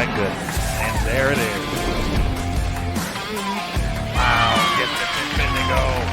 my goodness. And there it is. Wow, get the pin to go.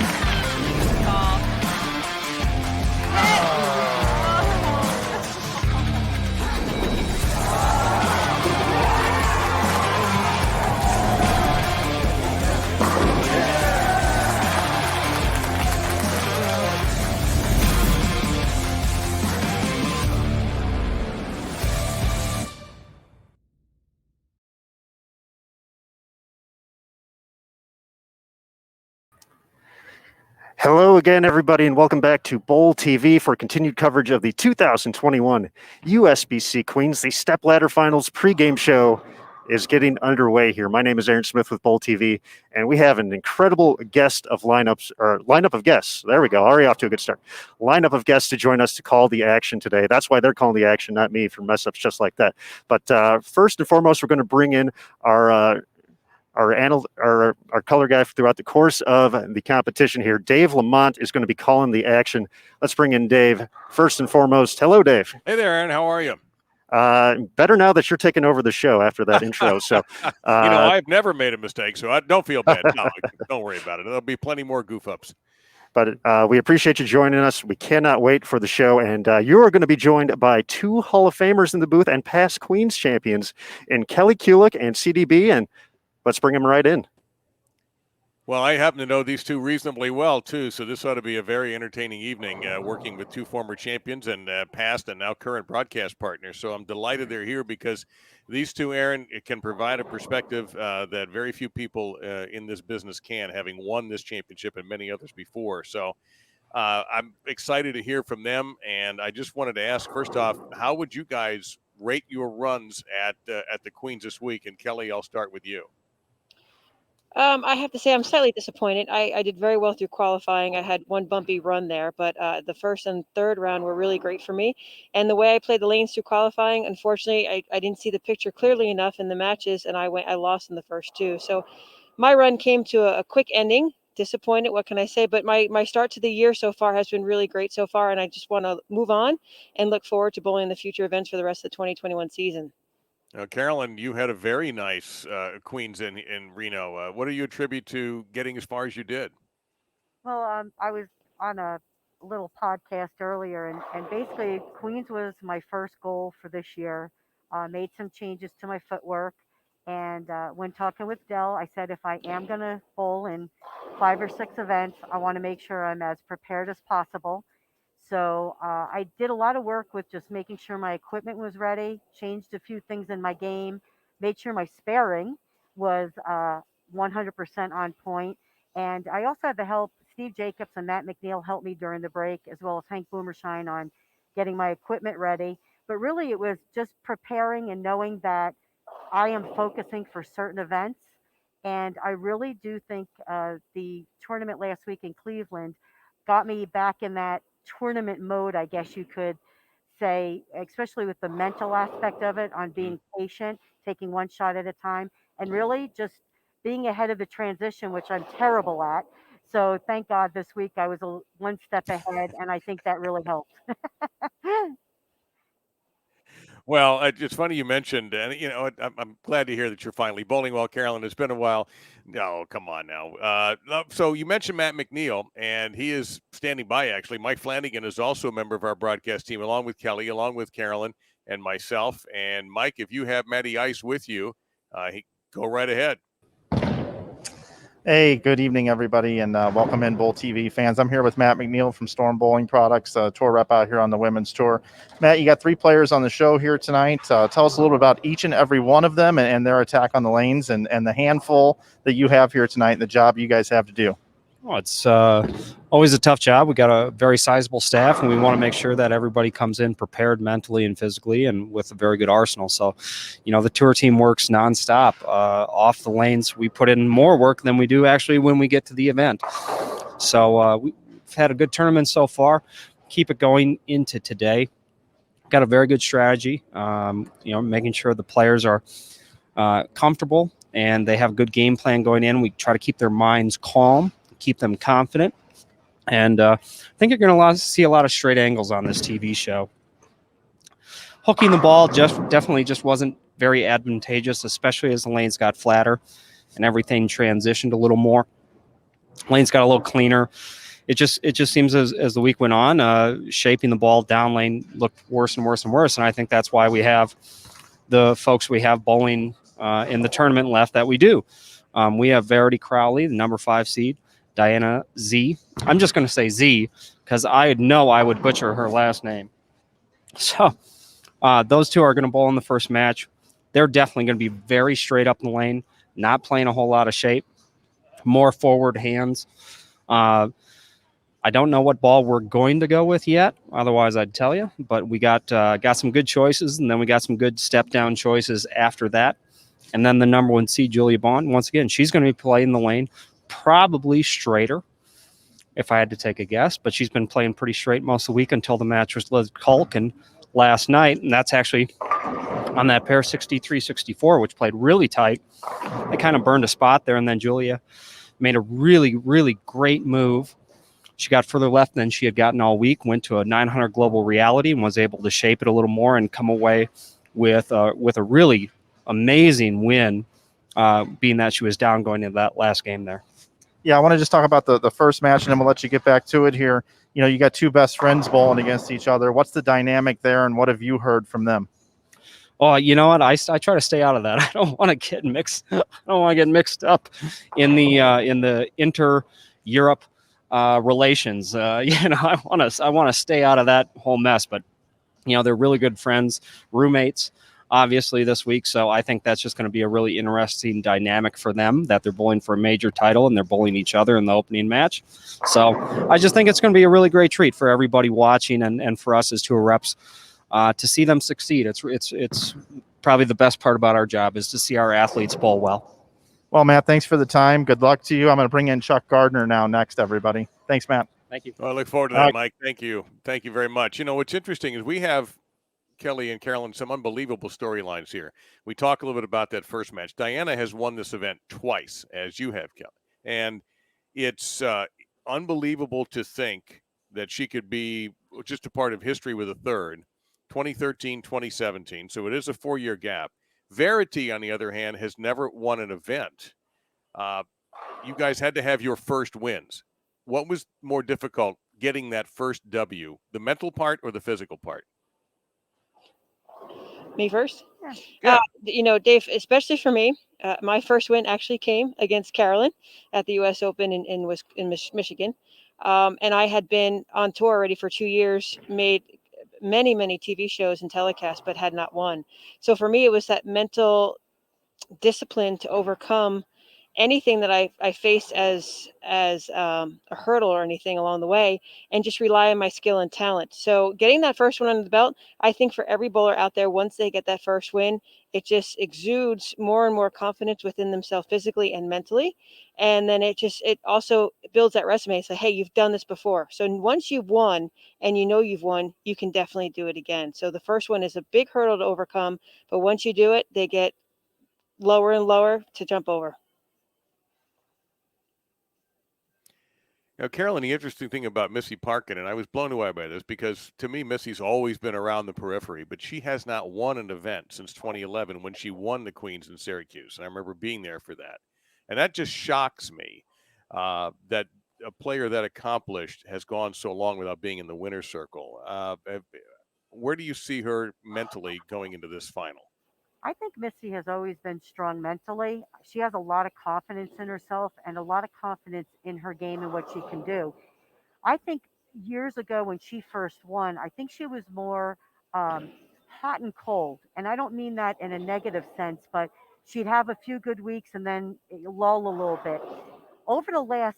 Hello again, everybody, and welcome back to Bowl TV for continued coverage of the 2021 USBC Queens. The Stepladder Finals pregame show is getting underway here. My name is Aaron Smith with Bowl TV, and we have an incredible lineup of guests. There we go. Already off to a good start. Lineup of guests to join us to call the action today. That's why they're calling the action, not me, for mess ups just like that. But first and foremost, we're going to bring in our color guy throughout the course of the competition here. Dave Lamont is going to be calling the action. Let's bring in Dave. First and foremost, hello, Dave. Hey there, Aaron. How are you? Better now that you're taking over the show after that intro. So, I've never made a mistake, so I don't feel bad. No, don't worry about it. There'll be plenty more goof ups. But we appreciate you joining us. We cannot wait for the show. And you are going to be joined by two Hall of Famers in the booth and past Queens champions in Kelly Kuhlkin and CDB. And let's bring them right in. Well, I happen to know these two reasonably well, too, so this ought to be a very entertaining evening working with two former champions and past and now current broadcast partners. So I'm delighted they're here because these two, Aaron, can provide a perspective that very few people in this business can, having won this championship and many others before. So I'm excited to hear from them, and I just wanted to ask, first off, how would you guys rate your runs at the Queens this week? And Kelly, I'll start with you. I have to say I'm slightly disappointed. I did very well through qualifying. I had one bumpy run there, but the first and third round were really great for me. And the way I played the lanes through qualifying, unfortunately, I didn't see the picture clearly enough in the matches, and I lost in the first two. So my run came to a quick ending. Disappointed, what can I say? But my start to the year so far has been really great so far, and I just want to move on and look forward to bowling the future events for the rest of the 2021 season. Carolyn, you had a very nice Queens in Reno. What do you attribute to getting as far as you did? Well, I was on a little podcast earlier, and basically Queens was my first goal for this year. Made some changes to my footwork, and when talking with Dell, I said if I am going to bowl in 5 or 6 events, I want to make sure I'm as prepared as possible. So I did a lot of work with just making sure my equipment was ready, changed a few things in my game, made sure my sparing was 100% on point. And I also had the help, Steve Jacobs and Matt McNeil helped me during the break, as well as Hank Boomershine on getting my equipment ready. But really it was just preparing and knowing that I am focusing for certain events. And I really do think the tournament last week in Cleveland got me back in that tournament mode, I guess you could say, especially with the mental aspect of it, on being patient, taking one shot at a time, and really just being ahead of the transition, which I'm terrible at. So thank God this week I was one step ahead, and I think that really helped. Well, it's funny you mentioned, and I'm glad to hear that you're finally bowling well, Carolyn. It's been a while. No, come on now. So you mentioned Matt McNeil, and he is standing by, actually. Mike Flanagan is also a member of our broadcast team, along with Kelly, along with Carolyn and myself. And Mike, if you have Matty Ice with you, go right ahead. Hey, good evening, everybody, and welcome in, Bowl TV fans. I'm here with Matt McNeil from Storm Bowling Products, tour rep out here on the women's tour. Matt, you got 3 players on the show here tonight. Tell us a little bit about each and every one of them and their attack on the lanes and the handful that you have here tonight and the job you guys have to do. Well, it's always a tough job. We got a very sizable staff, and we want to make sure that everybody comes in prepared mentally and physically and with a very good arsenal. So, the tour team works nonstop. Off the lanes, we put in more work than we do actually when we get to the event. So we've had a good tournament so far. Keep it going into today. Got a very good strategy, making sure the players are comfortable and they have a good game plan going in. We try to keep their minds calm, keep them confident. And I think you're going to see a lot of straight angles on this TV show. Hooking the ball definitely wasn't very advantageous, especially as the lanes got flatter and everything transitioned a little more. Lanes got a little cleaner. It just seems as the week went on, shaping the ball down lane looked worse and worse and worse. And I think that's why we have the folks we have bowling in the tournament left that we do. We have Verity Crawley, the number 5 seed, Diana Z. I'm just going to say Z because I know I would butcher her last name. So those two are going to bowl in the first match. They're definitely going to be very straight up in the lane, not playing a whole lot of shape, more forward hands. I don't know what ball we're going to go with yet. Otherwise, I'd tell you. But we got some good choices, and then we got some good step down choices after that. And then the number 1 seed, Julia Bond, once again, she's going to be playing the lane, probably straighter, if I had to take a guess. But she's been playing pretty straight most of the week until the match was with Kuhlkin last night, and that's actually on that pair 63-64, which played really tight. They kind of burned a spot there, and then Julia made a really, really great move. She got further left than she had gotten all week, went to a 900 global reality and was able to shape it a little more and come away with a really amazing win, being that she was down going into that last game there. Yeah, I want to just talk about the first match, and then we'll let you get back to it here. You know, you got two best friends bowling against each other. What's the dynamic there, and what have you heard from them? Oh, you know what? I try to stay out of that. I don't want to get mixed. I don't want to get mixed up in the inter-Europe relations. I want to stay out of that whole mess. But they're really good friends, roommates, obviously this week. So I think that's just going to be a really interesting dynamic for them, that they're bowling for a major title and they're bowling each other in the opening match. So I just think it's going to be a really great treat for everybody watching and for us as tour reps to see them succeed. It's probably the best part about our job is to see our athletes bowl well. Well, Matt, thanks for the time. Good luck to you. I'm going to bring in Chuck Gardner now next, everybody. Thanks, Matt. Thank you. Well, I look forward to that, Mike. Thank you. Thank you very much. What's interesting is we have, Kelly and Carolyn, some unbelievable storylines here. We talk a little bit about that first match. Diana has won this event twice, as you have, Kelly. And it's unbelievable to think that she could be just a part of history with a third, 2013, 2017. So it is a 4-year gap. Verity, on the other hand, has never won an event. You guys had to have your first wins. What was more difficult, getting that first W, the mental part or the physical part? Me first? Yeah. Dave, especially for me, my first win actually came against Carolyn at the U.S. Open in Michigan. And I had been on tour already for 2 years, made many, many TV shows and telecasts, but had not won. So for me, it was that mental discipline to overcome anything that I faced as a hurdle or anything along the way, and just rely on my skill and talent. So getting that first one under the belt, I think for every bowler out there, once they get that first win, it just exudes more and more confidence within themselves physically and mentally. And then it also builds that resume. Say, hey, you've done this before. So once you've won and you've won, you can definitely do it again. So the first one is a big hurdle to overcome, but once you do it, they get lower and lower to jump over. Now, Carolyn, the interesting thing about Missy Parkin, and I was blown away by this because to me, Missy's always been around the periphery, but she has not won an event since 2011 when she won the Queens in Syracuse. And I remember being there for that. And that just shocks me that a player that accomplished has gone so long without being in the winner's circle. Where do you see her mentally going into this final? I think Missy has always been strong mentally. She has a lot of confidence in herself and a lot of confidence in her game and what she can do. I think years ago when she first won, I think she was more hot and cold. And I don't mean that in a negative sense, but she'd have a few good weeks and then lull a little bit. Over the last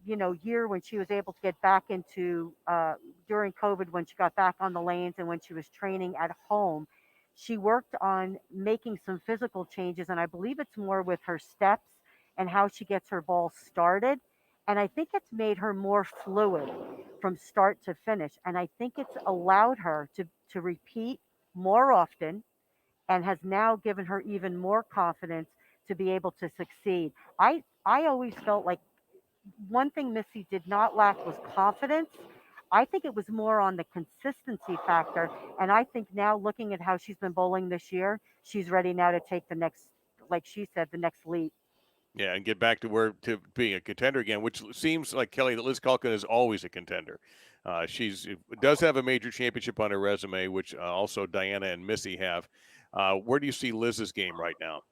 year, when she was able to get back into during COVID, when she got back on the lanes and when she was training at home, she worked on making some physical changes, and I believe it's more with her steps and how she gets her ball started. And I think it's made her more fluid from start to finish. And I think it's allowed her to repeat more often and has now given her even more confidence to be able to succeed. I always felt like one thing Missy did not lack was confidence. I think it was more on the consistency factor. And I think now, looking at how she's been bowling this year, she's ready now to take the next, like she said, the next leap. Yeah, and get back to being a contender again, which seems like, Kelly, that Liz Kuhlkin is always a contender. She's does have a major championship on her resume, which also Diana and Missy have. Where do you see Liz's game right now?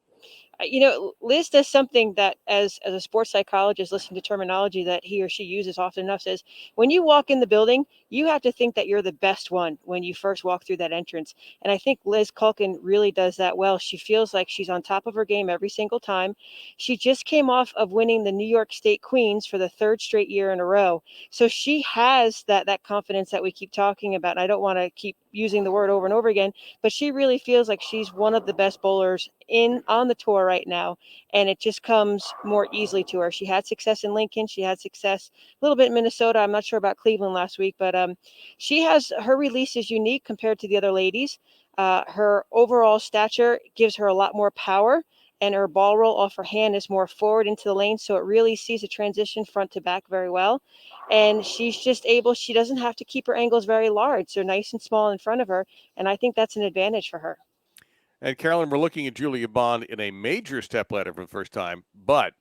Liz does something that as a sports psychologist, listening to terminology that he or she uses often enough, says, when you walk in the building, you have to think that you're the best one when you first walk through that entrance. And I think Liz Kuhlkin really does that well. She feels like she's on top of her game every single time. She just came off of winning the New York State Queens for the third straight year in a row. So she has that confidence that we keep talking about. And I don't want to keep using the word over and over again, but she really feels like she's one of the best bowlers on the tour right now, and it just comes more easily to her. She had success in Lincoln. She had success a little bit in Minnesota. I'm not sure about Cleveland last week, but her release is unique compared to the other ladies. Her overall stature gives her a lot more power, and her ball roll off her hand is more forward into the lane, so it really sees a transition front to back very well. And she's just she doesn't have to keep her angles very large. They're nice and small in front of her, and I think that's an advantage for her. And Carolyn, we're looking at Julia Bond in a major stepladder for the first time, but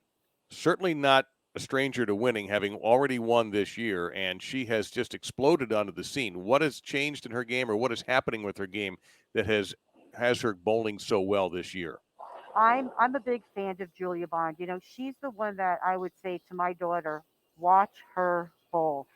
certainly not a stranger to winning, having already won this year, and she has just exploded onto the scene. What has changed in her game, or what is happening with her game that has her bowling so well this year? I'm a big fan of Julia Bond. She's the one that I would say to my daughter, watch her bowl.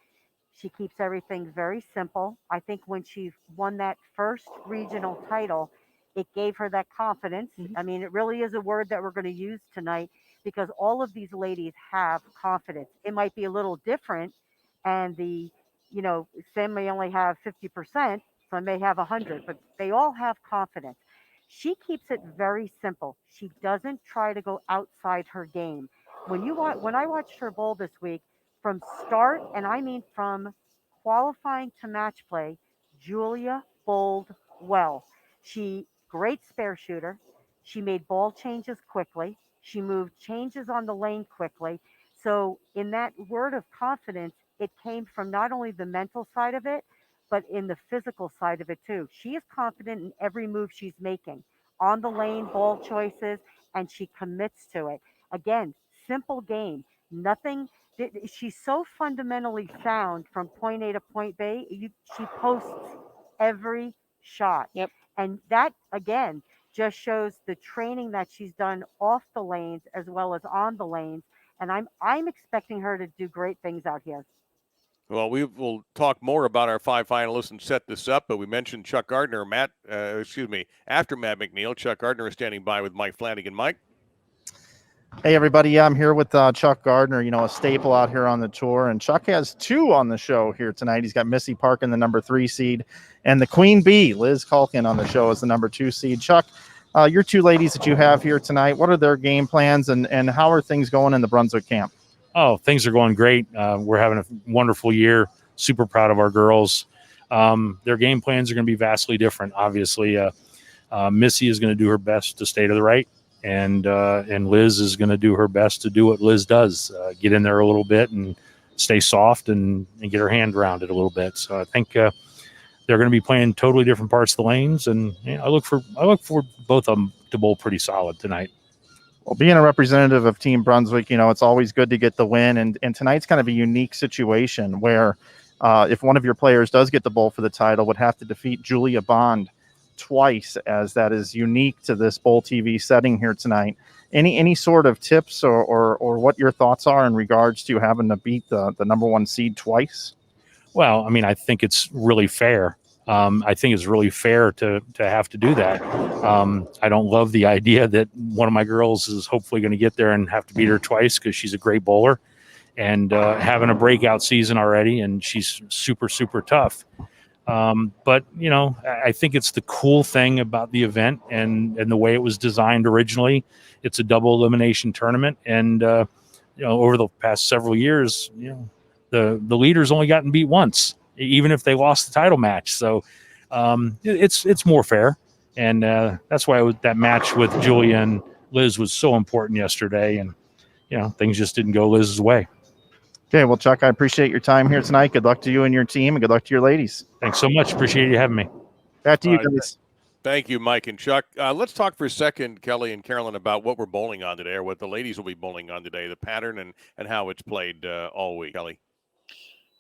She keeps everything very simple. I think when she won that first regional title, it gave her that confidence. I mean, it really is a word that we're going to use tonight because all of these ladies have confidence. It might be a little different, and some may only have 50%, some may have 100, but they all have confidence. She keeps it very simple. She doesn't try to go outside her game. When I watched her bowl this week, from start, and I mean from qualifying to match play, Julia bowled well. She great spare shooter. She made ball changes quickly. She moved changes on the lane quickly. So in that word of confidence, it came from not only the mental side of it, but in the physical side of it too. She is confident in every move she's making on the lane, ball choices, and she commits to it. Again, simple game. Nothing. She's so fundamentally sound from point A to point B. She posts every shot. Yep. And that, again, just shows the training that she's done off the lanes as well as on the lanes. And I'm expecting her to do great things out here. Well, we will talk more about our 5 finalists and set this up, but we mentioned Chuck Gardner, after Matt McNeil. Chuck Gardner is standing by with Mike Flanagan. Mike? Hey, everybody. Yeah, I'm here with Chuck Gardner, a staple out here on the tour. And Chuck has 2 on the show here tonight. He's got Missy Parkin, the number 3 seed, and the Queen Bee, Liz Kuhlkin, on the show as the number 2 seed. Chuck, your 2 ladies that you have here tonight, what are their game plans, and how are things going in the Brunswick camp? Oh, things are going great. We're having a wonderful year. Super proud of our girls. Their game plans are going to be vastly different. Obviously, Missy is going to do her best to stay to the right, and Liz is going to do her best to do what Liz does, get in there a little bit and stay soft and get her hand around it a little bit. So I think they're going to be playing totally different parts of the lanes, and I look for both of them to bowl pretty solid tonight. Well, being a representative of Team Brunswick, it's always good to get the win. And tonight's kind of a unique situation where if one of your players does get the bowl for the title, would have to defeat Julia Bond twice, as that is unique to this Bowl TV setting here tonight. Any sort of tips or what your thoughts are in regards to having to beat the number 1 seed twice? Well, I mean, I think it's really fair. I think it's really fair to have to do that. I don't love the idea that one of my girls is hopefully going to get there and have to beat her twice because she's a great bowler and having a breakout season already, and she's super, super tough. But, I think it's the cool thing about the event and the way it was designed originally. It's a double elimination tournament. And, over the past several years, the leaders only gotten beat once, even if they lost the title match. So it's more fair. And that's why that match with Julia and Liz was so important yesterday. And, things just didn't go Liz's way. Okay, well, Chuck, I appreciate your time here tonight. Good luck to you and your team, and good luck to your ladies. Thanks so much. Appreciate you having me. Back to All you right. guys. Thank you, Mike and Chuck. Let's talk for a second, Kelly and Carolyn, about what we're bowling on today, or what the ladies will be bowling on today, the pattern and how it's played all week. Kelly.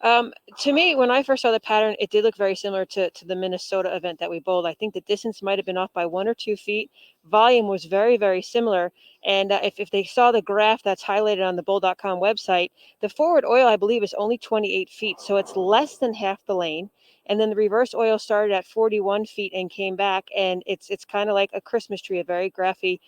To me, when I first saw the pattern, it did look very similar to the Minnesota event that we bowled. I think the distance might have been off by 1 or 2 feet. Volume was very, very similar. And if they saw the graph that's highlighted on the bowl.com website, the forward oil, I believe, is only 28 feet. So it's less than half the lane. And then the reverse oil started at 41 feet and came back. And it's kind of like a Christmas tree, a very graphy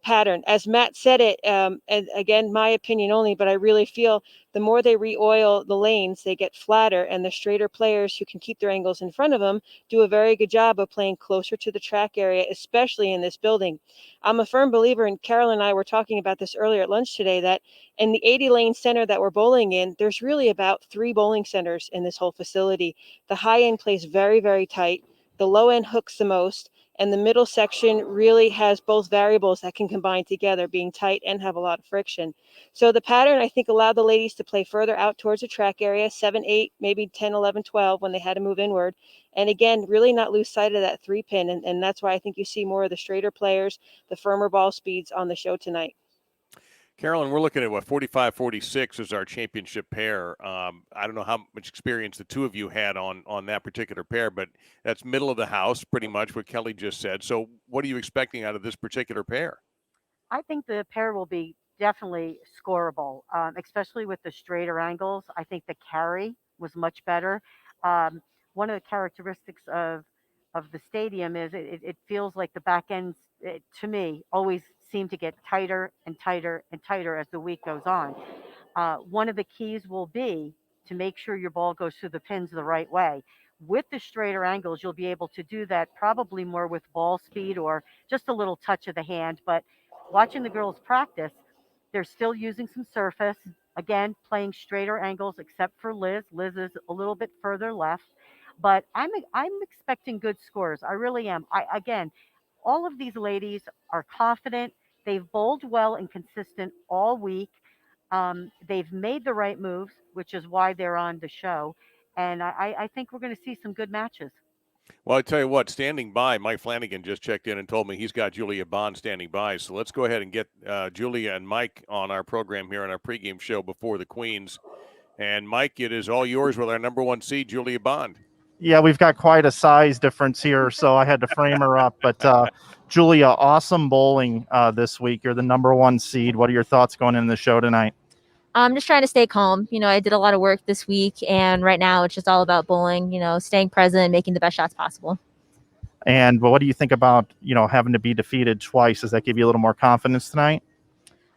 pattern. As Matt said it, and again, my opinion only, but I really feel the more they re-oil the lanes, they get flatter, and the straighter players who can keep their angles in front of them do a very good job of playing closer to the track area, especially in this building. I'm a firm believer, and Carol and I were talking about this earlier at lunch today, that in the 80 lane center that we're bowling in, there's really about 3 bowling centers in this whole facility. The high end plays very, very tight. The low end hooks the most, and the middle section really has both variables that can combine together, being tight and have a lot of friction. So the pattern, I think, allowed the ladies to play further out towards the track area, 7, 8, maybe 10, 11, 12 when they had to move inward. And again, really not lose sight of that 3-pin. And that's why I think you see more of the straighter players, the firmer ball speeds on the show tonight. Carolyn, we're looking at what 45-46 is our championship pair. I don't know how much experience the two of you had on that particular pair, but that's middle of the house, pretty much what Kelly just said. So, what are you expecting out of this particular pair? I think the pair will be definitely scoreable, especially with the straighter angles. I think the carry was much better. Um, One of the characteristics of the stadium is it feels like the back ends, to me, always seem to get tighter and tighter and tighter as the week goes on. One of the keys will be to make sure your ball goes through the pins the right way. With the straighter angles, you'll be able to do that probably more with ball speed or just a little touch of the hand. But watching the girls practice, they're still using some surface. Again, playing straighter angles, except for Liz. Liz is a little bit further left, but I'm expecting good scores. I really am. Again, all of these ladies are confident. They've bowled well and consistent all week. They've made the right moves, which is why they're on the show. And I think we're going to see some good matches. Well, I tell you what, standing by, Mike Flanagan just checked in and told me he's got Julia Bond standing by. So let's go ahead and get Julia and Mike on our program here on our pregame show before the Queens. And Mike, it is all yours with our number 1 seed, Julia Bond. Yeah, we've got quite a size difference here, so I had to frame her up. But Julia, awesome bowling this week. You're the number 1 seed. What are your thoughts going into the show tonight? I'm just trying to stay calm. I did a lot of work this week, and right now it's just all about bowling, staying present, making the best shots possible. And what do you think about, having to be defeated twice? Does that give you a little more confidence tonight?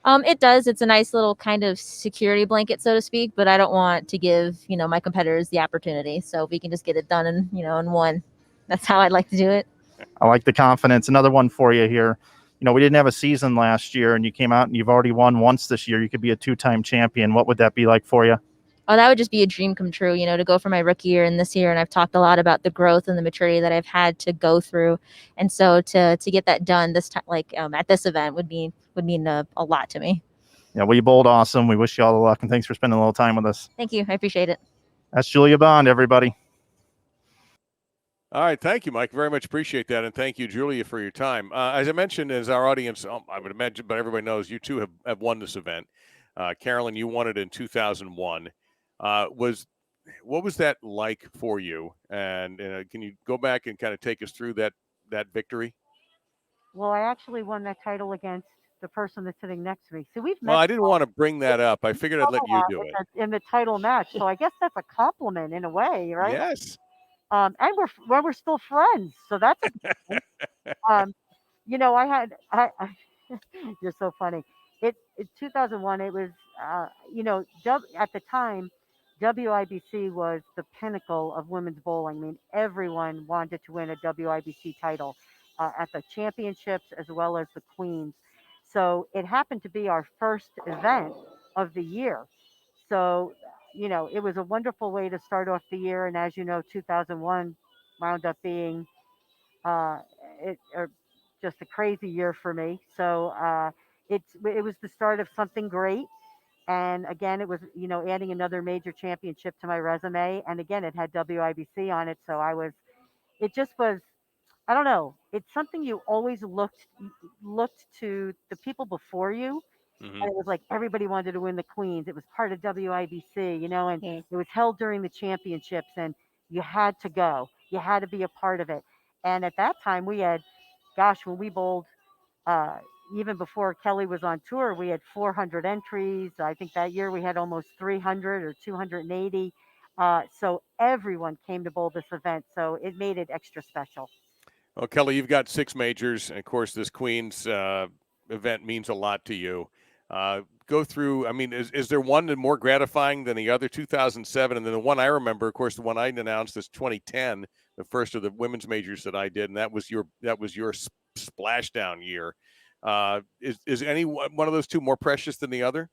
It does. It's a nice little kind of security blanket, so to speak, but I don't want to give, my competitors the opportunity. So if we can just get it done in one, that's how I'd like to do it. I like the confidence. Another one for you here. We didn't have a season last year, and you came out and you've already won once this year. You could be a 2-time champion. What would that be like for you? Oh, that would just be a dream come true, to go from my rookie year and this year. And I've talked a lot about the growth and the maturity that I've had to go through. And so to get that done this time, at this event would mean a lot to me. Yeah, well, you bowled awesome. We wish you all the luck, and thanks for spending a little time with us. Thank you. I appreciate it. That's Julia Bond, everybody. All right. Thank you, Mike. Very much appreciate that. And thank you, Julia, for your time. As I mentioned, as our audience, I would imagine, but everybody knows, you two have won this event. Carolyn, you won it in 2001. What was that like for you? And can you go back and kind of take us through that victory? Well, I actually won that title against the person that's sitting next to me. So we've met. Well, I didn't want to bring that up. I figured I'd let you do it. In the title match. So I guess that's a compliment in a way, right? Yes. And we're still friends. So that's a I you're so funny. It 2001. It was at the time, WIBC was the pinnacle of women's bowling. I mean, everyone wanted to win a WIBC title at the championships as well as the Queens. So it happened to be our first event of the year. So it was a wonderful way to start off the year. And as you know, 2001 wound up being uh, just a crazy year for me. So it was the start of something great. And again, it was, adding another major championship to my resume. And again, it had WIBC on it. So it just was, I don't know. It's something you always looked to the people before you. Hmm. And it was like everybody wanted to win the Queens. It was part of WIBC, and Yeah. it was held during the championships, and you had to go. You had to be a part of it. And at that time, we had, gosh, when we bowled, uh, even before Kelly was on tour, we had 400 entries. I think that year we had almost 300 or 280. So everyone came to bowl this event. So it made it extra special. Well, Kelly, you've got 6 majors, and of course, this Queens event means a lot to you. Go through. I mean, is there one that more gratifying than the other? 2007, and then the one I remember, of course, the one I announced is 2010, the first of the women's majors that I did, and that was your splashdown year. Is any one of those two more precious than the other?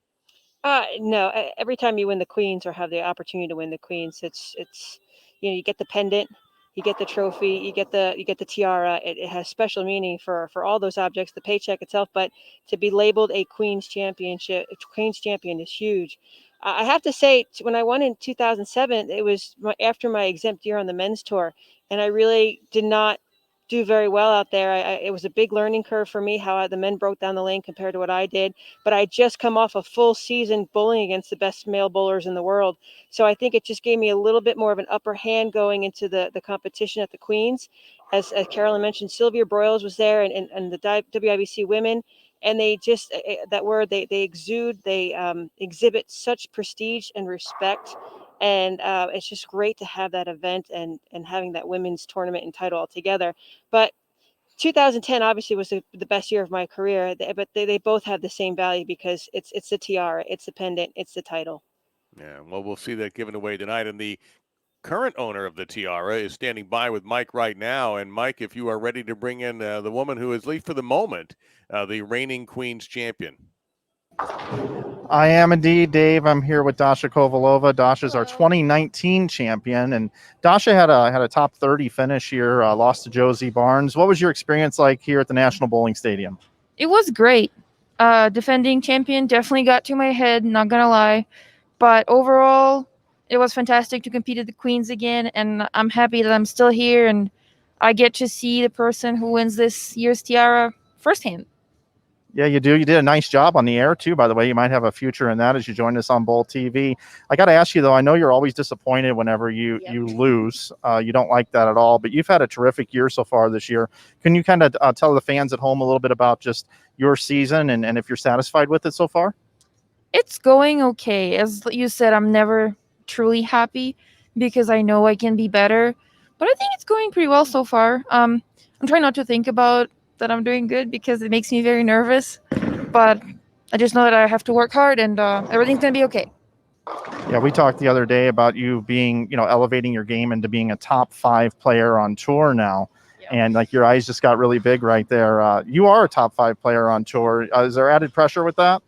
No. Every time you win the Queens or have the opportunity to win the Queens, it's you get the pendant, you get the trophy, you get the tiara. It has special meaning for all those objects, the paycheck itself, but to be labeled a Queens champion is huge. I have to say, when I won in 2007, it was after my exempt year on the men's tour, and I really did not do very well out there. It was a big learning curve for me how the men broke down the lane compared to what I did. But I just come off a full season bowling against the best male bowlers in the world. So I think it just gave me a little bit more of an upper hand going into the competition at the Queens. As Carolyn mentioned, Sylvia Broyles was there, and the WIBC women. And they just, that word, they exhibit such prestige and respect. And it's just great to have that event and having that women's tournament and title all together. But 2010 obviously was the best year of my career, but they both have the same value because it's the tiara, it's the pendant, it's the title. Yeah, well, we'll see that given away tonight. And the current owner of the tiara is standing by with Mike right now. And Mike, if you are ready to bring in the woman who is, at least for the moment, the reigning Queens champion. I am indeed, Dave. I'm here with Dasha Kovalova. Dasha's our 2019 champion, and Dasha had a top 30 finish here. Lost to Josie Barnes. What was your experience like here at the National Bowling Stadium? It was great. Defending champion definitely got to my head, not gonna lie. But overall, it was fantastic to compete at the Queens again, and I'm happy that I'm still here and I get to see the person who wins this year's tiara firsthand. Yeah, you do. You did a nice job on the air, too, by the way. You might have a future in that as you join us on Bowl TV. I got to ask you, though, I know you're always disappointed whenever you lose. You don't like that at all, but you've had a terrific year so far this year. Can you kind of tell the fans at home a little bit about just your season and if you're satisfied with it so far? It's going okay. As you said, I'm never truly happy because I know I can be better, but I think it's going pretty well so far. I'm trying not to think about that I'm doing good because it makes me very nervous, but I just know that I have to work hard and everything's going to be okay. Yeah, we talked the other day about you being, elevating your game into being a top 5 player on tour now. Yeah. And like your eyes just got really big right there. You are a top 5 player on tour. Is there added pressure with that?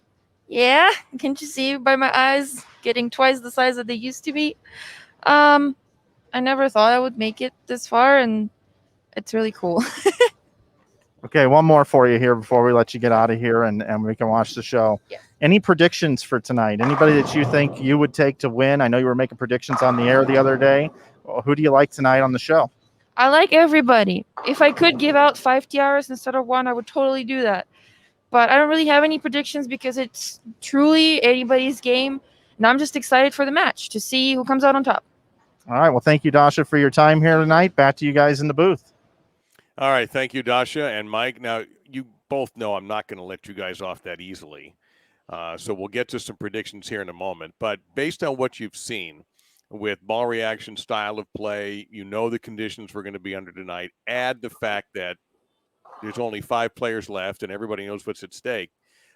Yeah, can't you see by my eyes getting twice the size that they used to be? I never thought I would make it this far, and it's really cool. Okay, one more for you here before we let you get out of here and we can watch the show. Yeah. Any predictions for tonight? Anybody that you think you would take to win? I know you were making predictions on the air the other day. Well, who do you like tonight on the show? I like everybody. If I could give out 5 tiaras instead of 1, I would totally do that. But I don't really have any predictions because it's truly anybody's game. And I'm just excited for the match to see who comes out on top. All right. Well, thank you, Dasha, for your time here tonight. Back to you guys in the booth. All right. Thank you, Dasha and Mike. Now, you both know I'm not going to let you guys off that easily. So we'll get to some predictions here in a moment. But based on what you've seen with ball reaction, style of play, the conditions we're going to be under tonight. Add the fact that there's only 5 players left and everybody knows what's at stake.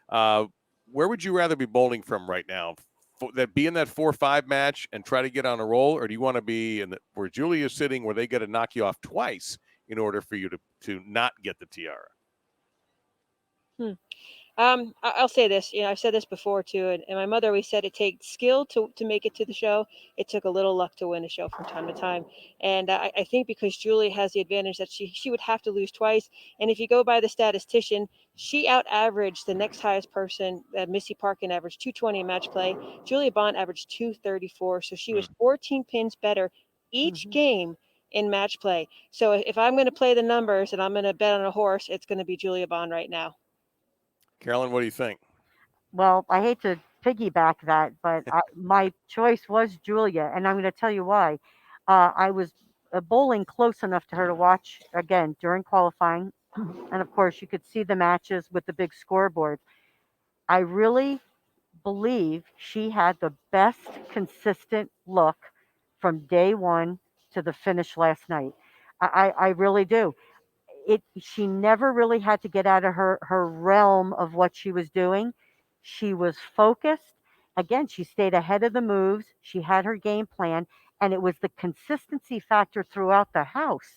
Where would you rather be bowling from right now? Be in that 4-5 match and try to get on a roll, or do you want to be in where Julia's sitting, where they got to knock you off twice in order for you to not get the tiara? I'll say this. I've said this before too, and my mother always said it takes skill to make it to the show. It took a little luck to win a show from time to time, and I think because Julie has the advantage that she would have to lose twice, and if you go by the statistician, she out averaged the next highest person. Missy Parkin averaged 220 in match play. Julia Bond averaged 234, so she was 14 pins better each game in match play. So if I'm going to play the numbers and I'm going to bet on a horse, it's going to be Julia Bond right now. Carolyn, what do you think? Well, I hate to piggyback that, but my choice was Julia, and I'm going to tell you why. I was bowling close enough to her to watch again during qualifying, and of course, you could see the matches with the big scoreboard. I really believe she had the best consistent look from day one to the finish last night. I really do. She never really had to get out of her realm of what she was doing. She was focused. Again, she stayed ahead of the moves. She had her game plan, and it was the consistency factor throughout the house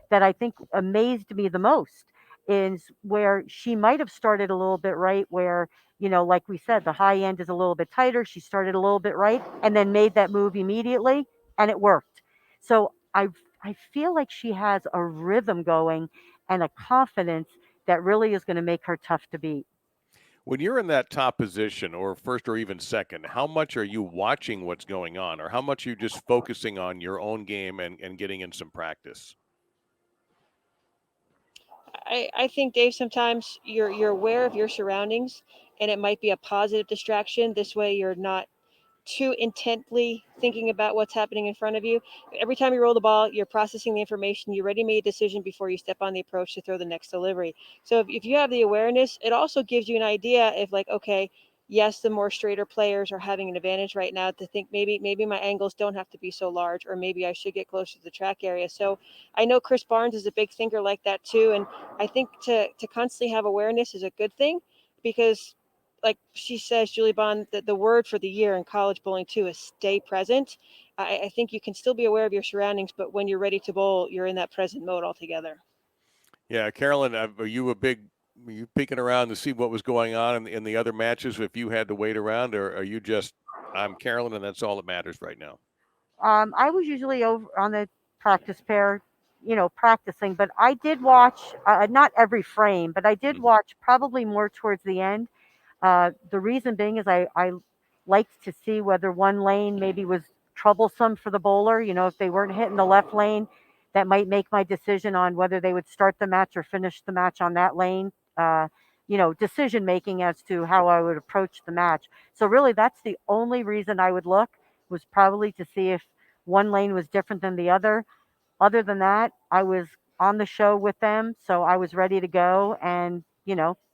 that I think amazed me the most. Is where she might have started a little bit right, where like we said, the high end is a little bit tighter. She started a little bit right, and then made that move immediately, and it worked. So I feel like she has a rhythm going and a confidence that really is going to make her tough to beat. When you're in that top position, or first or even second, how much are you watching what's going on, or how much are you just focusing on your own game and getting in some practice? I think, Dave, sometimes you're aware of your surroundings, and it might be a positive distraction. This way you're not too intently thinking about what's happening in front of you. Every time you roll the ball, you're processing the information. You already made a decision before you step on the approach to throw the next delivery. So if you have the awareness, it also gives you an idea if, like, okay, yes, the more straighter players are having an advantage right now, to think maybe my angles don't have to be so large, or maybe I should get closer to the track area. So I know Chris Barnes is a big thinker like that too, and I think to constantly have awareness is a good thing, because like she says, Julie Bond, the word for the year in college bowling too is stay present. I think you can still be aware of your surroundings, but when you're ready to bowl, you're in that present mode altogether. Yeah, Carolyn, were you peeking around to see what was going on in the other matches if you had to wait around, or are you just, I'm Carolyn and that's all that matters right now? I was usually over on the practice pair, practicing, but I did watch, not every frame, but I did watch probably more towards the end. The reason being is I liked to see whether one lane maybe was troublesome for the bowler. If they weren't hitting the left lane, that might make my decision on whether they would start the match or finish the match on that lane. Decision making as to how I would approach the match. So really, that's the only reason I would look, was probably to see if one lane was different than the other. Other than that, I was on the show with them, so I was ready to go, and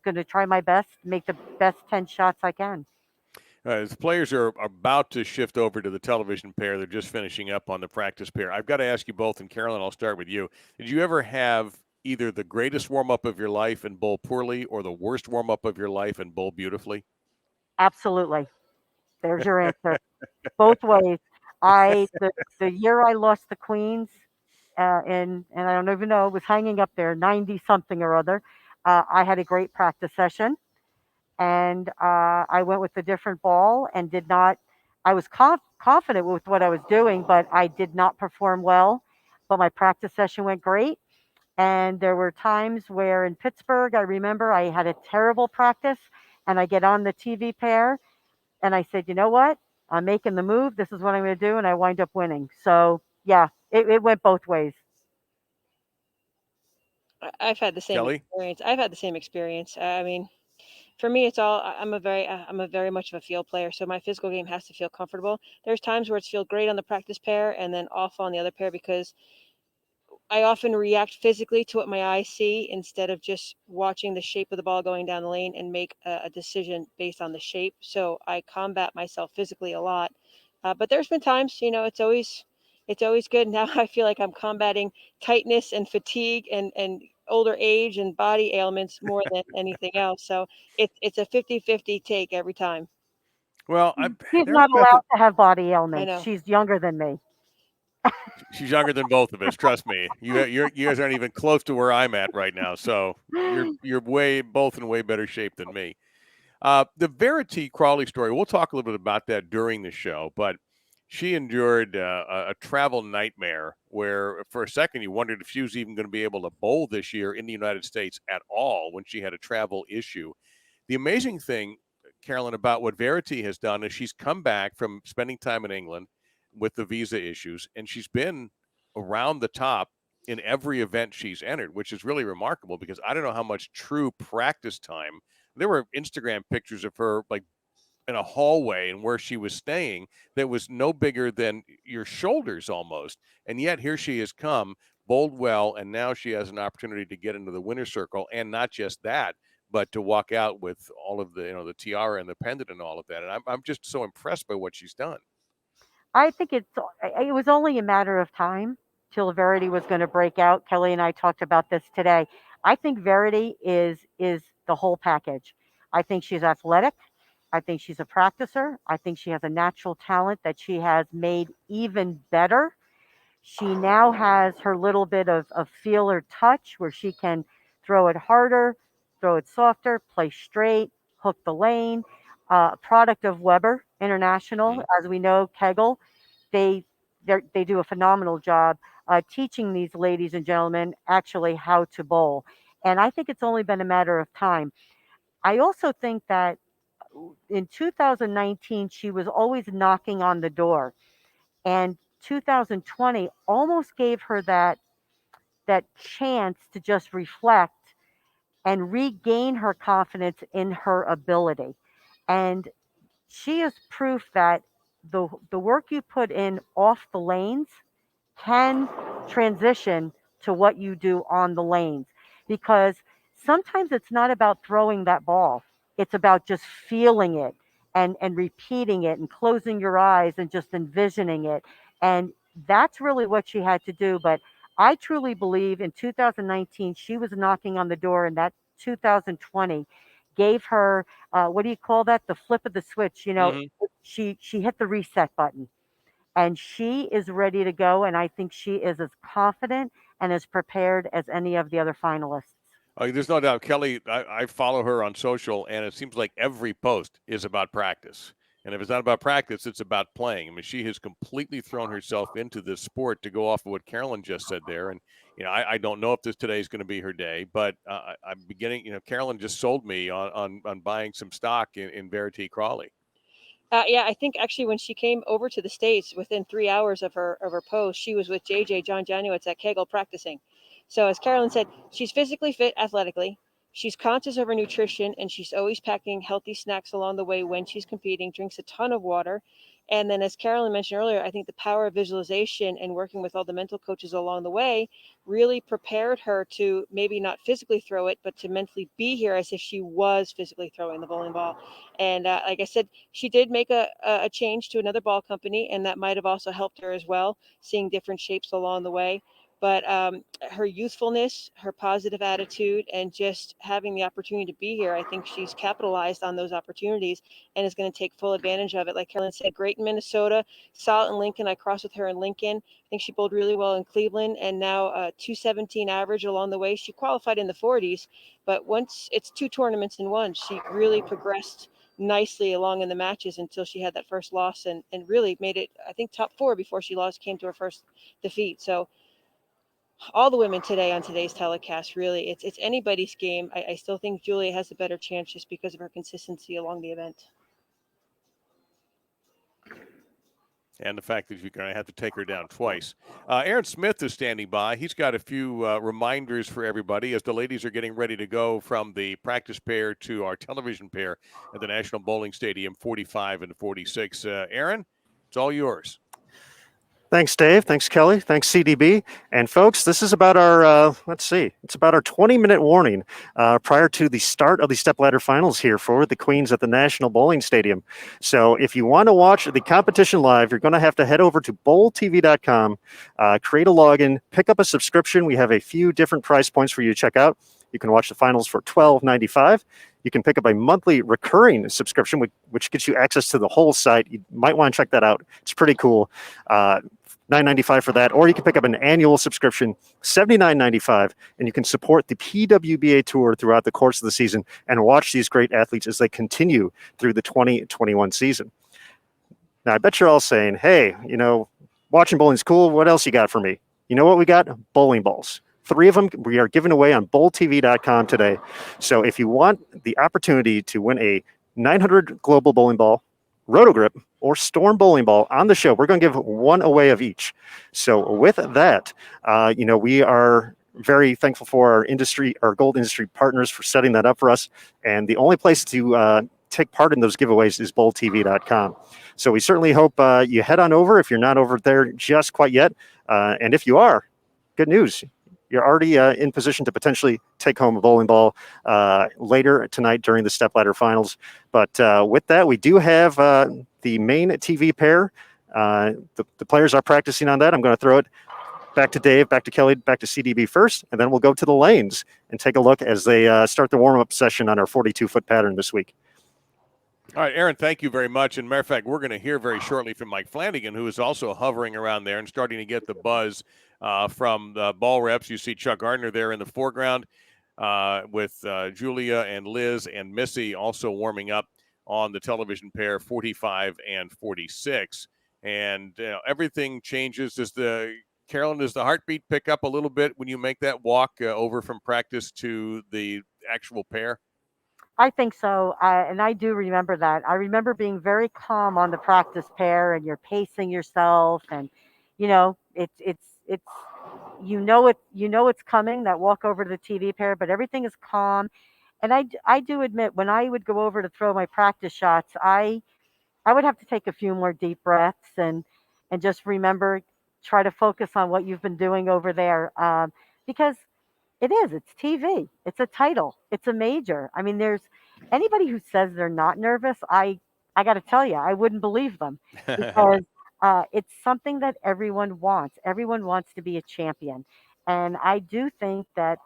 going to try my best to make the best 10 shots I can. As players are about to shift over to the television pair, they're just finishing up on the practice pair. I've got to ask you both, and Carolyn, I'll start with you. Did you ever have either the greatest warm-up of your life and bowl poorly, or the worst warm-up of your life and bowl beautifully? Absolutely. There's your answer. Both ways. The year I lost the Queens, and I don't even know, it was hanging up there, 90 something or other. I had a great practice session, and I went with a different ball and did not. I was confident with what I was doing, but I did not perform well. But my practice session went great. And there were times where in Pittsburgh, I remember I had a terrible practice, and I get on the TV pair and I said, you know what? I'm making the move. This is what I'm going to do. And I wind up winning. So, yeah, it went both ways. I've had the same Kelly? experience. I've had the same experience. I mean, for me, it's all, I'm a very much of a field player. So my physical game has to feel comfortable. There's times where it's feel great on the practice pair and then awful on the other pair, because I often react physically to what my eyes see instead of just watching the shape of the ball going down the lane and make a decision based on the shape. So I combat myself physically a lot. But there's been times, it's always good. Now I feel like I'm combating tightness and fatigue and older age and body ailments more than anything else. So it's a 50-50 take every time. Well, She's not allowed to have body ailments. know. She's younger than me. she's younger than both of us. Trust me. You guys aren't even close to where I'm at right now. So you're both in way better shape than me. The Verity Crawley story, we'll talk a little bit about that during the show, but she endured a travel nightmare where for a second you wondered if she was even going to be able to bowl this year in the United States at all when she had a travel issue. The amazing thing, Carolyn, about what Verity has done is she's come back from spending time in England with the visa issues, and she's been around the top in every event she's entered, which is really remarkable because I don't know how much true practice time. There were Instagram pictures of her like in a hallway and where she was staying that was no bigger than your shoulders almost. And yet here she has come, bowled well, and now she has an opportunity to get into the winner's circle. And not just that, but to walk out with all of the, the tiara and the pendant and all of that. And I'm just so impressed by what she's done. I think it was only a matter of time till Verity was going to break out. Kelly and I talked about this today. I think Verity is the whole package. I think she's athletic. I think she's a practicer. I think she has a natural talent that she has made even better. She now has her little bit of feel or touch where she can throw it harder, throw it softer, play straight, hook the lane. Product of Weber International, as we know, Kegel, they do a phenomenal job teaching these ladies and gentlemen actually how to bowl. And I think it's only been a matter of time. I also think that in 2019, she was always knocking on the door. And 2020 almost gave her that chance to just reflect and regain her confidence in her ability. And she is proof that the work you put in off the lanes can transition to what you do on the lanes, because sometimes it's not about throwing that ball. It's about just feeling it and repeating it and closing your eyes and just envisioning it. And that's really what she had to do. But I truly believe in 2019, she was knocking on the door, and that 2020 gave her, what do you call that? The flip of the switch. She hit the reset button, and she is ready to go. And I think she is as confident and as prepared as any of the other finalists. There's no doubt. Kelly, I follow her on social, and it seems like every post is about practice. And if it's not about practice, it's about playing. I mean, she has completely thrown herself into this sport, to go off of what Carolyn just said there. And, I don't know if today is going to be her day, but I'm beginning, Carolyn just sold me on buying some stock in Verity Crawley. Yeah, I think actually when she came over to the States, within 3 hours of her post, she was with JJ John Januitz at Kegel practicing. So as Carolyn said, she's physically fit athletically. She's conscious of her nutrition, and she's always packing healthy snacks along the way when she's competing, drinks a ton of water. And then, as Carolyn mentioned earlier, I think the power of visualization and working with all the mental coaches along the way really prepared her to maybe not physically throw it, but to mentally be here as if she was physically throwing the bowling ball. And like I said, she did make a change to another ball company, and that might have also helped her as well, seeing different shapes along the way. But her youthfulness, her positive attitude, and just having the opportunity to be here, I think she's capitalized on those opportunities and is going to take full advantage of it. Like Carolyn said, great in Minnesota, solid in Lincoln. I crossed with her in Lincoln. I think she bowled really well in Cleveland, and now 217 average along the way. She qualified in the 40s, but once it's 2 tournaments in one, she really progressed nicely along in the matches until she had that first loss and really made it, I think, top 4 before she came to her first defeat. So all the women today on today's telecast, really, it's anybody's game. I still think Julia has a better chance just because of her consistency along the event. And the fact that you're going to have to take her down twice. Aaron Smith is standing by. He's got a few reminders for everybody as the ladies are getting ready to go from the practice pair to our television pair at the National Bowling Stadium, 45 and 46. Aaron, it's all yours. Thanks, Dave. Thanks, Kelly. Thanks, CDB. And folks, this is about our, it's about our 20-minute warning prior to the start of the Stepladder Finals here for the Queens at the National Bowling Stadium. So if you want to watch the competition live, you're going to have to head over to bowltv.com, create a login, pick up a subscription. We have a few different price points for you to check out. You can watch the finals for $12.95. You can pick up a monthly recurring subscription, which gets you access to the whole site. You might want to check that out. It's pretty cool. $9.95 for that, or you can pick up an annual subscription, $79.95, and you can support the PWBA Tour throughout the course of the season and watch these great athletes as they continue through the 2021 season. Now, I bet you're all saying, hey, watching bowling's cool. What else you got for me? You know what we got? Bowling balls. 3 of them we are giving away on bowltv.com today. So if you want the opportunity to win a 900 global bowling ball, Rotogrip, or Storm bowling ball on the show, we're going to give one away of each. So with that, we are very thankful for our gold industry partners for setting that up for us. And the only place to take part in those giveaways is bowltv.com. So we certainly hope you head on over if you're not over there just quite yet. And if you are, good news. You're already in position to potentially take home a bowling ball later tonight during the Stepladder finals. But with that, we do have the main TV pair. The players are practicing on that. I'm going to throw it back to Dave, back to Kelly, back to CDB first, and then we'll go to the lanes and take a look as they start the warm-up session on our 42-foot pattern this week. All right, Aaron, thank you very much. And matter of fact, we're going to hear very shortly from Mike Flanagan, who is also hovering around there and starting to get the buzz from the ball reps. You see Chuck Gardner there in the foreground with Julia and Liz and Missy also warming up on the television pair 45 and 46. And everything changes. Carolyn, does the heartbeat pick up a little bit when you make that walk over from practice to the actual pair? I think so, and I do remember that. I remember being very calm on the practice pair, and you're pacing yourself, and it's it's coming, that walk over to the TV pair, but everything is calm. And I do admit, when I would go over to throw my practice shots, I would have to take a few more deep breaths and just remember, try to focus on what you've been doing over there, because it's TV. It's a title. It's a major. I mean, there's anybody who says they're not nervous, I got to tell you, I wouldn't believe them, because it's something that everyone wants. Everyone wants to be a champion. And I do think that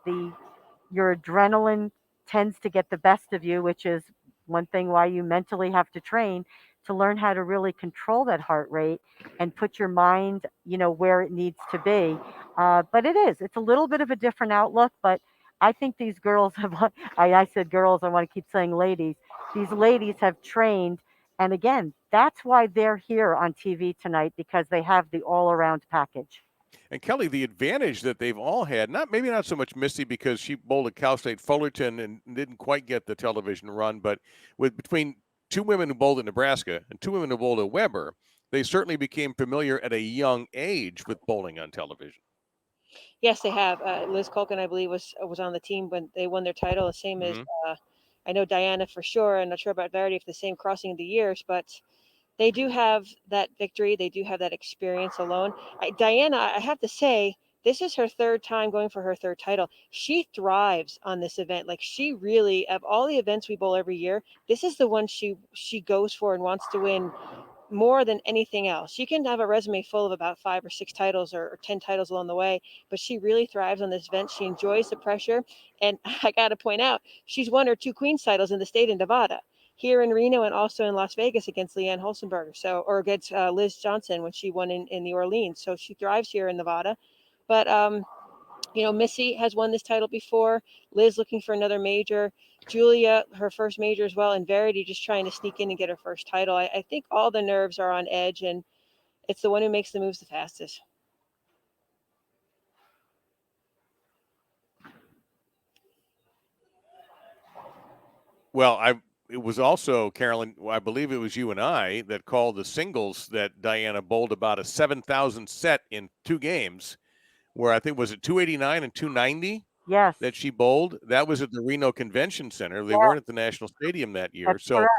your adrenaline tends to get the best of you, which is one thing why you mentally have to train to learn how to really control that heart rate and put your mind, where it needs to be. But it's a little bit of a different outlook, but I think these girls have, I said girls, I want to keep saying ladies. These ladies have trained. And again, that's why they're here on TV tonight, because they have the all around package. And Kelly, the advantage that they've all had, maybe not so much Missy because she bowled at Cal State Fullerton and didn't quite get the television run, but between 2 women who bowled at Nebraska and 2 women who bowled at Weber, they certainly became familiar at a young age with bowling on television. Yes, they have. Liz Kuhlkin, I believe, was on the team when they won their title. The same as I know Diana for sure. I'm not sure about Verity if the same crossing of the years, but they do have that victory. They do have that experience alone. Diana, I have to say, this is her 3rd time going for her 3rd title. She thrives on this event. Like, she really, of all the events we bowl every year, this is the one she goes for and wants to win more than anything else. She can have a resume full of about 5 or 6 titles or 10 titles along the way, but she really thrives on this event. She enjoys the pressure. And I got to point out, she's won her 2 Queens titles in the state of Nevada, here in Reno and also in Las Vegas against Leanne Holzenberger. Or against Liz Johnson when she won in New Orleans. So she thrives here in Nevada. But, Missy has won this title before. Liz looking for another major. Julia, her first major as well. And Verity just trying to sneak in and get her first title. I think all the nerves are on edge, and it's the one who makes the moves the fastest. Well, it was also, Carolyn, I believe it was you and I that called the singles that Diana bowled about a 7,000 set in 2 games, where I think, was it 289 and 290? Yes. That she bowled. That was at the Reno Convention Center. They weren't at the National Stadium that year. That's correct.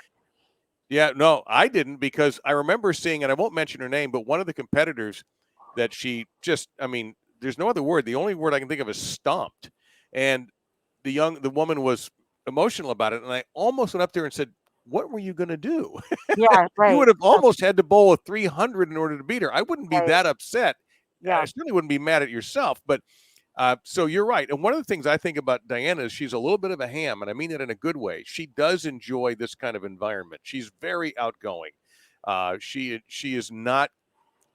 Yeah, no, I didn't, because I remember seeing, and I won't mention her name, but one of the competitors that she just, there's no other word. The only word I can think of is stomped. And the woman was emotional about it. And I almost went up there and said, what were you going to do? Yeah, right. You would have almost had to bowl a 300 in order to beat her. I wouldn't be that upset. Yeah. I certainly wouldn't be mad at yourself, but so you're right. And one of the things I think about Diana is she's a little bit of a ham, and I mean it in a good way. She does enjoy this kind of environment. She's very outgoing. She is not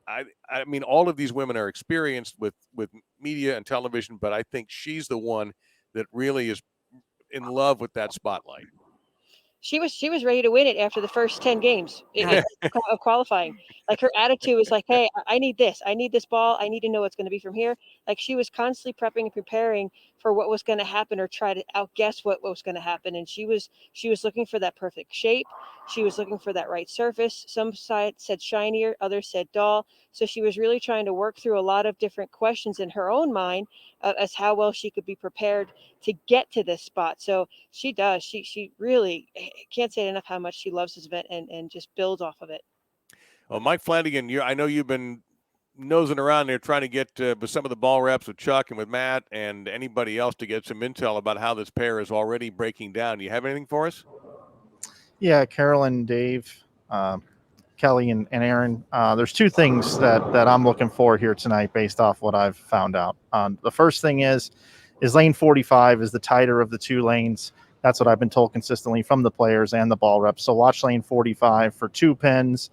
I mean, all of these women are experienced with media and television, but I think she's the one that really is in love with that spotlight. She was ready to win it after the first 10 games of qualifying. Like, her attitude was like, hey, I need this. I need this ball. I need to know what's going to be from here. Like, she was constantly prepping and preparing for what was going to happen, or try to outguess what was going to happen. And she was looking for that perfect shape. She was looking for that right surface. Some side said shinier, others said dull. So she was really trying to work through a lot of different questions in her own mind as how well she could be prepared to get to this spot. So she does. She really can't say enough how much she loves this event and just builds off of it. Well, Mike Flanagan, I know you've been nosing around there trying to get with some of the ball reps with Chuck and with Matt and anybody else to get some intel about how this pair is already breaking down. Do you have anything for us? Yeah, Carolyn, Dave, Kelly, and Aaron. There's two things that I'm looking for here tonight based off what I've found out. The first thing is lane 45 is the tighter of the two lanes. That's what I've been told consistently from the players and the ball reps. So watch lane 45 for 2 pins,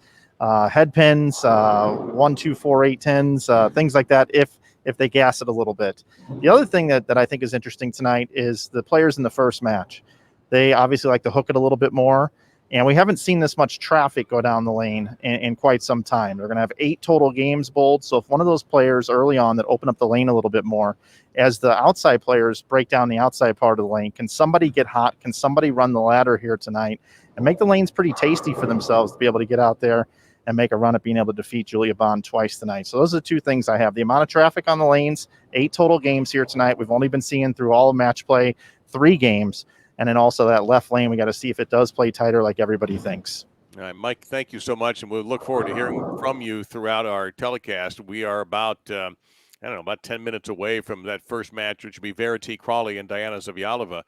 head pins, 1, 2, 4, 8, 10s, things like that if they gas it a little bit. The other thing that I think is interesting tonight is the players in the first match. They obviously like to hook it a little bit more. And we haven't seen this much traffic go down the lane in quite some time. They're going to have 8 total games bowled. So if one of those players early on that open up the lane a little bit more, as the outside players break down the outside part of the lane, can somebody get hot? Can somebody run the ladder here tonight and make the lanes pretty tasty for themselves to be able to get out there and make a run at being able to defeat Julia Bond twice tonight? So those are the two things I have. The amount of traffic on the lanes, 8 total games here tonight. We've only been seeing through all of match play 3 games. And then also that left lane, we got to see if it does play tighter like everybody thinks. All right, Mike, thank you so much. And we'll look forward to hearing from you throughout our telecast. We are about, about 10 minutes away from that first match, which will be Verity, Crawley, and Diana Zavjalova.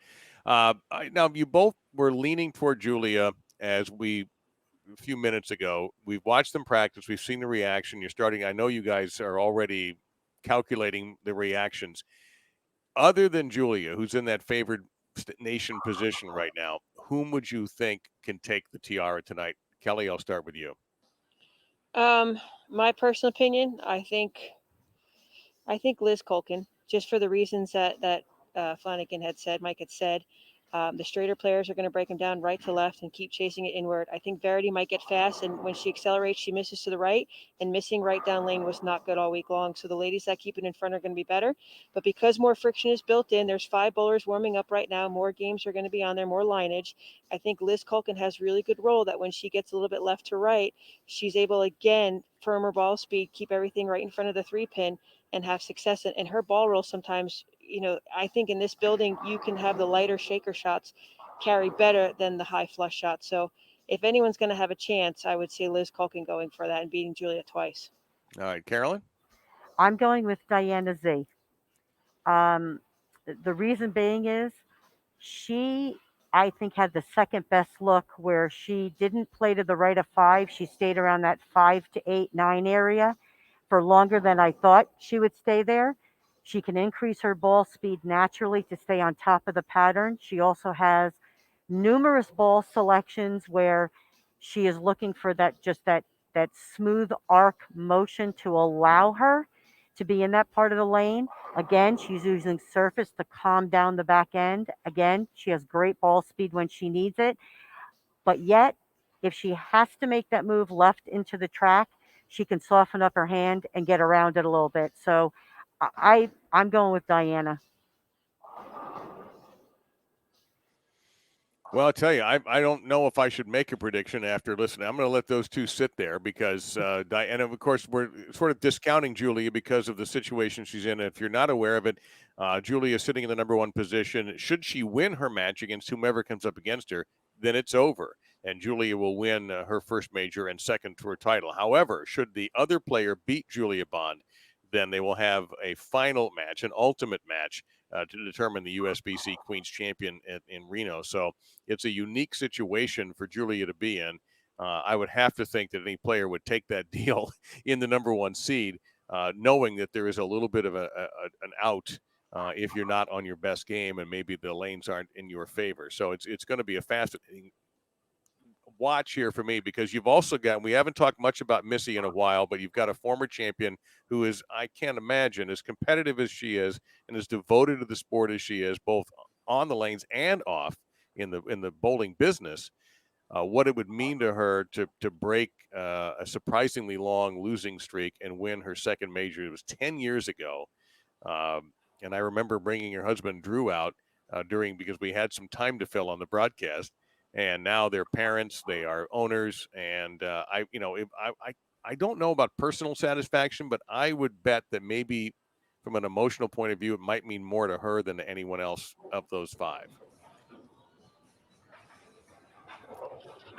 Now, you both were leaning toward Julia a few minutes ago. We've watched them practice. We've seen the reaction. I know you guys are already calculating the reactions. Other than Julia, who's in that favored nation position right now, whom would you think can take the tiara tonight? Kelly, I'll start with you. My personal opinion, I think Liz Kuhlkin, just for the reasons that Flanagan had said, Mike had said. The straighter players are going to break them down right to left and keep chasing it inward. I think Verity might get fast, and when she accelerates, she misses to the right, and missing right down lane was not good all week long. So the ladies that keep it in front are going to be better. But because more friction is built in, there's 5 bowlers warming up right now. More games are going to be on there, more lineage. I think Liz Kuhlkin has really good role that when she gets a little bit left to right, she's able, again, firmer ball speed, keep everything right in front of the 3-pin, and have success. And her ball roll sometimes, I think in this building, you can have the lighter shaker shots carry better than the high flush shots. So if anyone's going to have a chance, I would say Liz Kuhlkin going for that and beating Julia twice. All right, Carolyn? I'm going with Diana Z. The reason being is she, I think, had the second best look where she didn't play to the right of 5. She stayed around that 5 to 8, 9 area for longer than I thought she would stay there. She can increase her ball speed naturally to stay on top of the pattern. She also has numerous ball selections where she is looking for that smooth arc motion to allow her to be in that part of the lane. Again, she's using surface to calm down the back end. Again, she has great ball speed when she needs it. But yet, if she has to make that move left into the track, she can soften up her hand and get around it a little bit. So I'm going with Diana. Well, I'll tell you, I don't know if I should make a prediction after listening. I'm going to let those two sit there because Diana, of course, we're sort of discounting Julia because of the situation she's in. If you're not aware of it, Julia is sitting in the number 1 position. Should she win her match against whomever comes up against her, then it's over. And Julia will win her first major and second tour title. However, should the other player beat Julia Bond, then they will have a final match, an ultimate match, to determine the USBC Queens champion in Reno. So it's a unique situation for Julia to be in. I would have to think that any player would take that deal in the number 1 seed, knowing that there is a little bit of an out if you're not on your best game and maybe the lanes aren't in your favor. So it's going to be a fascinating watch here for me, because you've also got, we haven't talked much about Missy in a while, but you've got a former champion who is, I can't imagine, as competitive as she is and as devoted to the sport as she is, both on the lanes and off in the bowling business. What it would mean to her to break a surprisingly long losing streak and win her second major. It was 10 years ago. And I remember bringing her husband Drew out because we had some time to fill on the broadcast, and now they're parents, they are owners, and I don't know about personal satisfaction, but I would bet that maybe from an emotional point of view, it might mean more to her than to anyone else of those five.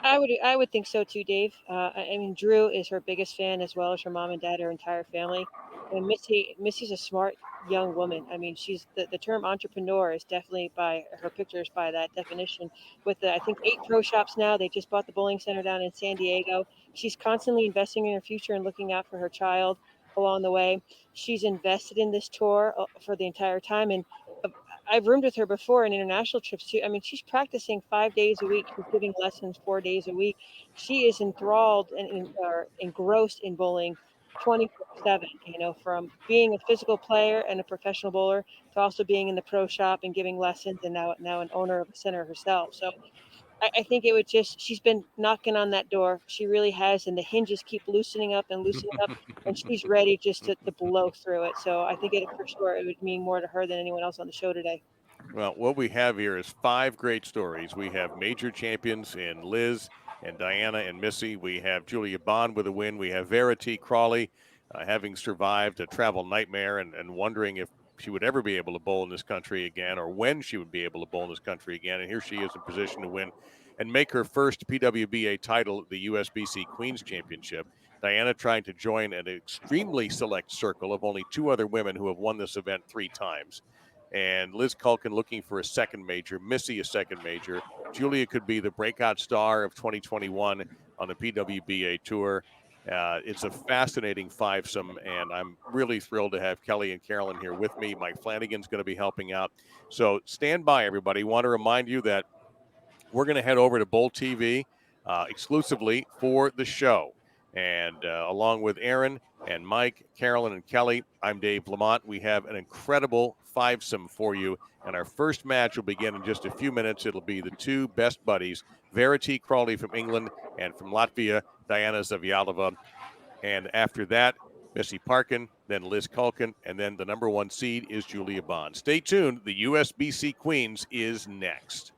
I would think so too, Dave. I mean, Drew is her biggest fan, as well as her mom and dad, her entire family. And Missy's a smart young woman. I mean, she's the term entrepreneur is definitely, by her pictures, by that definition. With I think 8 pro shops now. They just bought the bowling center down in San Diego. She's constantly investing in her future and looking out for her child along the way. She's invested in this tour for the entire time, and I've roomed with her before in international trips too. I mean, she's practicing 5 days a week. She's giving lessons 4 days a week. She is enthralled and or engrossed in bowling 24/7. You know, from being a physical player and a professional bowler to also being in the pro shop and giving lessons, and now an owner of a center herself. So I think it would just, she's been knocking on that door. She really has, and the hinges keep loosening up and loosening up, and she's ready just to blow through it. So I think for sure it would mean more to her than anyone else on the show today. Well, what we have here is 5 great stories. We have major champions in Liz and Diana and Missy. We have Julia Bond with a win. We have Verity, Crawley, having survived a travel nightmare and wondering if she would ever be able to bowl in this country again, or when she would be able to bowl in this country again. And here she is in position to win and make her first PWBA title at the USBC Queens Championship. Diana trying to join an extremely select circle of only 2 other women who have won this event 3 times. And Liz Kuhlkin looking for a second major, Missy a second major. Julia could be the breakout star of 2021 on the PWBA Tour. It's a fascinating fivesome, and I'm really thrilled to have Kelly and Carolyn here with me. Mike Flanagan's going to be helping out. So stand by, everybody. Want to remind you that we're going to head over to Bowl TV exclusively for the show. And along with Aaron and Mike, Carolyn, and Kelly, I'm Dave Lamont. We have an incredible fivesome for you. And our first match will begin in just a few minutes. It'll be the 2 best buddies, Verity Crawley from England, and from Latvia, Diana Zavjalova. And after that, Missy Parkin, then Liz Kuhlkin, and then the number 1 seed is Julia Bond. Stay tuned. The USBC Queens is next.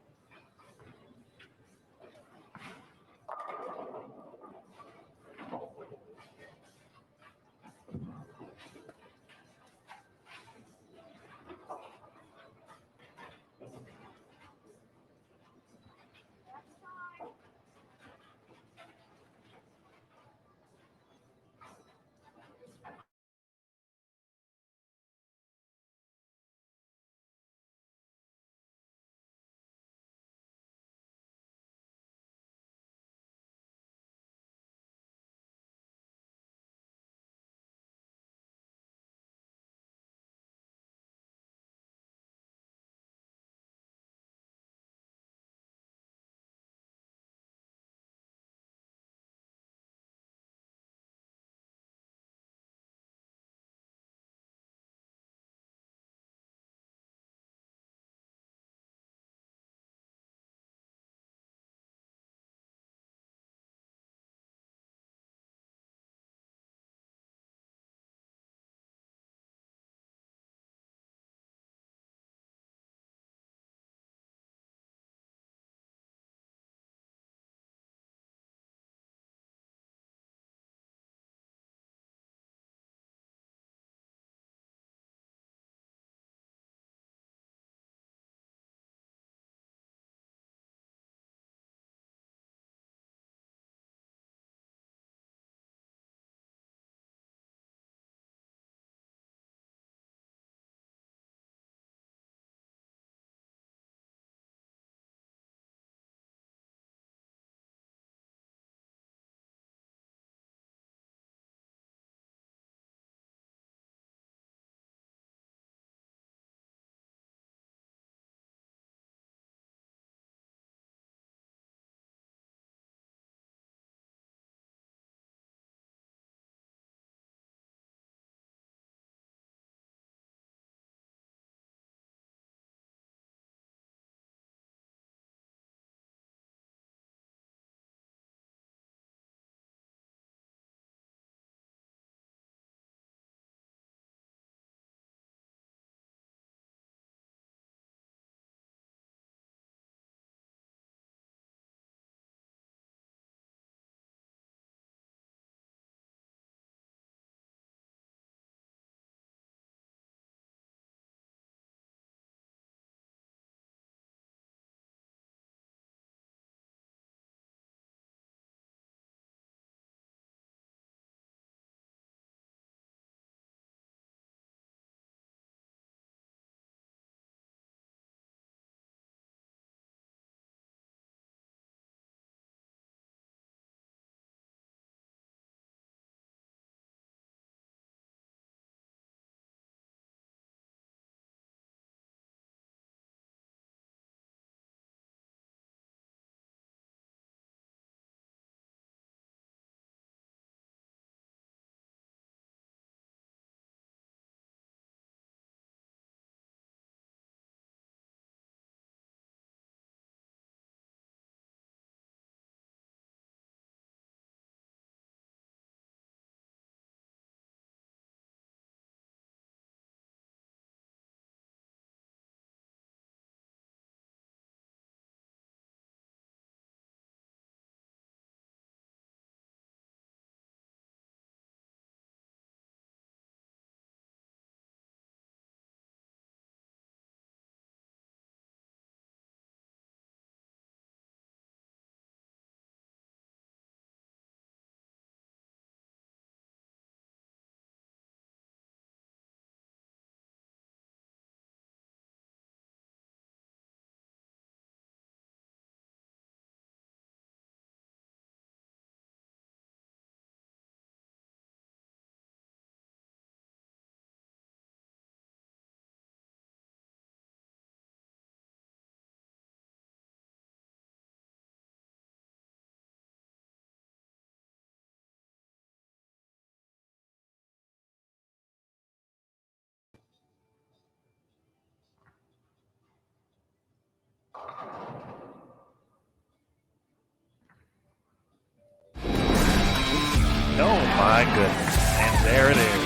my goodness. And there it is.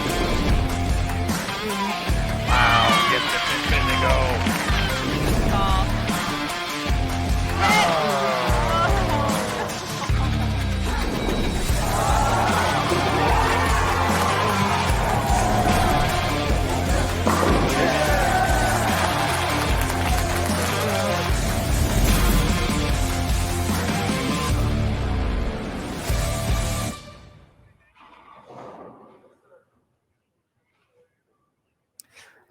Wow, gets it to spin to go.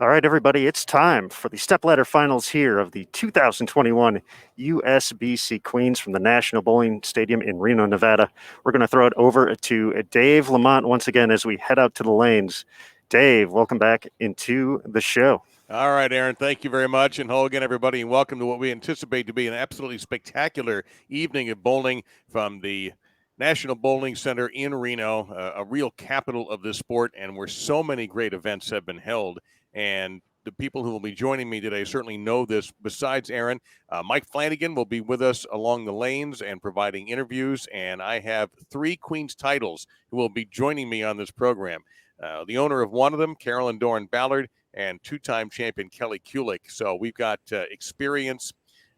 All right, everybody, it's time for the stepladder finals here of the 2021 USBC Queens from the National Bowling Stadium in Reno, Nevada. We're going to throw it over to Dave Lamont once again as we head out to the lanes. Dave, welcome back into the show. All right, Aaron, thank you very much. And hello again, everybody, and welcome to what we anticipate to be an absolutely spectacular evening of bowling from the National Bowling Center in Reno, a real capital of this sport, and where so many great events have been held. And the people who will be joining me today certainly know this. Besides Aaron, Mike Flanagan will be with us along the lanes and providing interviews. And I have 3 Queens titles who will be joining me on this program. The owner of one of them, Carolyn Doran Ballard, and 2-time champion Kelly Kuhlkin. So we've got experience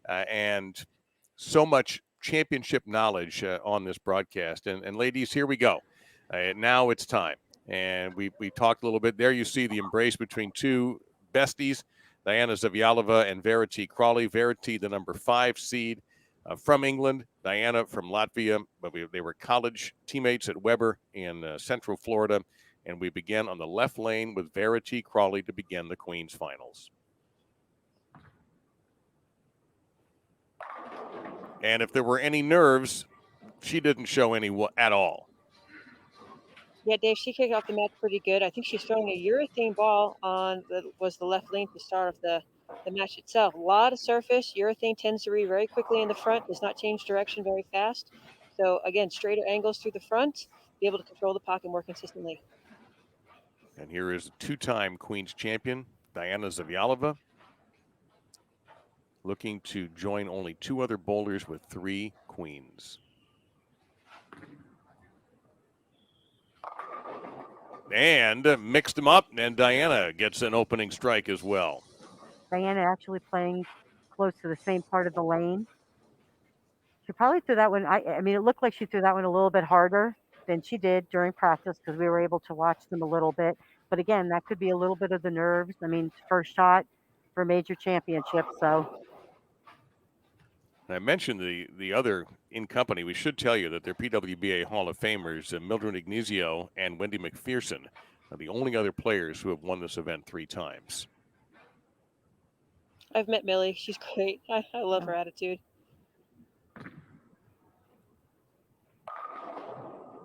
and so much championship knowledge on this broadcast. And ladies, here we go. Now it's time. And we talked a little bit. There you see the embrace between 2 besties, Diana Zavjalova and Verity Crawley. Verity, the number 5 seed from England. Diana from Latvia. But they were college teammates at Weber in Central Florida. And we begin on the left lane with Verity Crawley to begin the Queens finals. And if there were any nerves, she didn't show any at all. Yeah, Dave, she kicked off the match pretty good. I think she's throwing a urethane ball on the left lane to start off the match itself. A lot of surface. Urethane tends to read very quickly in the front, does not change direction very fast. So, again, straighter angles through the front, be able to control the pocket more consistently. And here is a 2-time Queens champion, Diana Zavjalova, looking to join only 2 other bowlers with 3 Queens. And mixed them up, and Diana gets an opening strike as well. Diana actually playing close to the same part of the lane. She probably threw that one. I mean, it looked like she threw that one a little bit harder than she did during practice because we were able to watch them a little bit. But again, that could be a little bit of the nerves. I mean, first shot for a major championship, so. I mentioned the other in company. We should tell you that they're PWBA Hall of Famers, Mildred Ignizio and Wendy McPherson are the only other players who have won this event 3 times. I've met Millie. She's great. I love her attitude.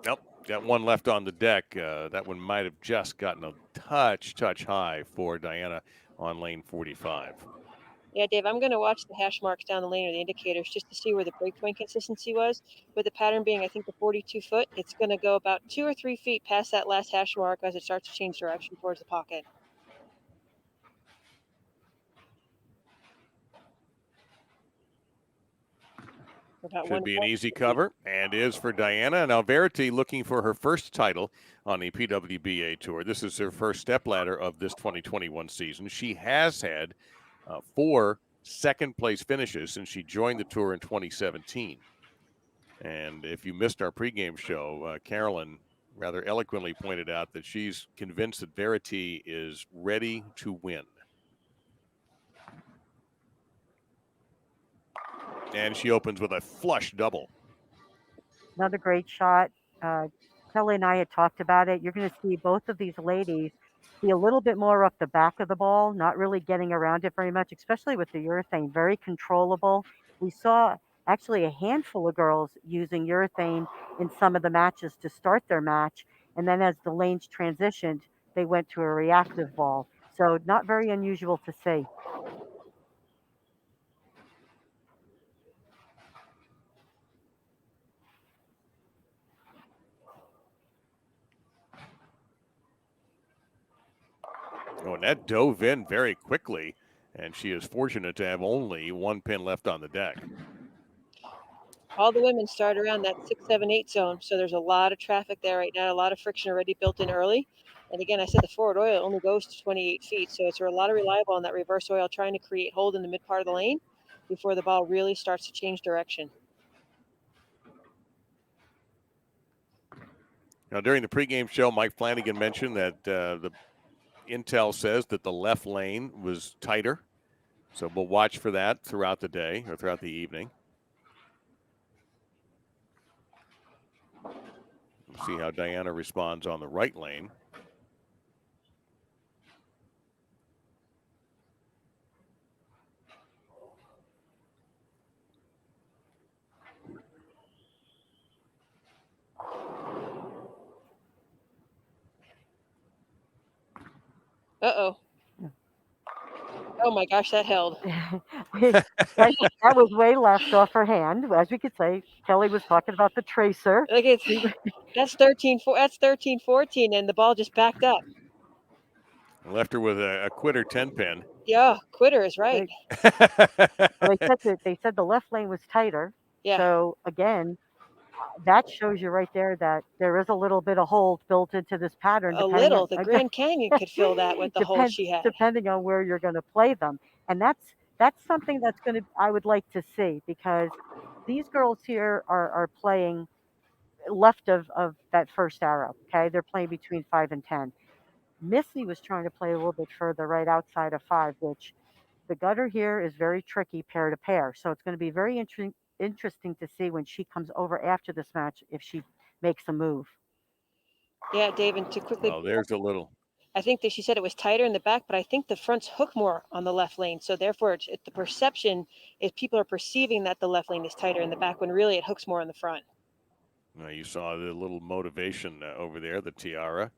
Nope, got one left on the deck. That one might have just gotten a touch high for Diana on lane 45. Yeah, Dave, I'm going to watch the hash marks down the lane or the indicators just to see where the breakpoint consistency was. With the pattern being, I think, the 42 foot, it's going to go about 2 or 3 feet past that last hash mark as it starts to change direction towards the pocket. Should be an easy cover, and is for Diana. Now, Verity looking for her first title on the PWBA Tour. This is her first stepladder of this 2021 season. She has had 4 second-place finishes since she joined the tour in 2017. And if you missed our pregame show, Carolyn rather eloquently pointed out that she's convinced that Verity is ready to win. And she opens with a flush double. Another great shot. Kelly and I had talked about it. You're going to see both of these ladies be a little bit more up the back of the ball, not really getting around it very much, especially with the urethane, very controllable. We saw actually a handful of girls using urethane in some of the matches to start their match. And then as the lanes transitioned, they went to a reactive ball. So not very unusual to see. Oh, and that dove in very quickly, and she is fortunate to have only 1 pin left on the deck. All the women start around that 6, 7, 8 zone. So there's a lot of traffic there right now, a lot of friction already built in early. And again, I said the forward oil only goes to 28 feet. So it's a lot of reliable on that reverse oil trying to create hold in the mid part of the lane before the ball really starts to change direction. Now, during the pregame show, Mike Flanagan mentioned that the intel says that the left lane was tighter. So we'll watch for that throughout the day or throughout the evening. We'll see how Diana responds on the right lane. Uh-oh. Oh my gosh, that held. that was way left off her hand. As we could say, Kelly was talking about the tracer. Like that's 13-14, and the ball just backed up. Left her with a quitter 10-pin. Yeah, quitter is right. They said the left lane was tighter. Yeah. So again, that shows you right there that there is a little bit of hold built into this pattern. A little. The Grand Canyon could fill that with the hold she had. Depending on where you're going to play them. And that's something I would like to see, because these girls here are playing left of that first arrow. Okay. They're playing between 5 and 10. Missy was trying to play a little bit further right outside of 5, which the gutter here is very tricky pair to pair. So it's going to be very interesting to see when she comes over after this match if she makes a move. Yeah, Dave, and to quickly. Oh, there's a little. I think that she said it was tighter in the back, but I think the fronts hook more on the left lane. So therefore, the perception is people are perceiving that the left lane is tighter in the back when really it hooks more in the front. Well, you saw the little motivation over there, the tiara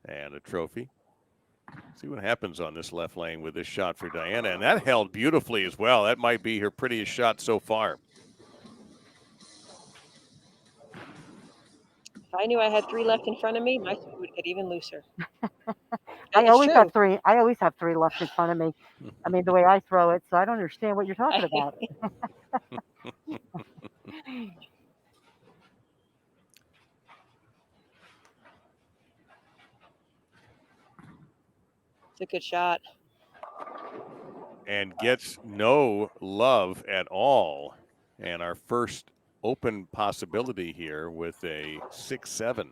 and a trophy. See what happens on this left lane with this shot for Diana. And that held beautifully as well. That might be her prettiest shot so far. If I knew I had 3 left in front of me, my swing would get even looser. I always have 3 left in front of me. I mean, the way I throw it, so I don't understand what you're talking about. It's a good shot. And gets no love at all. And our first open possibility here with a 6-7.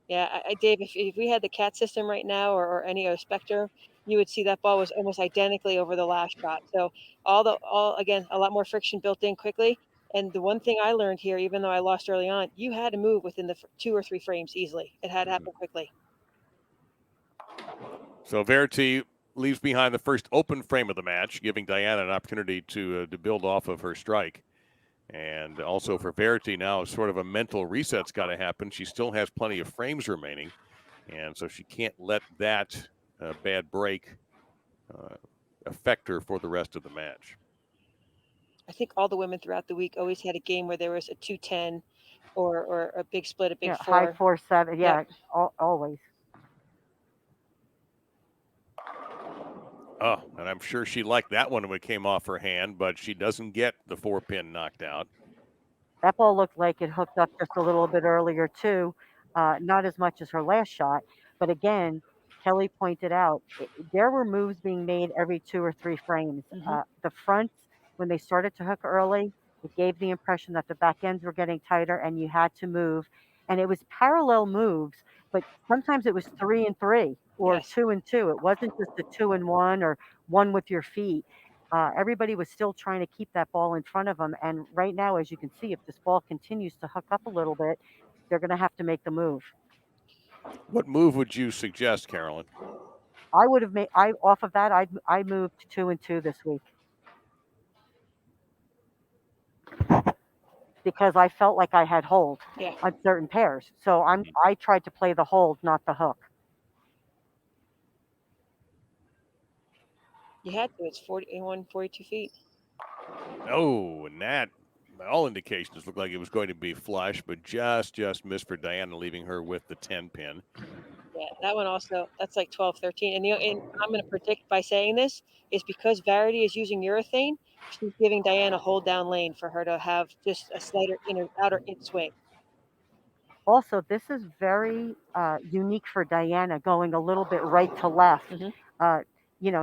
Yeah, Dave, if we had the CAT system right now or any Spectre, you would see that ball was almost identically over the last shot. So again, a lot more friction built in quickly. And the one thing I learned here, even though I lost early on, you had to move within the 2 or 3 frames easily. It had to happen quickly. So Verity leaves behind the first open frame of the match, giving Diana an opportunity to build off of her strike. And also for Verity now, sort of a mental reset's got to happen. She still has plenty of frames remaining, and so she can't let that bad break affect her for the rest of the match. I think all the women throughout the week always had a game where there was a 2-10 or a big split, a big 4. High 4-7. Yeah, always. Oh, and I'm sure she liked that one when it came off her hand, but she doesn't get the 4-pin knocked out. That ball looked like it hooked up just a little bit earlier, too. Not as much as her last shot. But again, Kelly pointed out, there were moves being made every 2 or 3 frames. The fronts, when they started to hook early, it gave the impression that the back ends were getting tighter and you had to move. And it was parallel moves, but sometimes it was 3 and 3 or 2 and 2. It wasn't just a 2 and 1 or 1 with your feet. Everybody was still trying to keep that ball in front of them. And right now, as you can see, if this ball continues to hook up a little bit, they're going to have to make the move. What move would you suggest, Carolyn? I would have off of that, I moved 2 and 2 this week. Because I felt like I had hold on certain pairs. So I tried to play the hold, not the hook. You had to. It's 42 feet. Oh, and that, by all indications, looked like it was going to be flush, but just missed for Diana, leaving her with the 10-pin. Yeah, that one also, that's like 12, 13. And, and I'm going to predict by saying this is because Verity is using urethane, she's giving Diana hold down lane for her to have just a slighter outer in swing. Also, this is very unique for Diana, going a little bit right to left.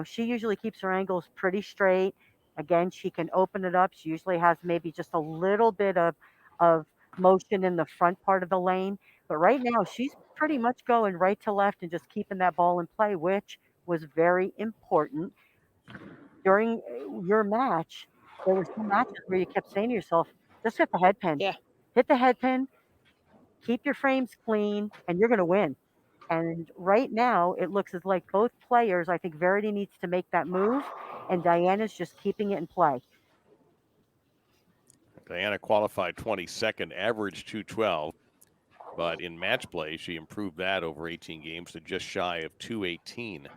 She usually keeps her angles pretty straight. Again, she can open it up. She usually has maybe just a little bit of motion in the front part of the lane. But right now, she's pretty much going right to left and just keeping that ball in play, which was very important. During your match, there were some matches where you kept saying to yourself, just hit the head pin. Yeah. Hit the head pin, keep your frames clean, and you're going to win. And right now, it looks as like both players, I think Verity needs to make that move, and Diana's just keeping it in play. Diana qualified 22nd, average 212, but in match play, she improved that over 18 games to just shy of 218.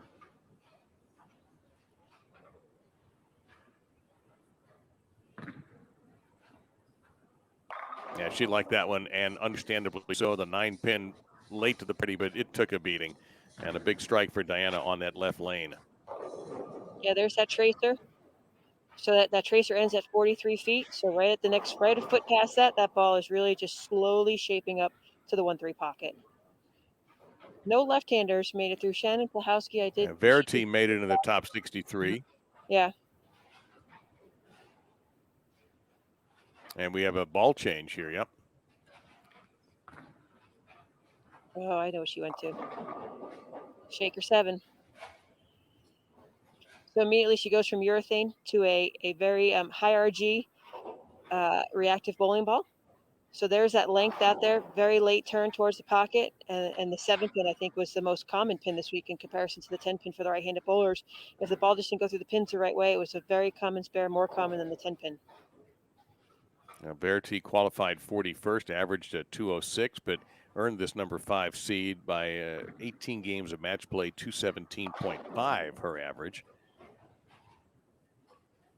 Yeah, she liked that one, and understandably so. The 9-pin late to the party, but it took a beating. And a big strike for Diana on that left lane. Yeah, there's that tracer. So that tracer ends at 43 feet. So right a foot past that ball is really just slowly shaping up to the 1-3 pocket. No left-handers made it through. Shannon Plahowski, I did. Yeah, Verity made it in the top 63. Yeah. And we have a ball change here. Yep. Oh, I know what she went to. Shaker 7. So immediately she goes from urethane to a very high RG reactive bowling ball. So there's that length out there, very late turn towards the pocket. And the 7 pin, I think, was the most common pin this week in comparison to the 10 pin for the right-handed bowlers. If the ball just didn't go through the pins the right way, it was a very common spare, more common than the 10 pin. Now, Verity qualified 41st, averaged at 206, but earned this number 5 seed by 18 games of match play, 217.5 her average.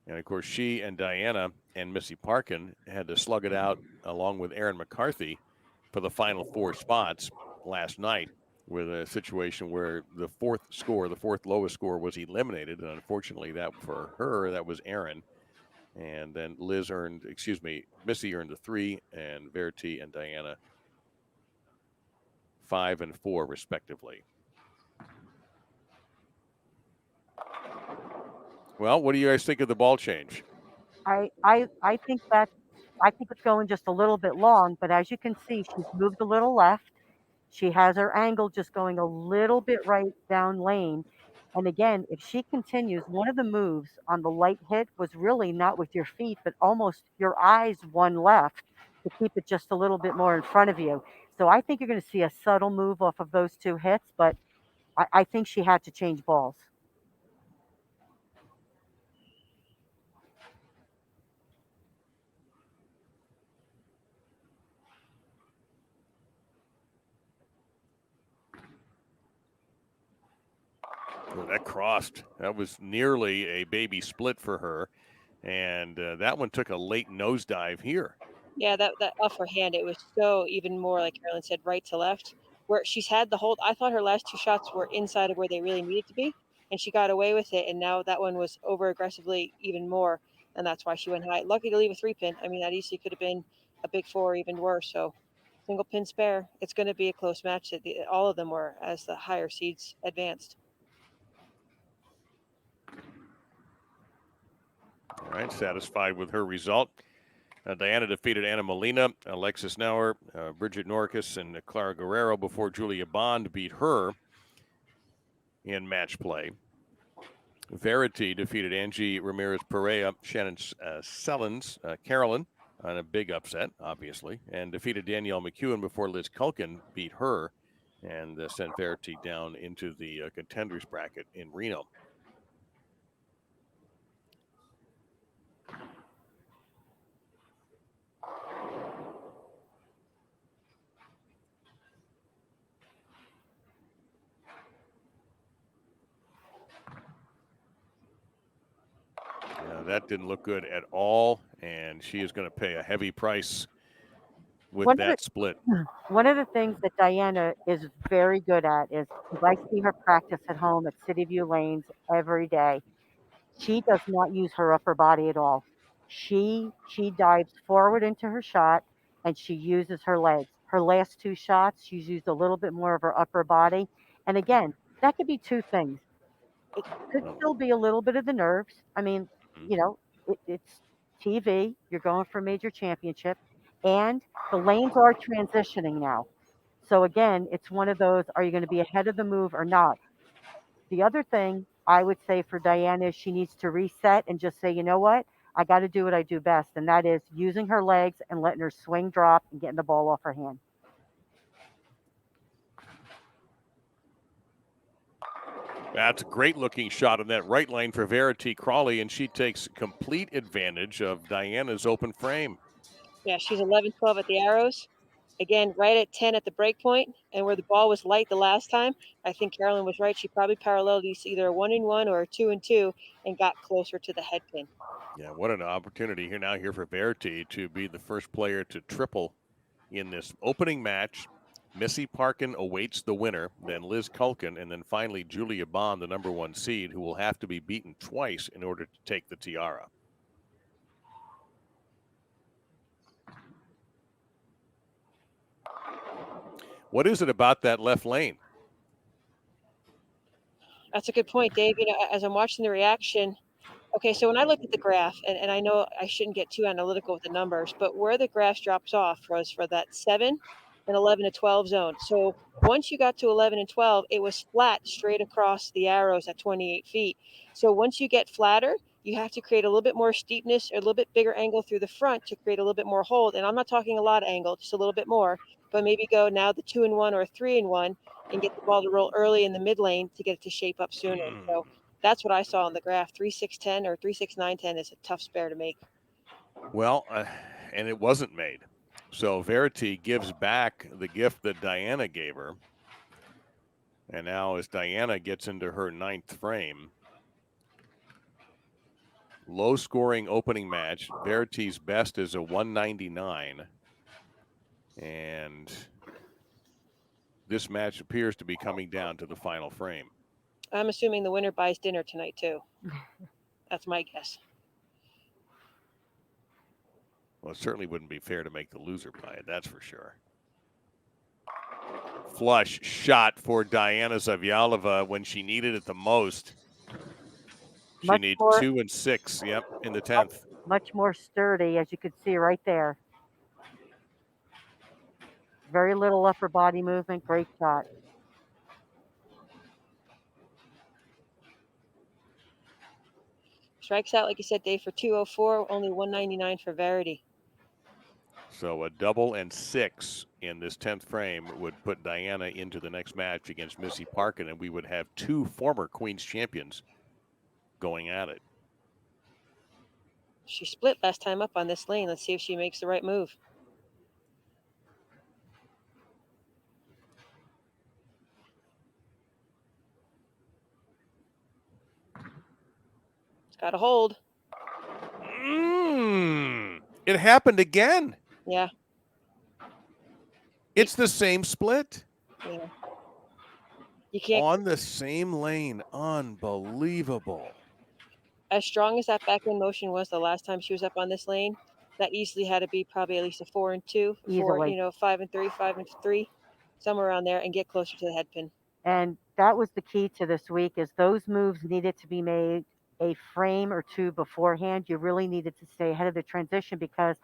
And of course, she and Diana and Missy Parkin had to slug it out along with Erin McCarthy for the final 4 spots last night, with a situation where the fourth lowest score was eliminated. And unfortunately, that for her, that was Erin. And then Missy earned the 3, and Verity and Diana 5 and 4 respectively. Well, what do you guys think of the ball change? I think it's going just a little bit long, but as you can see, she's moved a little left. She has her angle just going a little bit right down lane. And again, if she continues, one of the moves on the light hit was really not with your feet, but almost your eyes one left to keep it just a little bit more in front of you. So I think you're going to see a subtle move off of those 2 hits, but I think she had to change balls. Oh, that crossed. That was nearly a baby split for her. And that one took a late nosedive here. Yeah, that off her hand, it was so even more, like Carolyn said, right to left, where she's had the hold. I thought her last 2 shots were inside of where they really needed to be, and she got away with it. And now that one was over aggressively even more, and that's why she went high. Lucky to leave a 3 pin. I mean, that easily could have been a big 4 or even worse. So single pin spare. It's going to be a close match. All of them were as the higher seeds advanced. All right, satisfied with her result. Diana defeated Anna Molina, Alexis Nauer, Bridget Norcus, and Clara Guerrero before Julia Bond beat her in match play. Verity defeated Angie Ramirez Perea, Shannon Sellens, Carolyn on a big upset, obviously, and defeated Danielle McEwen before Liz Kuhlkin beat her and sent Verity down into the contenders bracket in Reno. That didn't look good at all, and she is going to pay a heavy price with One of that the split. one of the things that Diana is very good at is, because I see her practice at home at City View Lanes every day. She does not use her upper body at all. She dives forward into her shot and she uses her legs. Her last two shots, she's used a little bit more of her upper body. And again, that could be two things. It could still be a little bit of the nerves. I mean, you know, it's TV. You're going for a major championship, and the lanes are transitioning now. So again, it's one of those: are you going to be ahead of the move or not? The other thing I would say for Diana is she needs to reset and just say, you know what? I got to do what I do best, and that is using her legs and letting her swing drop and getting the ball off her hand. That's a great looking shot on that right lane for Verity Crawley, and she takes complete advantage of Diana's open frame. Yeah, she's 11-12 at the arrows. Again, right at 10 at the break point, and where the ball was light the last time, I think Carolyn was right. She probably paralleled either a 1-1 or a 2-2 and got closer to the head pin. Yeah, what an opportunity here for Verity to be the first player to triple in this opening match. Missy Parkin awaits the winner, then Liz Kuhlkin, and then finally Julia Bond, the number 1 seed, who will have to be beaten twice in order to take the tiara. What is it about that left lane? That's a good point, Dave. You know, as I'm watching the reaction, okay, so when I looked at the graph, and I know I shouldn't get too analytical with the numbers, but where the graph drops off was for that 7 and 11 to 12 zone. So once you got to 11 and 12, it was flat straight across the arrows at 28 feet. So once you get flatter, you have to create a little bit more steepness or a little bit bigger angle through the front to create a little bit more hold. And I'm not talking a lot of angle, just a little bit more, but maybe go now the 2-1 or 3-1 and get the ball to roll early in the mid lane to get it to shape up sooner. So that's what I saw on the graph. 3-6-10 or 3-6-9-10 is a tough spare to make. Well, and it wasn't made. So Verity gives back the gift that Diana gave her. And now as Diana gets into her 9th frame, low scoring opening match. Verity's best is a 199. And this match appears to be coming down to the final frame. I'm assuming the winner buys dinner tonight too. That's my guess. Well, it certainly wouldn't be fair to make the loser buy it, that's for sure. Flush shot for Diana Zavjalova when she needed it the most. She needs 2 and 6, yep, in the 10th. Much more sturdy, as you could see right there. Very little upper body movement, great shot. Strikes out, like you said, Dave, for 204, only 199 for Verity. So a double and 6 in this 10th frame would put Diana into the next match against Missy Parkin, and we would have 2 former Queens champions going at it. She split last time up on this lane. Let's see if she makes the right move. It's got a hold. It happened again. Yeah. It's the same split. Yeah. You can't. On the same lane. Unbelievable. As strong as that back end motion was the last time she was up on this lane, that easily had to be probably at least a 4 and 2, Easily. 5 and 3, 5 and 3, somewhere around there, and get closer to the head pin. And that was the key to this week, is those moves needed to be made a frame or two beforehand. You really needed to stay ahead of the transition because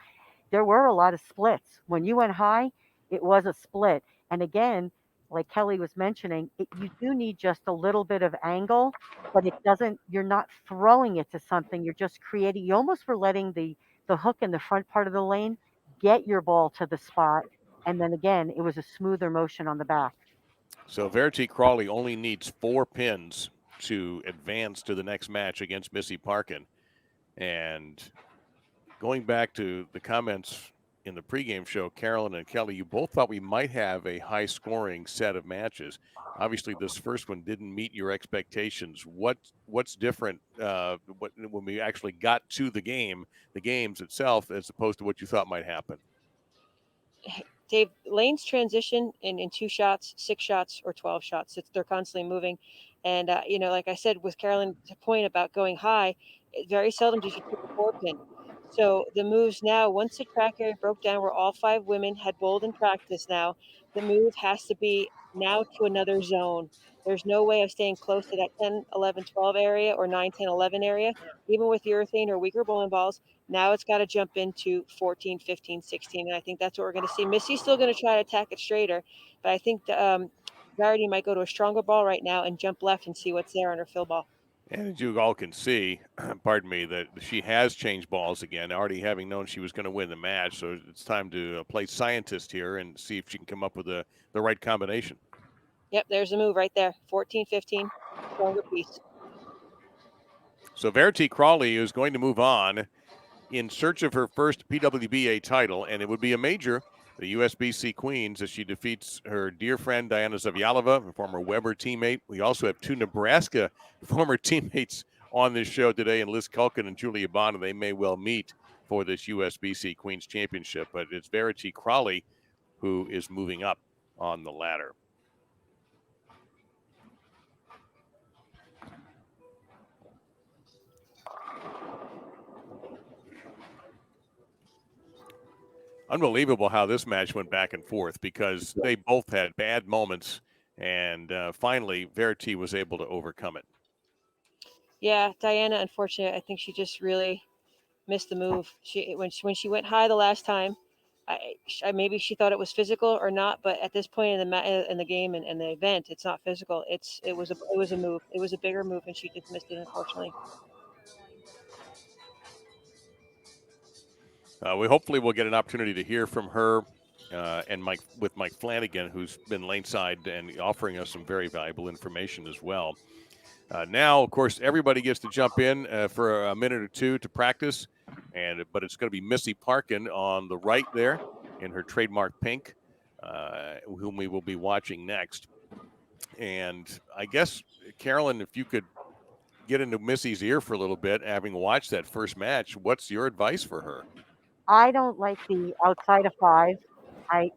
there were a lot of splits. When you went high, it was a split. And again, like Kelly was mentioning, you do need just a little bit of angle, but it doesn't, you're not throwing it to something. You're just creating, you almost were letting the hook in the front part of the lane get your ball to the spot. And then again, it was a smoother motion on the back. So Verity Crawley only needs 4 pins to advance to the next match against Missy Parkin. And going back to the comments in the pregame show, Carolyn and Kelly, you both thought we might have a high-scoring set of matches. Obviously, this first one didn't meet your expectations. What's different when we actually got to the games itself, as opposed to what you thought might happen? Dave, lanes transition in 2 shots, 6 shots, or 12 shots. They're constantly moving. And, like I said, with Carolyn's point about going high, very seldom did you take a 4-pin. So the moves now, once the track area broke down where all 5 women had bowled in practice now, the move has to be now to another zone. There's no way of staying close to that 10, 11, 12 area or 9, 10, 11 area, even with urethane or weaker bowling balls. Now it's got to jump into 14, 15, 16. And I think that's what we're going to see. Missy's still going to try to attack it straighter, but I think Verity might go to a stronger ball right now and jump left and see what's there on her fill ball. And as you all can see, pardon me, that she has changed balls again, already having known she was going to win the match. So it's time to play scientist here and see if she can come up with the right combination. Yep, there's a move right there. 14, 15, stronger piece. So Verity Crawley is going to move on in search of her first PWBA title, and it would be a major, the USBC Queens, as she defeats her dear friend Diana Zavjalova, a former Weber teammate. We also have 2 Nebraska former teammates on this show today, and Liz Kuhlkin and Julia Bond, and they may well meet for this USBC Queens Championship. But it's Verity Crawley who is moving up on the ladder. Unbelievable how this match went back and forth because they both had bad moments, and finally Verity was able to overcome it. Yeah, Diana, unfortunately, I think she just really missed the move. When she went high the last time, maybe she thought it was physical or not, but at this point in the game and the event, it's not physical. It was a move. It was a bigger move, and she just missed it, unfortunately. We hopefully will get an opportunity to hear from her and Mike Flanagan, who's been laneside and offering us some very valuable information as well. Now, of course, everybody gets to jump in for a minute or two to practice, but it's going to be Missy Parkin on the right there in her trademark pink, whom we will be watching next. And I guess, Carolyn, if you could get into Missy's ear for a little bit, having watched that first match, what's your advice for her? I don't like the outside of 5. I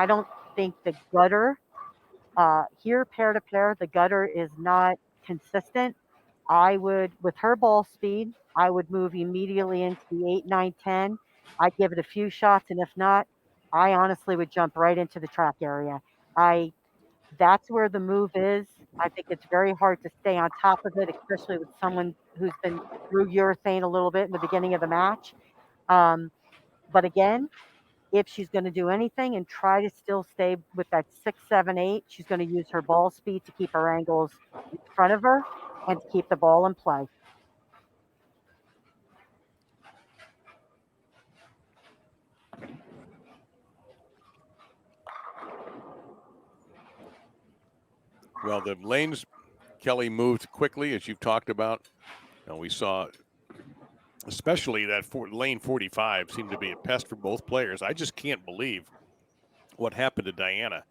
don't think the gutter here pair to pair, the gutter is not consistent. I would, with her ball speed, I would move immediately into the 8, 9, 10. I'd give it a few shots, and if not, I honestly would jump right into the track area. That's where the move is. I think it's very hard to stay on top of it, especially with someone who's been through urethane a little bit in the beginning of the match. But again, if she's going to do anything and try to still stay with that 6, 7, 8, she's going to use her ball speed to keep her angles in front of her and to keep the ball in play. Well, the lanes, Kelly, moved quickly, as you've talked about. And we saw especially that lane 45 seemed to be a pest for both players. I just can't believe what happened to Diana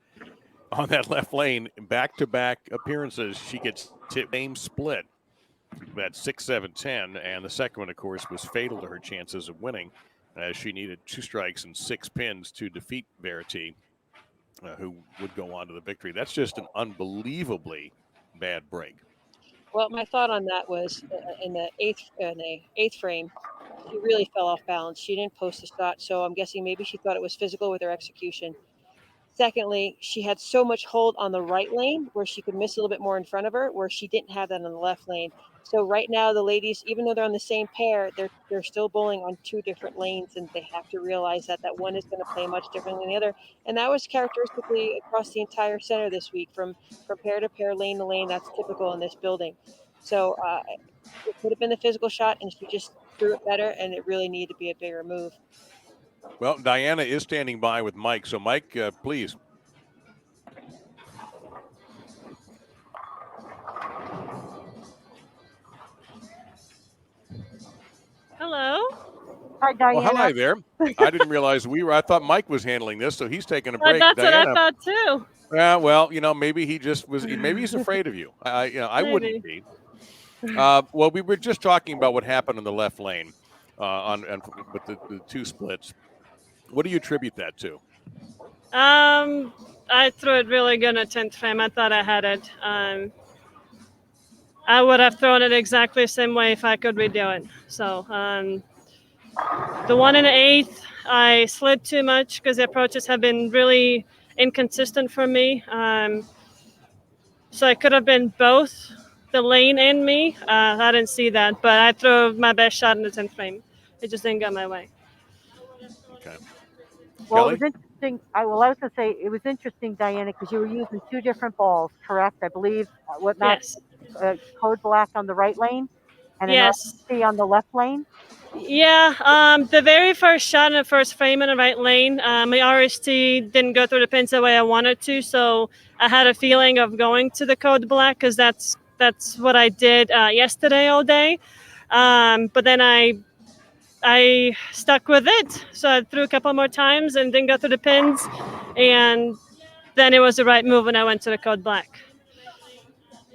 on that left lane. Back-to-back appearances, she gets same split. That 6, 7, 10, and the second one, of course, was fatal to her chances of winning, as she needed 2 strikes and 6 pins to defeat Verity, who would go on to the victory. That's just an unbelievably bad break. Well, my thought on that was in the eighth frame, she really fell off balance. She didn't post a shot, so I'm guessing maybe she thought it was physical with her execution. Secondly, she had so much hold on the right lane where she could miss a little bit more in front of her, where she didn't have that on the left lane. So right now, the ladies, even though they're on the same pair, they're still bowling on 2 different lanes, and they have to realize that one is going to play much differently than the other. And that was characteristically across the entire center this week, from pair to pair, lane to lane. That's typical in this building. So it could have been the physical shot, and she just threw it better, and it really needed to be a bigger move. Well, Diana is standing by with Mike. So, Mike, please. Hello. Hi, Diana. Well, hi there. I didn't realize I thought Mike was handling this, so he's taking a break. That's Diana, what I thought too. Yeah, well, maybe he just was. Maybe he's afraid of you. I wouldn't be. Well, we were just talking about what happened in the left lane with the 2 splits. What do you attribute that to? I threw it really good at 10th frame. I thought I had it. I would have thrown it exactly the same way if I could redo it. So the one in the 8th, I slid too much because the approaches have been really inconsistent for me. So it could have been both the lane and me. I didn't see that, but I threw my best shot in the 10th frame. It just didn't go my way. Okay. Well, it Kelly? was interesting. I was going to say it was interesting, Diana, because you were using two different balls, correct? I believe what Matt Yes. code black on the right lane and an Yes. RC on the left lane. Yeah, the very first shot in the first frame in the right lane, my RST didn't go through the pins the way I wanted to, so I had a feeling of going to the code black because that's what I did yesterday all day. But then I stuck with it, so I threw a couple more times and didn't go through the pins, and then it was the right move when I went to the code black.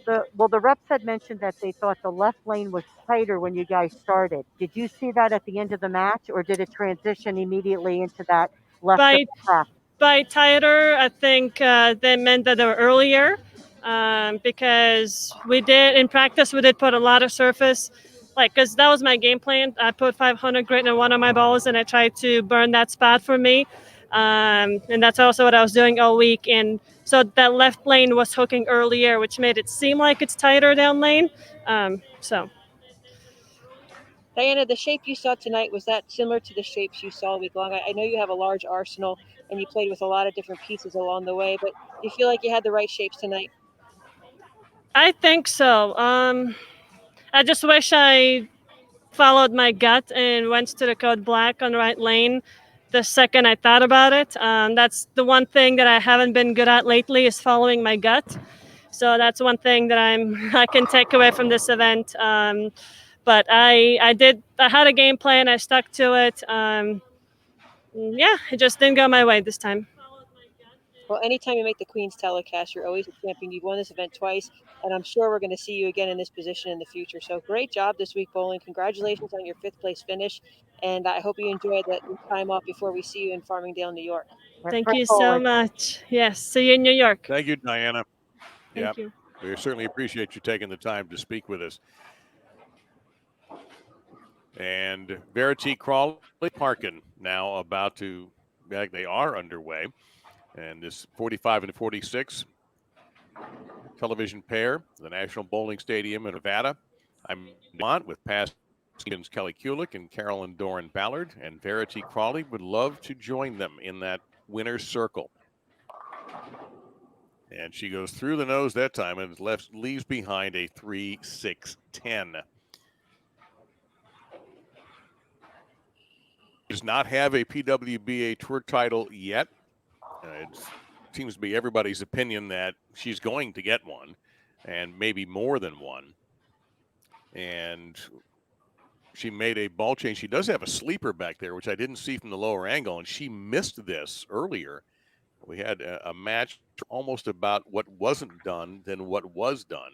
The reps had mentioned that they thought the left lane was tighter when you guys started. Did you see that at the end of the match, or did it transition immediately into that left By track? by tighter, I think they meant that they were earlier because we did in practice we did put a lot of surface, like because that was my game plan. I put 500 grit in one of my balls and I tried to burn that spot for me, and that's also what I was doing all week. And so that left lane was hooking earlier, which made it seem like it's tighter down lane. So. Diana, the shape you saw tonight, was that similar to the shapes you saw week long? I know you have a large arsenal and you played with a lot of different pieces along the way, but do you feel like you had the right shapes tonight? I think so. I just wish I followed my gut and went to the code black on the right lane the second I thought about it. That's the one thing that I haven't been good at lately is following my gut. So that's one thing that I can take away from this event. But I had a game plan. I stuck to it. Yeah, it just didn't go my way this time. Well, anytime you make the Queens telecast, you're always a champion. You've won this event twice, and I'm sure we're going to see you again in this position in the future. So great job this week, bowling. Congratulations on your 5th place finish, and I hope you enjoy the time off before we see you in Farmingdale, New York. Thank you so much. Yes, see you in New York. Thank you, Diana. Thank you. We certainly appreciate you taking the time to speak with us. And Verity, Crawley, Parkin now about to, they are underway. And this 45 and 46 television pair, the National Bowling Stadium in Nevada. I'm on with past champions Kelly Kuhlkin and Carolyn Doran Ballard, and Verity Crawley would love to join them in that winner's circle. And she goes through the nose that time and leaves behind a 3-6-10. Does not have a PWBA Tour title yet. It seems to be everybody's opinion that she's going to get one, and maybe more than one. And she made a ball change. She does have a sleeper back there, which I didn't see from the lower angle, and she missed this earlier. We had a match almost about what wasn't done than what was done.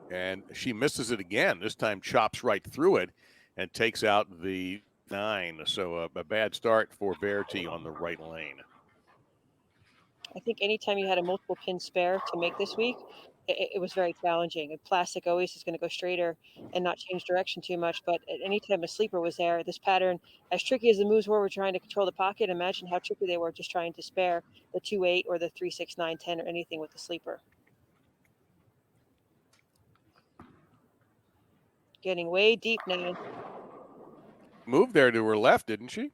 And she misses it again. This time chops right through it and takes out the 9. So a bad start for Verity on the right lane. I think anytime you had a multiple pin spare to make this week, it was very challenging. And plastic always is going to go straighter and not change direction too much. But at any time a sleeper was there, this pattern, as tricky as the moves were trying to control the pocket, imagine how tricky they were just trying to spare the 2-8 or the 3-6-9-10 or anything with the sleeper. Getting way deep now. Moved there to her left, didn't she?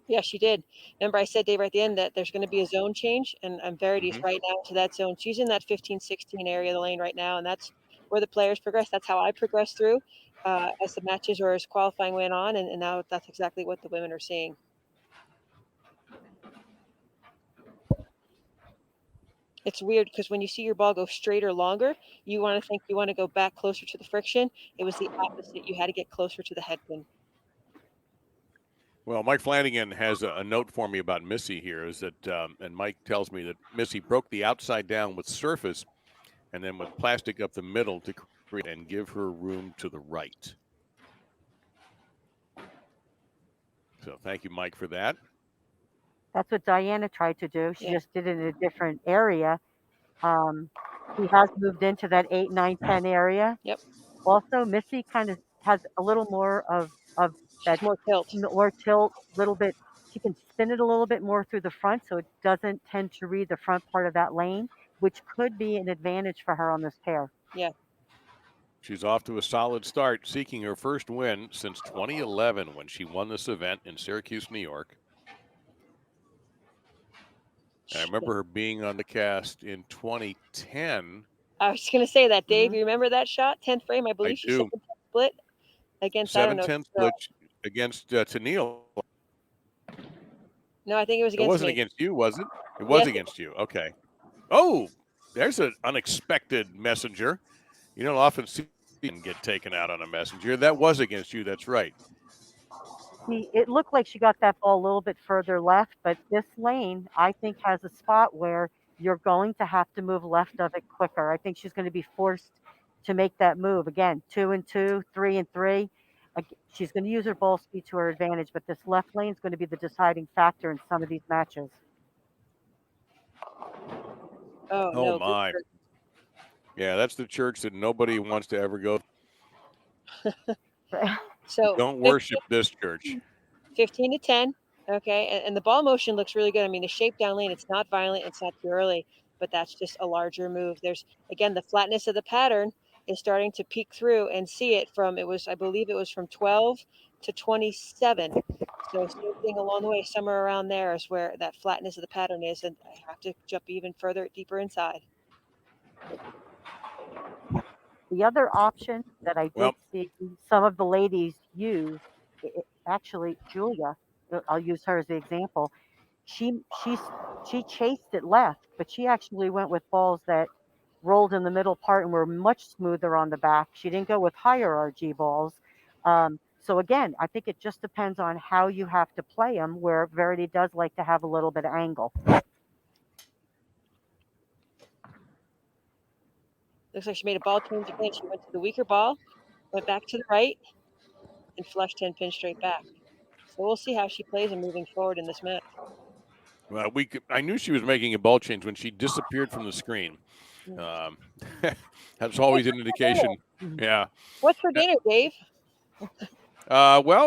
Yeah, she did. Remember, I said, Dave, right at the end that there's going to be a zone change, and Verity's right now to that zone. She's in that 15-16 area of the lane right now, and that's where the players progress. That's how I progressed through as the matches or as qualifying went on, and now that's exactly what the women are seeing. It's weird because when you see your ball go straighter longer, you want to think you want to go back closer to the friction. It was the opposite. You had to get closer to the head pin. Well, Mike Flanagan has a note for me about Missy here. Is that, and Mike tells me that Missy broke the outside down with surface, and then with plastic up the middle to create and give her room to the right. So thank you, Mike, for that. That's what Diana tried to do. She Yeah. just did it in a different area. He has moved into that 8, 9, 10 area. Yep. Also, Missy kind of has a little more of that She's more tilt. more tilt, little bit. She can spin it a little bit more through the front, so it doesn't tend to read the front part of that lane, which could be an advantage for her on this pair. Yeah. She's off to a solid start, seeking her first win since 2011 when she won this event in Syracuse, New York. And I remember her being on the cast in 2010. I was going to say that, Dave. You remember that shot? 10th frame, I believe. She do. 7-10 split against, I don't know. 7-10 split against Tennille. No, I think it was It against wasn't me. against you, was it? It was Yes. against you. Okay. Oh, there's an unexpected messenger. You don't often see them get taken out on a messenger. That was against you. That's right. It looked like she got that ball a little bit further left, but this lane, I think, has a spot where you're going to have to move left of it quicker. I think she's going to be forced to make that move. Again, 2 and 2, 3 and 3. She's going to use her ball speed to her advantage, but this left lane is going to be the deciding factor in some of these matches. Oh, no. My. Yeah, that's the church that nobody wants to ever go. So don't worship this church. 15-10. Okay. And the ball motion looks really good. I mean, the shape down lane, it's not violent. It's not too early, but that's just a larger move. There's, again, the flatness of the pattern is starting to peek through and see it from, I believe it was from 12 to 27. So same thing along the way, somewhere around there is where that flatness of the pattern is. And I have to jump even further, deeper inside. The other option that I did see some of the ladies use, actually Julia, I'll use her as the example. She chased it left, but she actually went with balls that rolled in the middle part and were much smoother on the back. She didn't go with higher RG balls. So again, I think it just depends on how you have to play them, where Verity does like to have a little bit of angle. Looks like she made a ball change again. She went to the weaker ball, went back to the right, and flushed 10 pins straight back. So we'll see how she plays and moving forward in this match. Well, I knew she was making a ball change when she disappeared from the screen. That's always an indication. Yeah. What's for dinner, Dave? Well,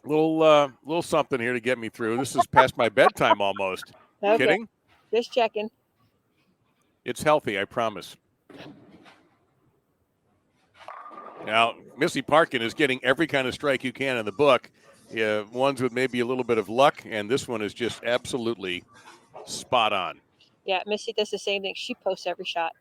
little something here to get me through. This is past my bedtime almost. Okay. Kidding? Just checking. It's healthy, I promise. Now, Missy Parkin is getting every kind of strike you can in the book. Ones with maybe a little bit of luck, and this one is just absolutely spot on. Yeah, Missy does the same thing. She posts every shot.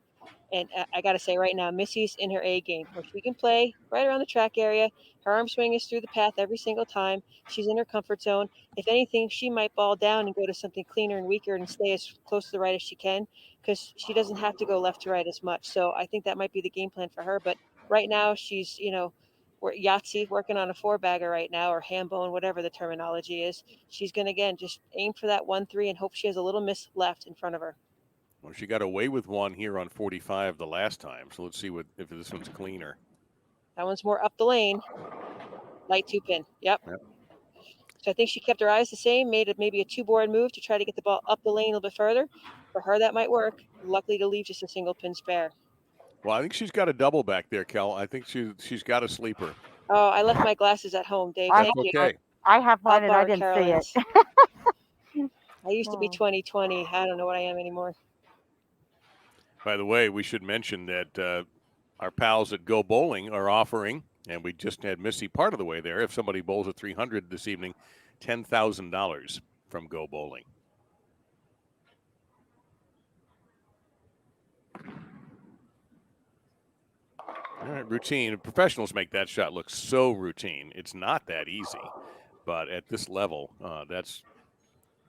And I got to say right now, Missy's in her A game where she can play right around the track area. Her arm swing is through the path every single time. She's in her comfort zone. If anything, she might ball down and go to something cleaner and weaker and stay as close to the right as she can because she doesn't have to go left to right as much. So I think that might be the game plan for her. But right now she's, we're Yahtzee working on a 4-bagger right now, or hambone, whatever the terminology is. She's going to, again, just aim for that 1-3 and hope she has a little miss left in front of her. Well, she got away with one here on 45 the last time. So let's see if this one's cleaner. That one's more up the lane. Light 2-pin. Yep. So I think she kept her eyes the same, made maybe a 2-board move to try to get the ball up the lane a little bit further. For her, that might work. Luckily to leave just a single pin spare. Well, I think she's got a double back there, Kel. I think she's got a sleeper. Oh, I left my glasses at home, Dave. That's Thank okay. you. I have mine and I borrow didn't Carolyn's. see it. I used to be 20/20. I don't know what I am anymore. By the way, we should mention that our pals at Go Bowling are offering, and we just had Missy part of the way there. If somebody bowls a 300 this evening, $10,000 from Go Bowling. All right, routine. Professionals make that shot look so routine. It's not that easy, but at this level, that's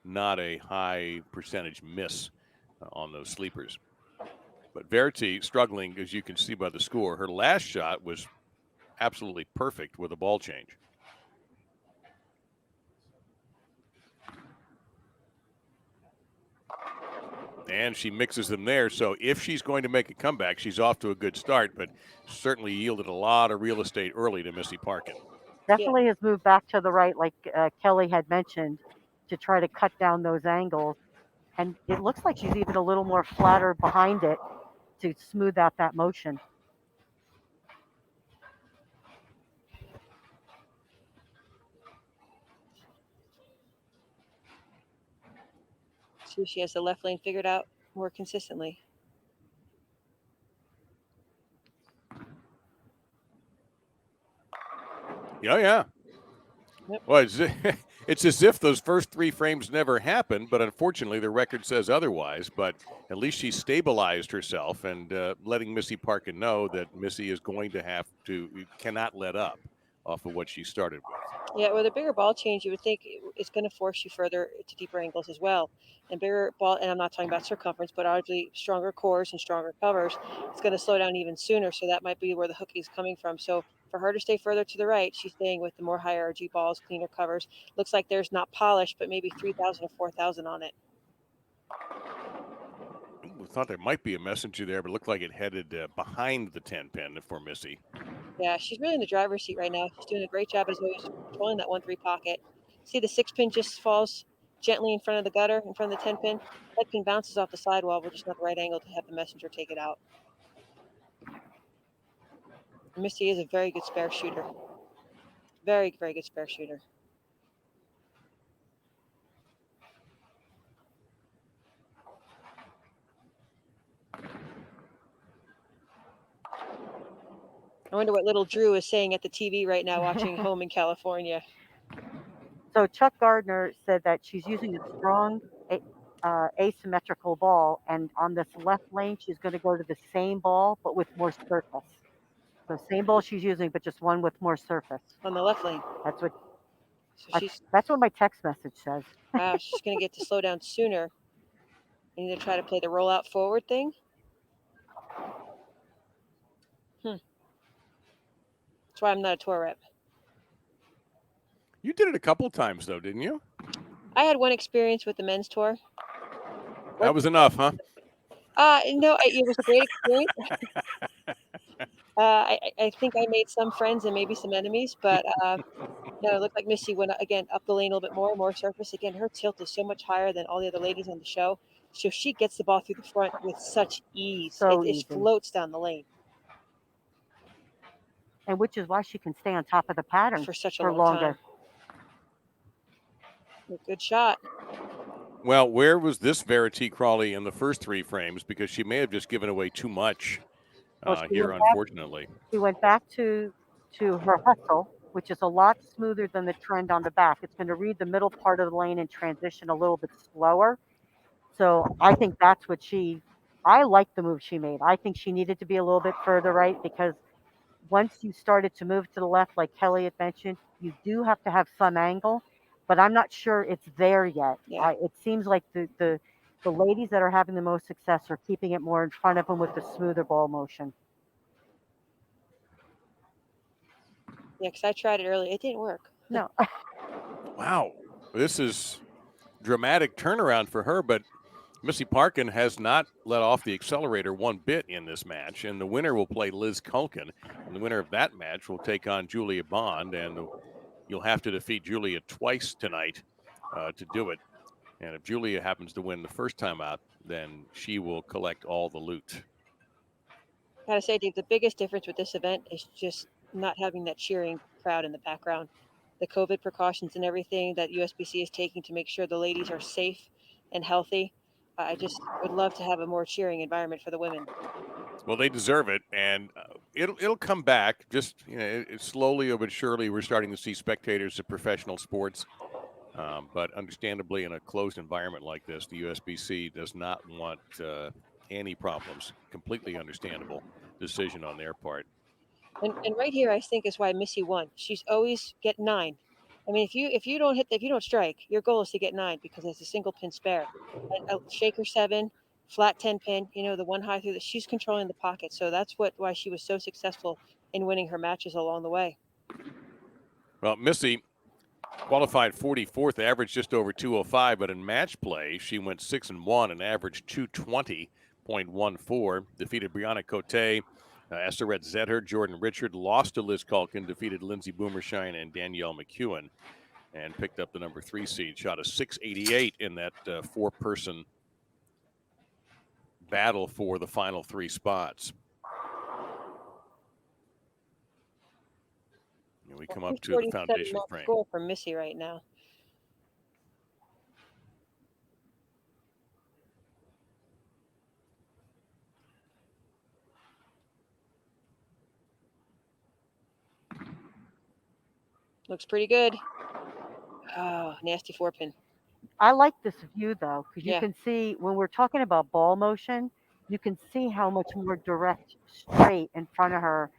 not a high percentage miss on those sleepers. But Verity struggling, as you can see by the score. Her last shot was absolutely perfect with a ball change. And she mixes them there. So if she's going to make a comeback, she's off to a good start, but certainly yielded a lot of real estate early to Missy Parkin. Definitely has moved back to the right, like Kelly had mentioned. to try to cut down those angles. And it looks like she's even a little more flatter behind it to smooth out that motion. See if she has the left lane figured out more consistently. Yeah. Yep. Well, it's as if those first 3 frames never happened, but unfortunately the record says otherwise. But at least she stabilized herself and letting Missy Parkin know that Missy is going to cannot let up off of what she started with. Yeah, with a bigger ball change, you would think it's going to force you further to deeper angles as well. And bigger ball, and I'm not talking about circumference, but obviously stronger cores and stronger covers, it's going to slow down even sooner. So that might be where the hook is coming from. So for her to stay further to the right, she's staying with the more higher RG balls, cleaner covers. Looks like there's not polished, but maybe 3,000 or 4,000 on it. We thought there might be a messenger there, but it looked like it headed behind the 10 pin for Missy. Yeah, she's really in the driver's seat right now. She's doing a great job as always controlling that 1-3 pocket. See, the 6 pin just falls gently in front of the gutter, in front of the 10 pin. That pin bounces off the sidewall, but just not the right angle to have the messenger take it out. Missy is a very good spare shooter. Very, very good spare shooter. I wonder what little Drew is saying at the TV right now watching home in California. So Chuck Gardner said that she's using a strong asymmetrical ball, and on this left lane, she's going to go to the same ball, but with more surface. So same ball she's using, but just one with more surface. On the left lane. That's what. So that's what my text message says. Wow, she's going to get to slow down sooner. And either try to play the rollout forward thing. That's why I'm not a tour rep. You did it a couple times, though, didn't you? I had one experience with the men's tour. That was enough, huh? No, it was a great experience. I think I made some friends and maybe some enemies, but no, it looked like Missy went again up the lane a little bit more surface. Again, her tilt is so much higher than all the other ladies on the show. So she gets the ball through the front with such ease. It floats down the lane. And which is why she can stay on top of the pattern for such a for long longer. Time. Good shot. Well, where was this Verity Crawley in the first 3 frames? Because she may have just given away too much here, unfortunately. She went back to her hustle, which is a lot smoother than the trend on the back. It's going to read the middle part of the lane and transition a little bit slower. So I think that's what I like the move she made. I think she needed to be a little bit further right, because once you started to move to the left, like Kelly had mentioned, you do have to have some angle, but I'm not sure it's there yet. Yeah. It seems like the ladies that are having the most success are keeping it more in front of them with the smoother ball motion. Yeah, because I tried it earlier. It didn't work. No. Wow. This is dramatic turnaround for her, but Missy Parkin has not let off the accelerator one bit in this match, and the winner will play Liz Kuhlkin, and the winner of that match will take on Julia Bond, and you'll have to defeat Julia twice tonight to do it. And if Julia happens to win the first time out, then she will collect all the loot. I gotta say, Dave, the biggest difference with this event is just not having that cheering crowd in the background. The COVID precautions and everything that USBC is taking to make sure the ladies are safe and healthy. I just would love to have a more cheering environment for the women. Well, they deserve it, and it'll come back. Just slowly but surely, we're starting to see spectators of professional sports. But understandably, in a closed environment like this, the USBC does not want any problems. Completely understandable decision on their part. And right here, I think is why Missy won. She's always get 9. I mean, if you don't strike, your goal is to get 9 because it's a single pin spare. And a shaker 7, flat 10 pin. The one high through she's controlling the pocket. So that's why she was so successful in winning her matches along the way. Well, Missy qualified 44th, average just over 205, but in match play, she went 6-1 and averaged 220.14. Defeated Brianna Cote, Esseret Zedher, Jordan Richard, lost to Liz Kuhlkin, defeated Lindsay Boomershine and Danielle McEwen. and picked up the number 3 seed. Shot a 688 in that 4-person battle for the final 3 spots. And we come up to the foundation frame. Score for Missy right now. Looks pretty good. Oh, nasty 4-pin. I like this view though, because you Yeah. can see when we're talking about ball motion, you can see how much more direct, straight in front of her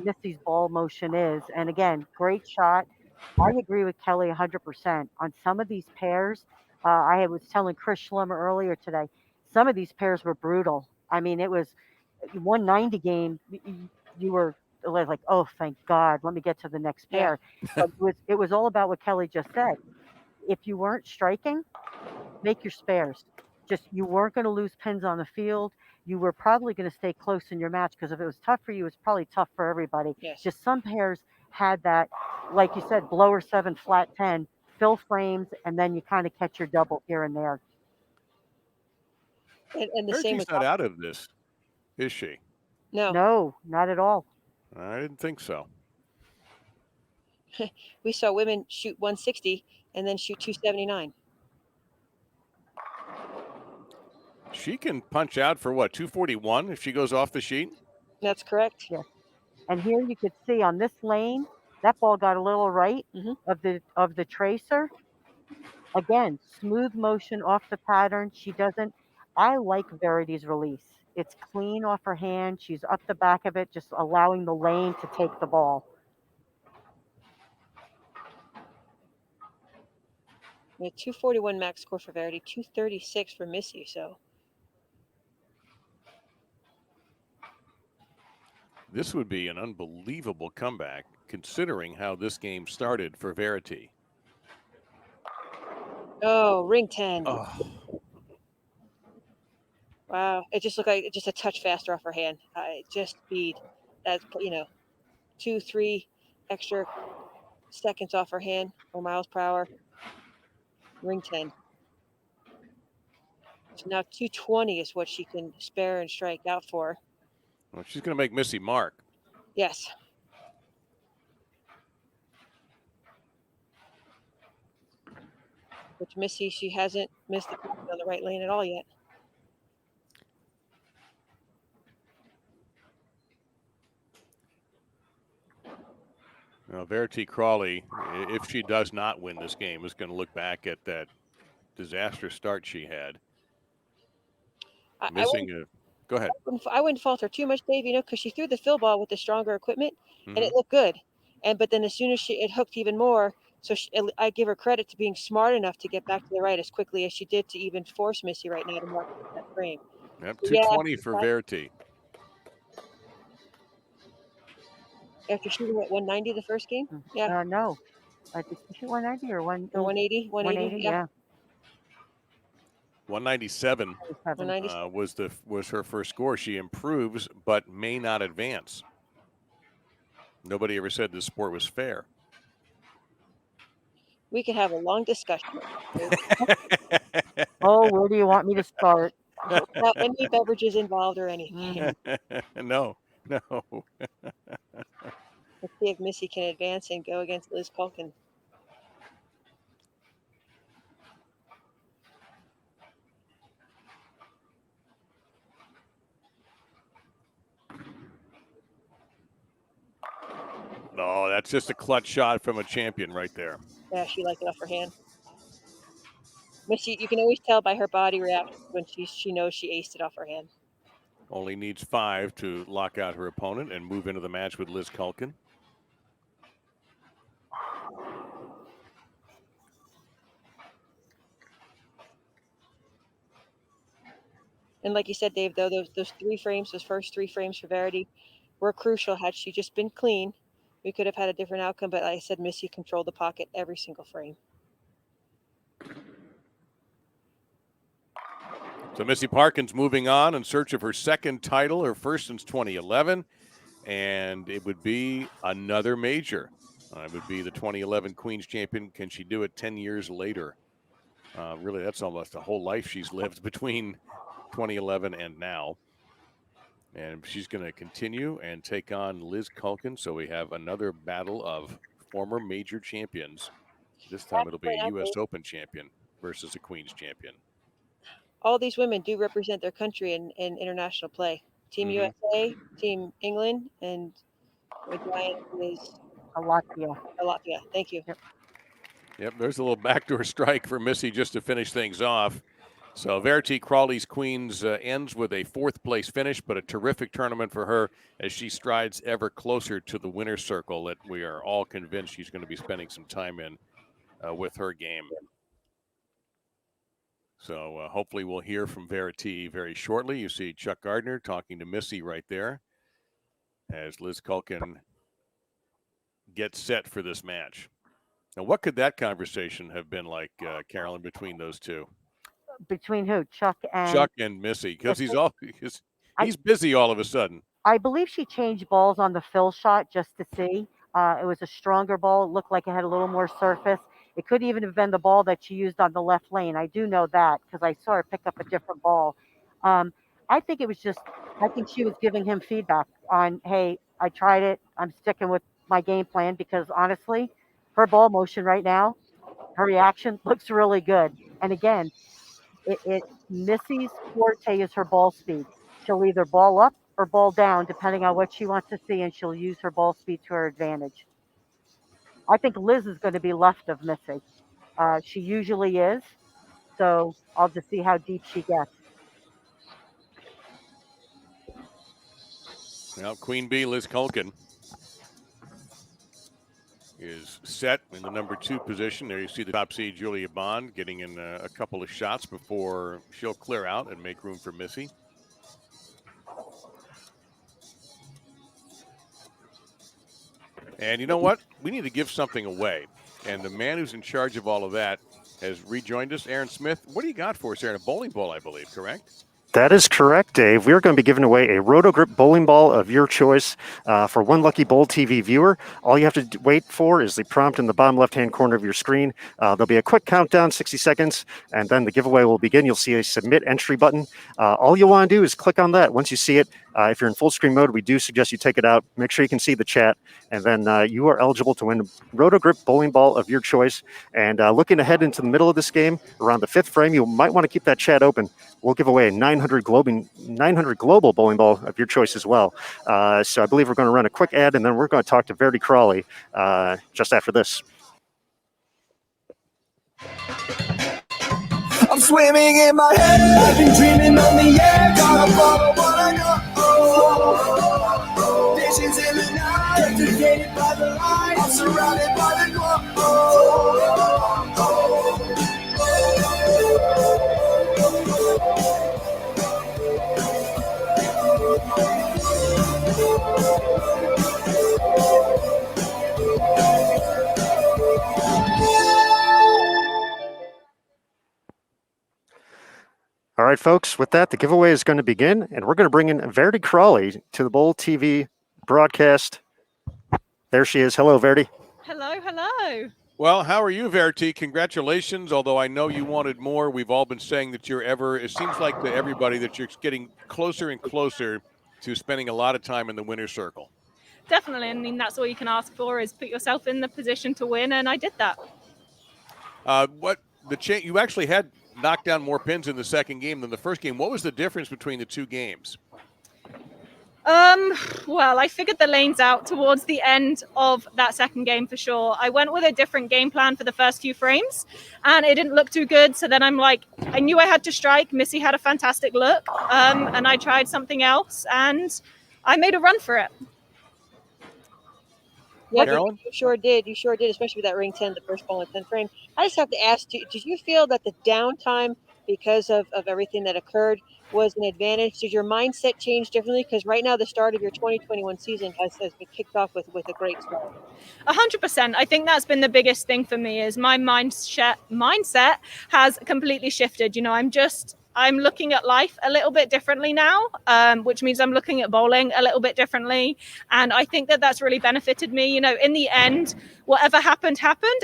Missy's ball motion is. And again, great shot. I agree with Kelly 100%. On some of these pairs, I was telling Chris Schlemmer earlier today, some of these pairs were brutal. I mean, it was 190 game. You were like, oh, thank God, let me get to the next pair. But it was all about what Kelly just said. If you weren't striking, make your spares. Just you weren't going to lose pins on the field. You were probably going to stay close in your match, because if it was tough for you, it's probably tough for everybody. Yes. Just some pairs had that, like you said, blower 7, flat 10, fill frames, and then you kind of catch your double here and there. And the same Verity's not out of this, is she? No, not at all. I didn't think so. We saw women shoot 160 and then shoot 279. She can punch out for what, 241 if she goes off the sheet? That's correct. Yeah. And here you could see on this lane, that ball got a little right of the tracer. Again, smooth motion off the pattern. She doesn't. I like Verity's release. It's clean off her hand. She's up the back of it, just allowing the lane to take the ball. Yeah, 241 max score for Verity, 236 for Missy. So this would be an unbelievable comeback considering how this game started for Verity. Oh, ring 10. Oh. Wow. It just looked like just a touch faster off her hand. Just speed. That's, 2-3 extra seconds off her hand, or miles per hour. Ring 10. So now 220 is what she can spare and strike out for. Well, she's going to make Missy mark. Yes. Which Missy, she hasn't missed the on the right lane at all yet. Now, Verity Crawley, if she does not win this game, is going to look back at that disastrous start she had. Go ahead. I wouldn't fault her too much, Dave, because she threw the fill ball with the stronger equipment, and it looked good. But then as soon as it hooked even more, so I give her credit to being smart enough to get back to the right as quickly as she did to even force Missy right now to mark that frame. Yep, 220 for Verity. After shooting at 190 the first game? Yeah. No. Did she shoot 190 or 180? 180, yeah. 197 was her first score. She improves, but may not advance. Nobody ever said this sport was fair. We could have a long discussion. Oh, where do you want me to start? Without any beverages involved or anything. No. Let's see if Missy can advance and go against Liz Kuhlkin. No, that's just a clutch shot from a champion right there. Yeah, she liked it off her hand. Missy, you can always tell by her body reaction when she knows she aced it off her hand. Only needs 5 to lock out her opponent and move into the match with Liz Kuhlkin. And like you said, Dave, though, those 3 frames, those first 3 frames for Verity were crucial. Had she just been clean, we could have had a different outcome. But like I said, Missy controlled the pocket every single frame. So Missy Parkin's moving on in search of her second title, her first since 2011, and it would be another major. Would be the 2011 Queens champion. Can she do it 10 years later? Really, that's almost a whole life she's lived between 2011 and now. And she's going to continue and take on Liz Kuhlkin. So we have another battle of former major champions. This time it'll be a U.S. Open champion versus a Queens champion. All these women do represent their country in international play. Team USA, Team England, and my giant is Latvia. Latvia. Thank you. Yep, there's a little backdoor strike for Missy just to finish things off. So Verity Crawley's Queens ends with a 4th place finish, but a terrific tournament for her as she strides ever closer to the winner's circle that we are all convinced she's going to be spending some time in with her game. So hopefully we'll hear from Verity very shortly. You see Chuck Gardner talking to Missy right there as Liz Kuhlkin gets set for this match. Now, what could that conversation have been like, Carolyn, between those two? Between who? Chuck and Missy, because he's busy all of a sudden. I believe she changed balls on the fill shot just to see. It was a stronger ball. It looked like it had a little more surface. It could even have been the ball that she used on the left lane. I do know that because I saw her pick up a different ball. I think it was just, I think she was giving him feedback on, hey, I tried it. I'm sticking with my game plan because honestly, her ball motion right now, her reaction looks really good. And again, Missy's forte is her ball speed. She'll either ball up or ball down, depending on what she wants to see, and she'll use her ball speed to her advantage. I think Liz is going to be left of Missy. She usually is, so I'll just see how deep she gets. Well, Queen Bee Liz Kuhlkin is set in the number 2 position. There you see the top seed Julia Bond getting in a couple of shots before she'll clear out and make room for Missy. And you know what? We need to give something away. And the man who's in charge of all of that has rejoined us, Aaron Smith. What do you got for us, Aaron? A bowling ball, I believe, correct? That is correct, Dave. We're going to be giving away a Roto-Grip bowling ball of your choice for one lucky Bowl TV viewer. All you have to wait for is the prompt in the bottom left-hand corner of your screen. There'll be a quick countdown, 60 seconds, and then the giveaway will begin. You'll see a submit entry button. All you want to do is click on that. Once you see it, if you're in full screen mode, we do suggest you take it out. Make sure you can see the chat, and then you are eligible to win a Roto-Grip bowling ball of your choice. And looking ahead into the middle of this game, around the 5th frame, you might want to keep that chat open. We'll give away a 900 global bowling ball of your choice as well. So I believe we're going to run a quick ad, and then we're going to talk to Verity Crawley just after this. I'm swimming in my head, I've been dreaming on the air, gotta follow what I know. Visions in the night, captivated by the light, I'm surrounded by the glow. All right, folks, with that, the giveaway is going to begin, and we're going to bring in Verity Crawley to the Bowl TV broadcast. There she is. Hello, Verity. Hello, hello. Well, how are you, Verity? Congratulations, although I know you wanted more. We've all been saying that it seems like to everybody that you're getting closer and closer to spending a lot of time in the winner's circle. Definitely. I mean, that's all you can ask for is put yourself in the position to win, and I did that. You actually had knocked down more pins in the second game than the first game. What was the difference between the two games? Well, I figured the lanes out towards the end of that second game for sure. I went with a different game plan for the first few frames, and it didn't look too good. So then I'm like, I knew I had to strike. Missy had a fantastic look, and I tried something else, and I made a run for it. Yeah, you sure did. You sure did, especially with that ring 10, the first ball in 10 frame. I just have to ask, did you feel that the downtime, because of everything that occurred, was an advantage? Did your mindset change differently? Because right now, the start of your 2021 season has been kicked off with a great start. 100%. I think that's been the biggest thing for me is my mindset has completely shifted. You know, I'm looking at life a little bit differently now, which means I'm looking at bowling a little bit differently. And I think that that's really benefited me. You know, in the end, whatever happened,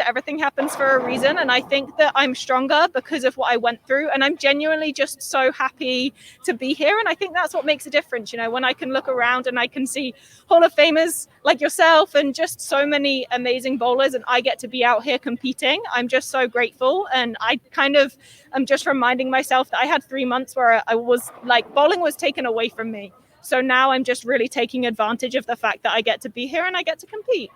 everything happens for a reason. And I think that I'm stronger because of what I went through. And I'm genuinely just so happy to be here. And I think that's what makes a difference. You know, when I can look around and I can see Hall of Famers like yourself and just so many amazing bowlers, and I get to be out here competing, I'm just so grateful. And I kind of am just reminding myself that I had 3 months where I was like, bowling was taken away from me. So now I'm just really taking advantage of the fact that I get to be here and I get to compete.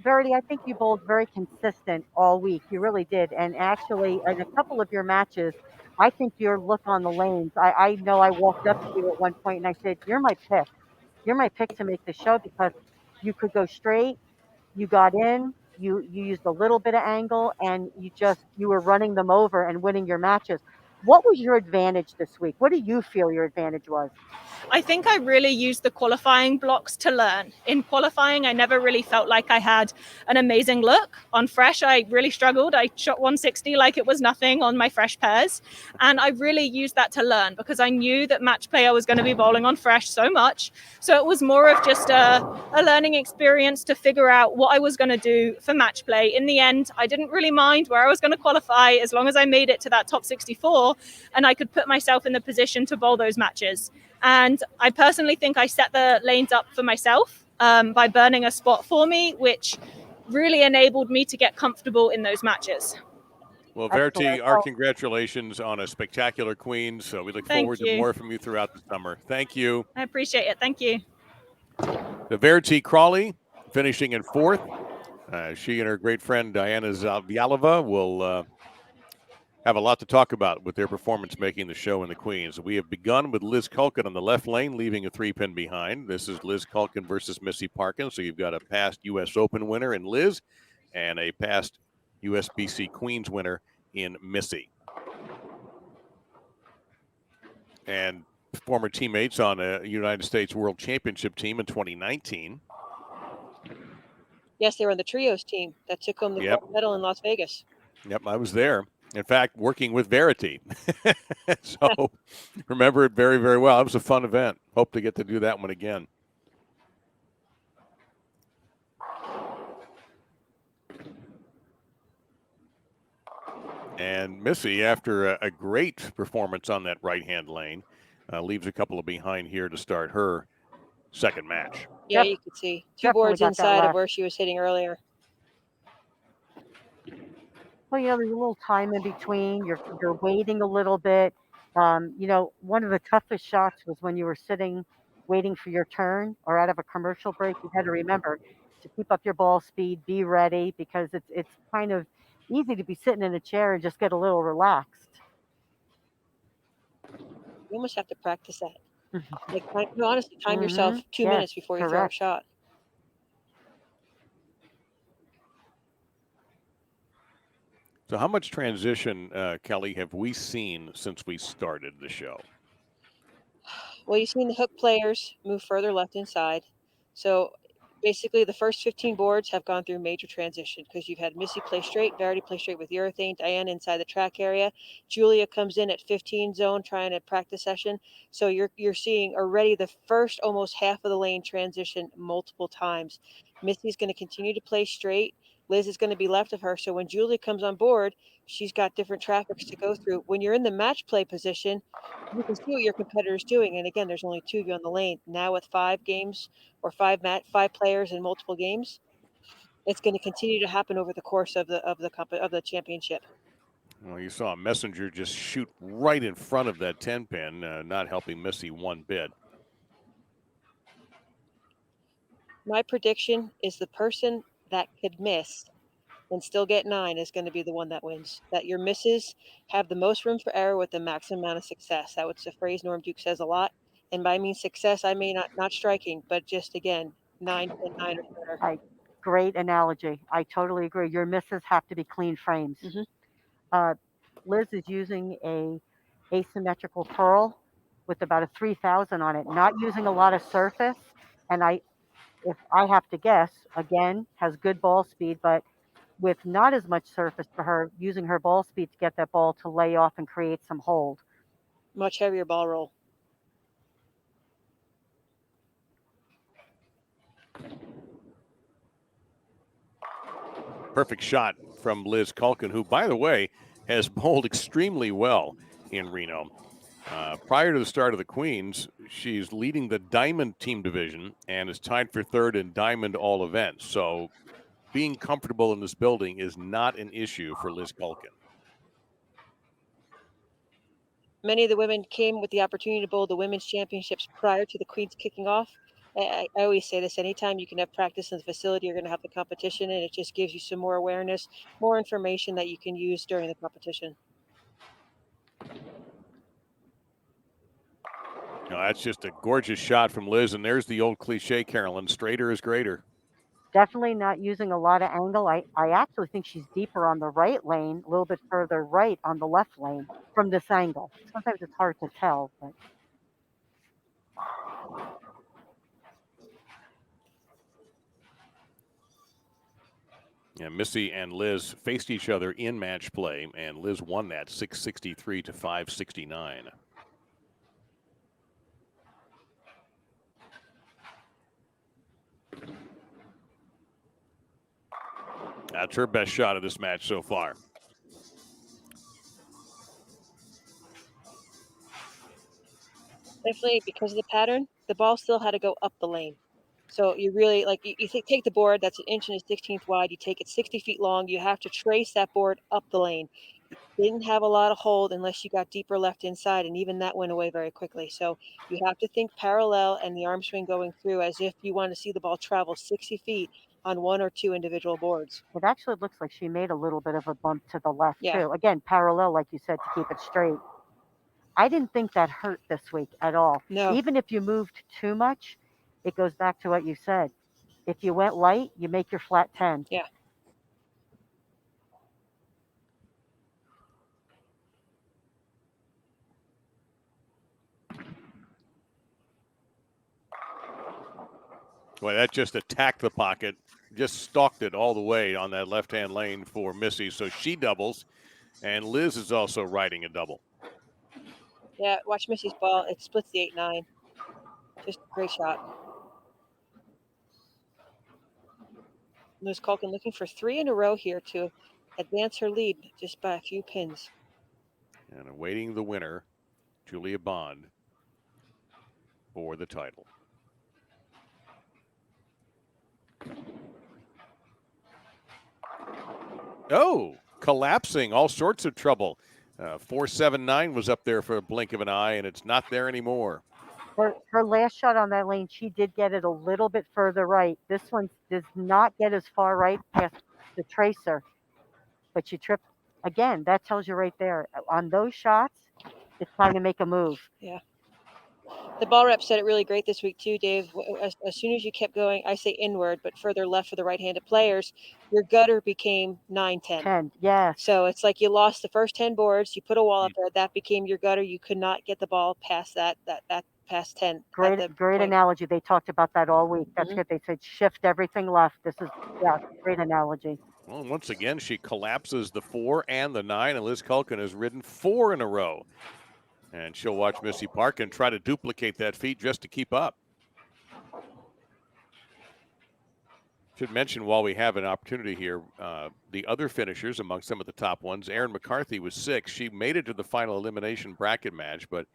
Verity, I think you bowled very consistent all week. You really did. And actually, in a couple of your matches, I think your look on the lanes, I know I walked up to you at one point and I said, you're my pick. You're my pick to make the show because you could go straight, you got in, you used a little bit of angle, and you were running them over and winning your matches. What was your advantage this week? What do you feel your advantage was? I think I really used the qualifying blocks to learn. In qualifying, I never really felt like I had an amazing look. On fresh, I really struggled. I shot 160 like it was nothing on my fresh pairs. And I really used that to learn because I knew that match play I was going to be bowling on fresh so much. So it was more of just a learning experience to figure out what I was going to do for match play. In the end, I didn't really mind where I was going to qualify as long as I made it to that top 64 and I could put myself in the position to bowl those matches. And I personally think I set the lanes up for myself by burning a spot for me, which really enabled me to get comfortable in those matches. Well, Verity, our congratulations on a spectacular Queens. So we look forward to more from you throughout the summer. Thank you. I appreciate it. Thank you. The Verity Crawley finishing in fourth. She and her great friend Diana Zavjalova will have a lot to talk about with their performance making the show in the Queens. We have begun with Liz Kuhlkin on the left lane, leaving a 3-pin behind. This is Liz Kuhlkin versus Missy Parkin. So you've got a past U.S. Open winner in Liz and a past USBC Queens winner in Missy. And former teammates on a United States World Championship team in 2019. Yes, they were on the trios team that took home the gold medal in Las Vegas. Yep, I was there. In fact, working with Verity. So remember it very, very well. It was a fun event. Hope to get to do that one again. And Missy, after a great performance on that right-hand lane, leaves a couple of behind here to start her second match. Yeah, you could see two boards inside of where she was hitting earlier. Well, you know, there's a little time in between. You're waiting a little bit. You know, one of the toughest shots was when you were sitting waiting for your turn or out of a commercial break. You had to remember to keep up your ball speed, be ready, because it's kind of easy to be sitting in a chair and just get a little relaxed. You almost have to practice that. Like, no, honestly, time yourself 2 minutes before you throw a shot. So how much transition, Kelly, have we seen since we started the show? Well, you've seen the hook players move further left inside. So basically the first 15 boards have gone through major transition because you've had Missy play straight, Verity play straight with urethane, Diane inside the track area. Julia comes in at 15 zone trying to practice session. So you're seeing already the first almost half of the lane transition multiple times. Missy's going to continue to play straight. Liz is going to be left of her. So when Julia comes on board, she's got different traffics to go through. When you're in the match play position, you can see what your competitor is doing. And again, there's only 2 of you on the lane. Now with 5 games or 5 players in multiple games, it's going to continue to happen over the course of the championship. Well, you saw a messenger just shoot right in front of that 10-pin, not helping Missy one bit. My prediction is the person that could miss and still get 9 is going to be the one that wins. That your misses have the most room for error with the maximum amount of success. That was a phrase Norm Duke says a lot. And by means success, I mean not striking, but just again, 9 or better. Great analogy. I totally agree. Your misses have to be clean frames. Liz is using a asymmetrical pearl with about a 3000 on it, not using a lot of surface. And if I have to guess, again, has good ball speed, but with not as much surface for her, using her ball speed to get that ball to lay off and create some hold. Much heavier ball roll. Perfect shot from Liz Kuhlkin, who, by the way, has bowled extremely well in Reno. Prior to the start of the Queens, she's leading the Diamond team division and is tied for third in Diamond all events. So being comfortable in this building is not an issue for Liz Kuhlkin. Many of the women came with the opportunity to bowl the women's championships prior to the Queens kicking off. I always say this, anytime you can have practice in the facility, you're going to have the competition, and it just gives you some more awareness, more information that you can use during the competition. No, that's just a gorgeous shot from Liz, and there's the old cliche, Carolyn, straighter is greater. Definitely not using a lot of angle. I actually think she's deeper on the right lane, a little bit further right on the left lane from this angle. Sometimes it's hard to tell, but Yeah, Missy and Liz faced each other in match play, and Liz won that 663 to 569. That's her best shot of this match so far. Definitely, because of the pattern, the ball still had to go up the lane. So you really, like, you take the board that's 1.16 wide, you take it 60 feet long, you have to trace that board up the lane. You didn't have a lot of hold unless you got deeper left inside, and even that went away very quickly. So you have to think parallel and the arm swing going through as if you want to see the ball travel 60 feet on one or two individual boards. it actually looks like she made a little bit of a bump to the left, Yeah. too. Again, parallel, like you said, to keep it straight. I didn't think that hurt this week at all. No. Even if you moved too much, it goes back to what you said. If you went light, you make your flat 10. Yeah. Boy, that just attacked the pocket, just stalked it all the way on that left-hand lane for Missy. So she doubles, and Liz is also riding a double. Yeah, watch Missy's ball. It splits the 8-9. Just a great shot. Liz Kuhlkin looking for 3 in a row here to advance her lead just by a few pins. And awaiting the winner, Julia Bond, for the title. Oh, collapsing, all sorts of trouble. 479 was up there for a blink of an eye, and it's not there anymore. Her last shot on that lane, she did get it a little bit further right. This one does not get as far right past the tracer, but she tripped. Again, that tells you right there. On those shots, it's time to make a move. Yeah. The ball rep said it really great this week too, Dave. As soon as you kept going, I say inward, but further left for the right-handed players, your gutter became 9-10. 10, yes. So it's like you lost the first 10 boards. You put a wall up there. That became your gutter. You could not get the ball past that past 10. Great analogy. They talked about that all week. That's good. They said shift everything left. This is, yeah, great analogy. Well, once again, she collapses the 4 and the 9, and Liz Kuhlkin has ridden 4 in a row. And she'll watch Missy Parkin try to duplicate that feat just to keep up. Should mention while we have an opportunity here, the other finishers among some of the top ones. Erin McCarthy was 6. She made it to the final elimination bracket match, but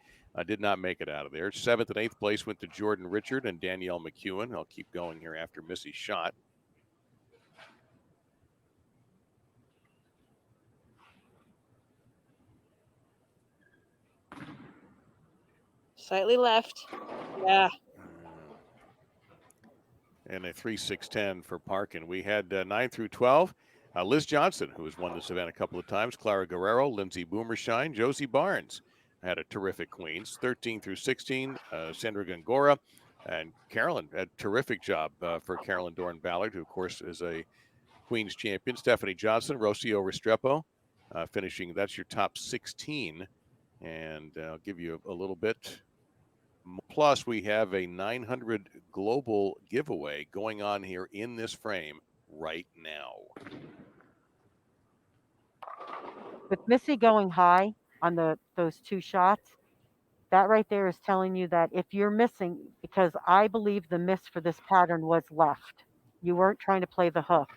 did not make it out of there. 7th and 8th place went to Jordan Richard and Danielle McEwen. I'll keep going here after Missy's shot. Slightly left. Yeah. And a 3-6-10 for Parkin. We had 9 through 12. Liz Johnson, who has won this event a couple of times, Clara Guerrero, Lindsay Boomershine, Josie Barnes had a terrific Queens. 13 through 16, Sandra Gongora, and Carolyn had a terrific job for Carolyn Dorn-Ballard, who, of course, is a Queens champion. Stephanie Johnson, Rocio Restrepo, finishing, that's your top 16. And I'll give you a little bit. Plus, we have a 900 global giveaway going on here in this frame right now. with Missy going high on those 2 shots, that right there is telling you that if you're missing, because I believe the miss for this pattern was left. You weren't trying to play the hook.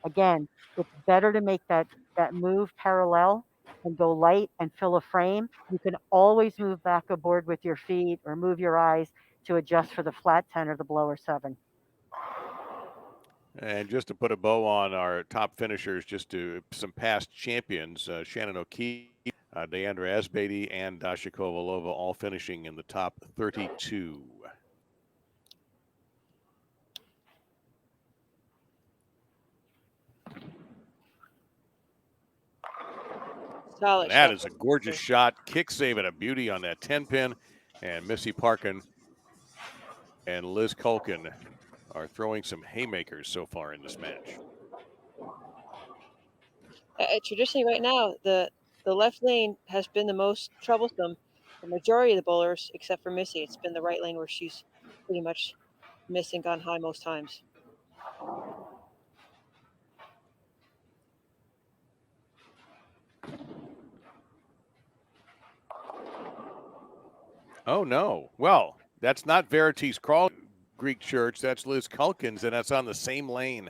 Again, it's better to make that move parallel and go light and fill a frame. You can always move back aboard with your feet or move your eyes to adjust for the flat 10 or the blower 7. And just to put a bow on our top finishers, just to some past champions, Shannon O'Keefe, Deandra Asbeatty, and Dasha Kovalova all finishing in the top 32. Solid That shot. is a gorgeous shot. Kick save and a beauty on that 10 pin. And Missy Parkin and Liz Kuhlkin are throwing some haymakers so far in this match. Traditionally, right now, the left lane has been the most troublesome. The majority of the bowlers, except for Missy, it's been the right lane where she's pretty much missed and gone high most times. Oh, no. Well, that's not Verity's Crawley Greek church. That's Liz Kuhlkin's, and that's on the same lane.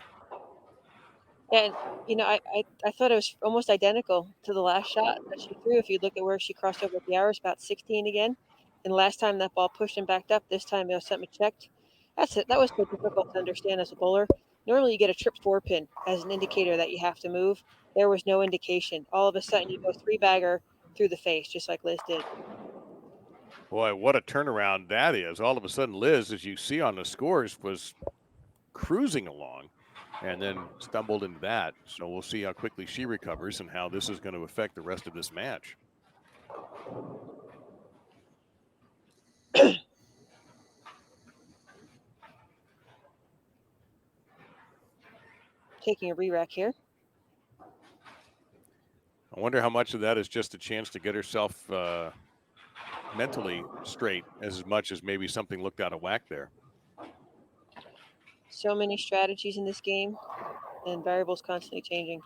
And, I thought it was almost identical to the last shot that she threw. If you look at where she crossed over with the arrows, about 16 again. And last time that ball pushed and backed up, this time it was something checked. That's it. That was so difficult to understand as a bowler. Normally you get a trip 4-pin as an indicator that you have to move. There was no indication. All of a sudden you go 3-bagger through the face, just like Liz did. Boy, what a turnaround that is. All of a sudden, Liz, as you see on the scores, was cruising along and then stumbled into that. So we'll see how quickly she recovers and how this is going to affect the rest of this match. Taking a re-rack here. I wonder how much of that is just a chance to get herself mentally straight as much as maybe something looked out of whack there. So many strategies in this game and variables constantly changing.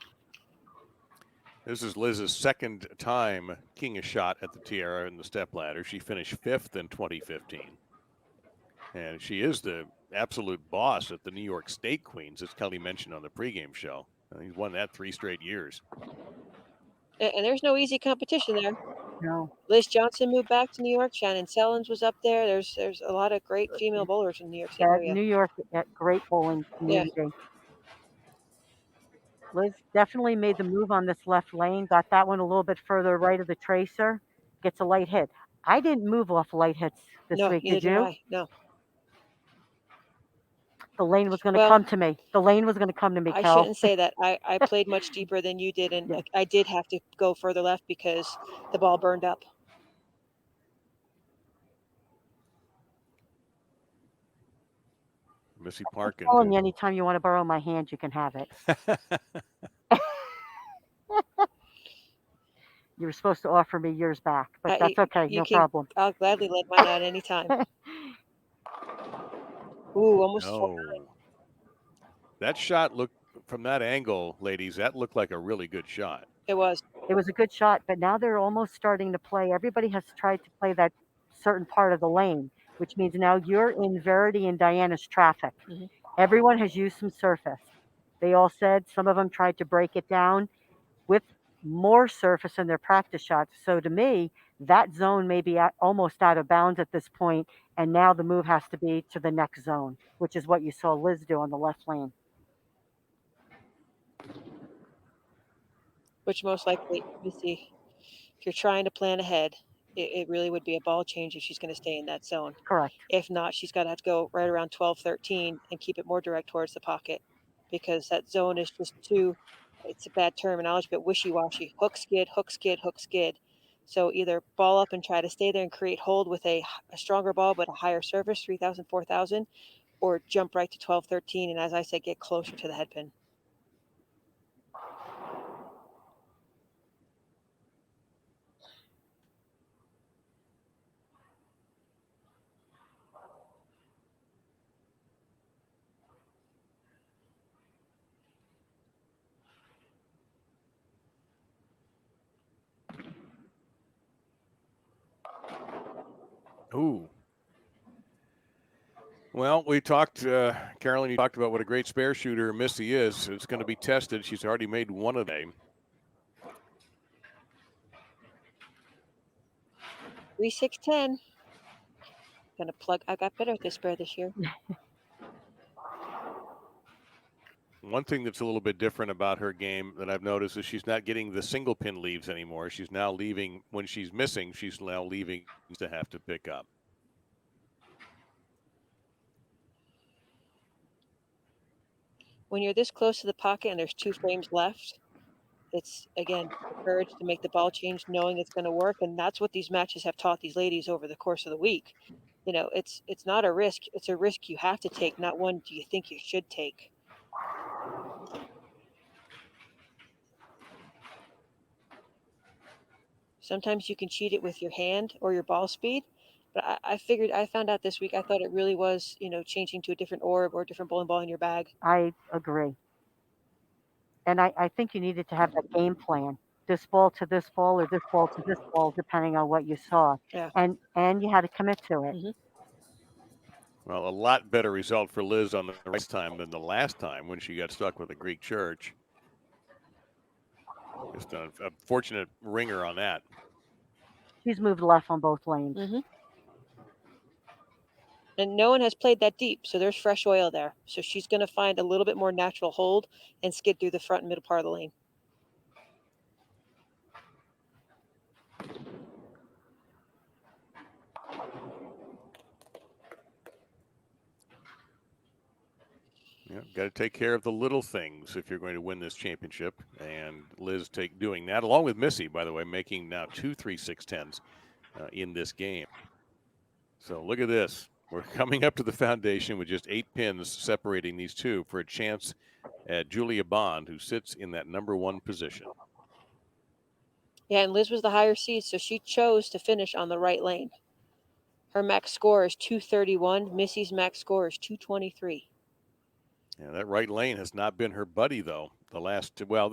This is Liz's second time king a shot at the Tiara in the stepladder. She finished 5th in 2015. And she is the absolute boss at the New York State Queens, as Kelly mentioned on the pregame show. He's won that 3 straight years. And there's no easy competition there. No. Liz Johnson moved back to New York. Shannon Sellens was up there. There's a lot of great female bowlers in the New York State area. New York, great bowling community. Liz definitely made the move on this left lane, got that one a little bit further right of the tracer, gets a light hit. I didn't move off light hits this week, did you? No. The lane was going to come to me. The lane was going to come to me, I Cal. shouldn't say that. I played much deeper than you did, and I did have to go further left because the ball burned up. Missy Parkin. I'm telling you, anytime you want to borrow my hand, you can have it. You were supposed to offer me yours back, but that's okay. No problem. I'll gladly lend mine out anytime. Ooh, almost. No. That shot looked, from that angle, ladies, that looked like a really good shot. It was. It was a good shot, but now they're almost starting to play. Everybody has tried to play that certain part of the lane, which means now you're in Verity and Diana's traffic. Mm-hmm. Everyone has used some surface. They all said some of them tried to break it down with more surface in their practice shots. So to me, that zone may be almost out of bounds at this point, and now the move has to be to the next zone, which is what you saw Liz do on the left lane. Which most likely, Missy, if you're trying to plan ahead, it really would be a ball change if she's going to stay in that zone. Correct. If not, she's got to have to go right around 12, 13 and keep it more direct towards the pocket, because that zone is just too, it's a bad terminology, but wishy-washy. Hook, skid, hook, skid, hook, skid. So either ball up and try to stay there and create hold with a stronger ball but a higher surface, 3,000, 4,000, or jump right to 12, 13, and as I said, get closer to the head pin. Ooh. Well, we talked, Carolyn, you talked about what a great spare shooter Missy is. It's going to be tested. She's already made one a day. 3-6-10. Gonna plug. I got better at this spare this year. One thing that's a little bit different about her game that I've noticed is she's not getting the single pin leaves anymore. She's now leaving when she's missing. She's now leaving to have to pick up. When you're this close to the pocket and there's 2 frames left, it's, again, the courage to make the ball change, knowing it's going to work. And that's what these matches have taught these ladies over the course of the week. You know, it's not a risk. It's a risk you have to take, not one do you think you should take. Sometimes you can cheat it with your hand or your ball speed. But I found out this week, I thought it really was, changing to a different orb or a different bowling ball in your bag. I agree. And I think you needed to have that game plan. This ball to this ball or this ball to this ball, depending on what you saw. Yeah. And you had to commit to it. Mm-hmm. Well, a lot better result for Liz on the right time than the last time when she got stuck with a Greek church. Just a fortunate ringer on that. She's moved left on both lanes. Mm-hmm. And no one has played that deep, so there's fresh oil there. So she's going to find a little bit more natural hold and skid through the front and middle part of the lane. Yeah, got to take care of the little things if you're going to win this championship. And Liz doing that, along with Missy, by the way, making now 2 3-6-10s in this game. So look at this. We're coming up to the foundation with just 8 pins separating these two for a chance at Julia Bond, who sits in that number 1 position. Yeah, and Liz was the higher seed, so she chose to finish on the right lane. Her max score is 231. Missy's max score is 223. Yeah, that right lane has not been her buddy, though.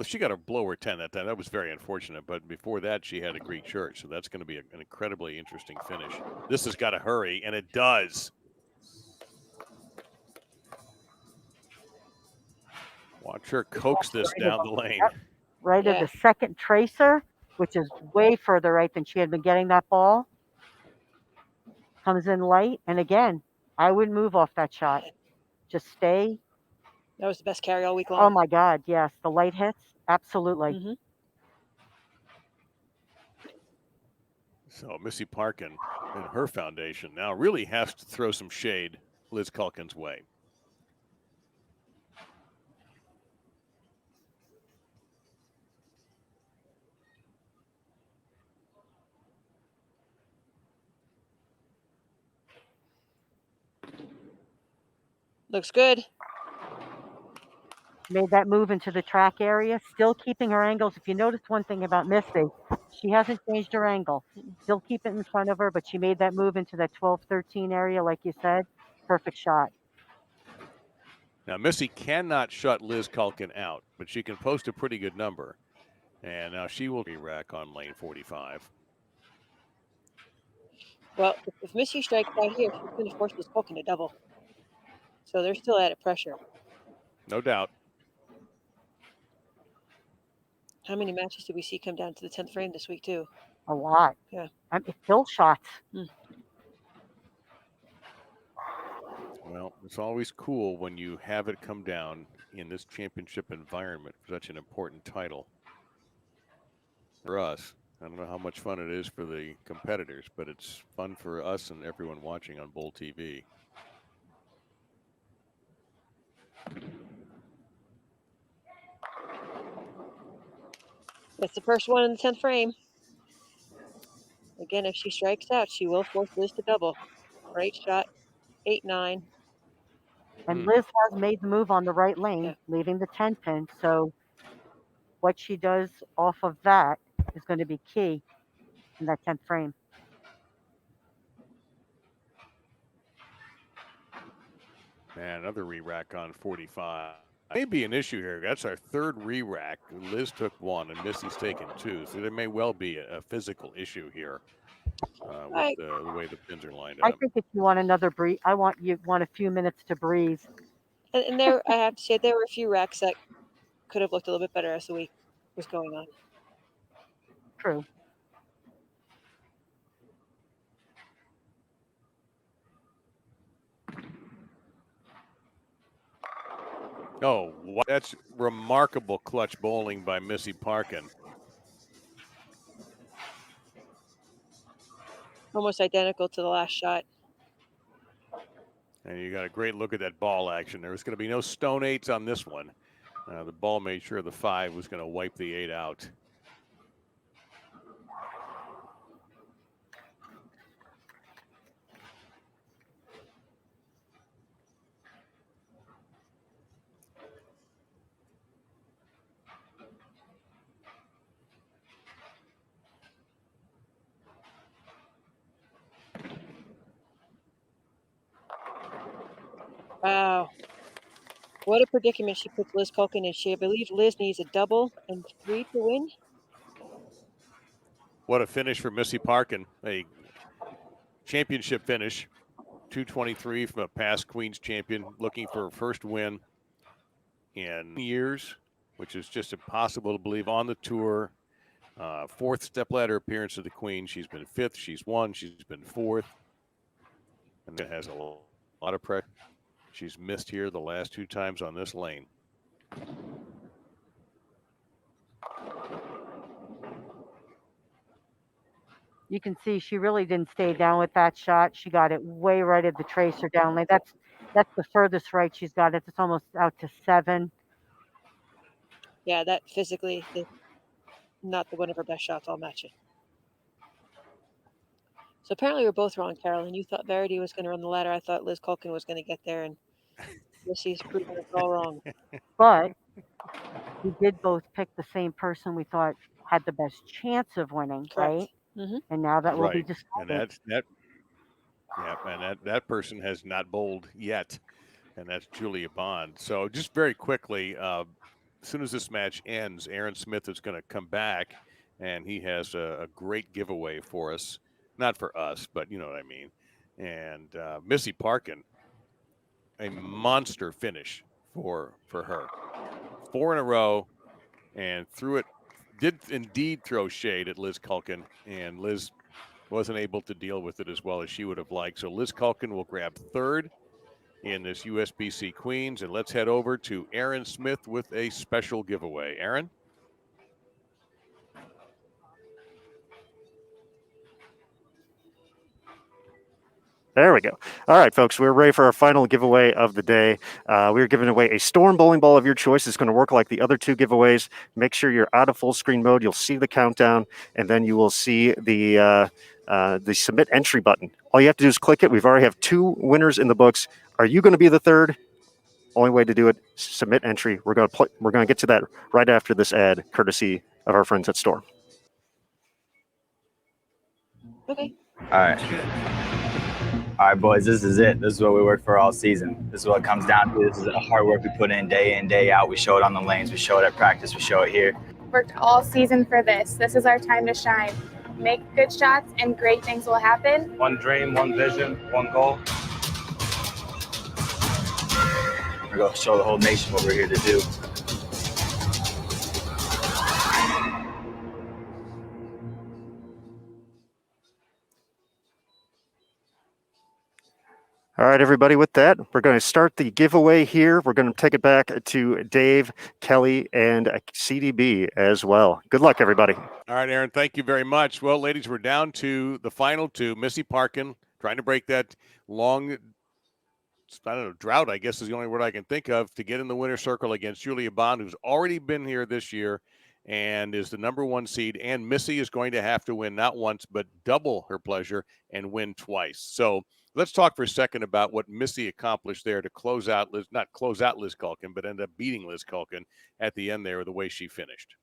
She got a blower 10 that time. That was very unfortunate. But before that, she had a Greek church. So that's going to be an incredibly interesting finish. This has got to hurry, and it does. Watch her coax this down the lane. Right at the second tracer, which is way further right than she had been getting that ball. Comes in light. And again, I wouldn't move off that shot. Just stay. That was the best carry all week long. Oh, my God. Yes. The light hits. Absolutely. Mm-hmm. So Missy Parkin and her foundation now really has to throw some shade Liz Kuhlkin's way. Looks good. Made that move into the track area, still keeping her angles. If you notice one thing about Missy, she hasn't changed her angle. Still keep it in front of her, but she made that move into that 12-13 area, like you said. Perfect shot. Now, Missy cannot shut Liz Kuhlkin out, but she can post a pretty good number. And now she will be rack on lane 45. Well, if Missy strikes out here, she's going to force Liz Kuhlkin to double. So they're still added pressure. No doubt. How many matches did we see come down to the 10th frame this week, too? A lot. Yeah. Kill shots. Well, it's always cool when you have it come down in this championship environment for such an important title. For us, I don't know how much fun it is for the competitors, but it's fun for us and everyone watching on Bowl TV. That's the first one in the 10th frame. Again, if she strikes out, she will force Liz to double. Right shot, 8-9. And Liz has made the move on the right lane, leaving the 10 pin. So what she does off of that is going to be key in that 10th frame. Man, another re-rack on 45. May be an issue here. That's our third re-rack. Liz took one and Missy's taken two. So there may well be a physical issue here. with the way the pins are lined I up. think if you want another breathe, you want a few minutes to breathe. And there, I have to say, there were a few wrecks that could have looked a little bit better as the week was going on. True. Oh, that's remarkable clutch bowling by Missy Parkin. Almost identical to the last shot. And you got a great look at that ball action. There was going to be no stone eights on this one. The ball made sure the 5 was going to wipe the 8 out. Wow. What a predicament she puts Liz Kuhlkin in. I believe Liz needs a double and 3 to win. What a finish for Missy Parkin. A championship finish. 223 from a past Queens champion, looking for her first win in years, which is just impossible to believe on the tour. 4th stepladder appearance of the Queen. She's been 5th. She's won. She's been 4th. And it has a lot of pressure. She's missed here the last 2 times on this lane. You can see she really didn't stay down with that shot. She got it way right at the tracer down lane. That's the furthest right she's got it. It's almost out to 7. Yeah, that physically is not one of her best shots. I'll match it. So apparently we're both wrong, Carolyn. You thought Verity was going to run the ladder. I thought Liz Kuhlkin was going to get there, and Missy's proven us all wrong. But we did both pick the same person we thought had the best chance of winning, Correct. right? Mm-hmm. And now that will be Right. decided. And that person has not bowled yet, and that's Julia Bond. So just very quickly, as soon as this match ends, Aaron Smith is going to come back, and he has a great giveaway for us. Not for us, but you know what I mean. And Missy Parkin, a monster finish for her. 4 in a row, and threw it. Did indeed throw shade at Liz Kuhlkin, and Liz wasn't able to deal with it as well as she would have liked. So Liz Kuhlkin will grab 3rd in this USBC Queens, and let's head over to Aaron Smith with a special giveaway. Aaron? There we go. All right, folks, we're ready for our final giveaway of the day. We're giving away a Storm bowling ball of your choice. It's going to work like the other 2 giveaways. Make sure you're out of full screen mode. You'll see the countdown, and then you will see the submit entry button. All you have to do is click it. We've already have 2 winners in the books. Are you going to be the 3rd? Only way to do it, submit entry. We're going to get to that right after this ad, courtesy of our friends at Storm. Okay. All right, boys, this is it. This is what we work for all season. This is what it comes down to. This is the hard work we put in, day out. We show it on the lanes. We show it at practice. We show it here. Worked all season for this. This is our time to shine. Make good shots and great things will happen. One dream, one vision, one goal. We're going to show the whole nation what we're here to do. All right, everybody, with that, we're going to start the giveaway here. We're going to take it back to Dave, Kelly, and CDB as well. Good luck, everybody. All right, Aaron, thank you very much. Well, ladies, we're down to the final 2. Missy Parkin trying to break that long, drought, I guess is the only word I can think of, to get in the winner's circle against Julia Bond, who's already been here this year and is the #1 seed. And Missy is going to have to win not once, but double her pleasure and win twice. So let's talk for a second about what Missy accomplished there to close out Liz Kuhlkin, but end up beating Liz Kuhlkin at the end there, the way she finished.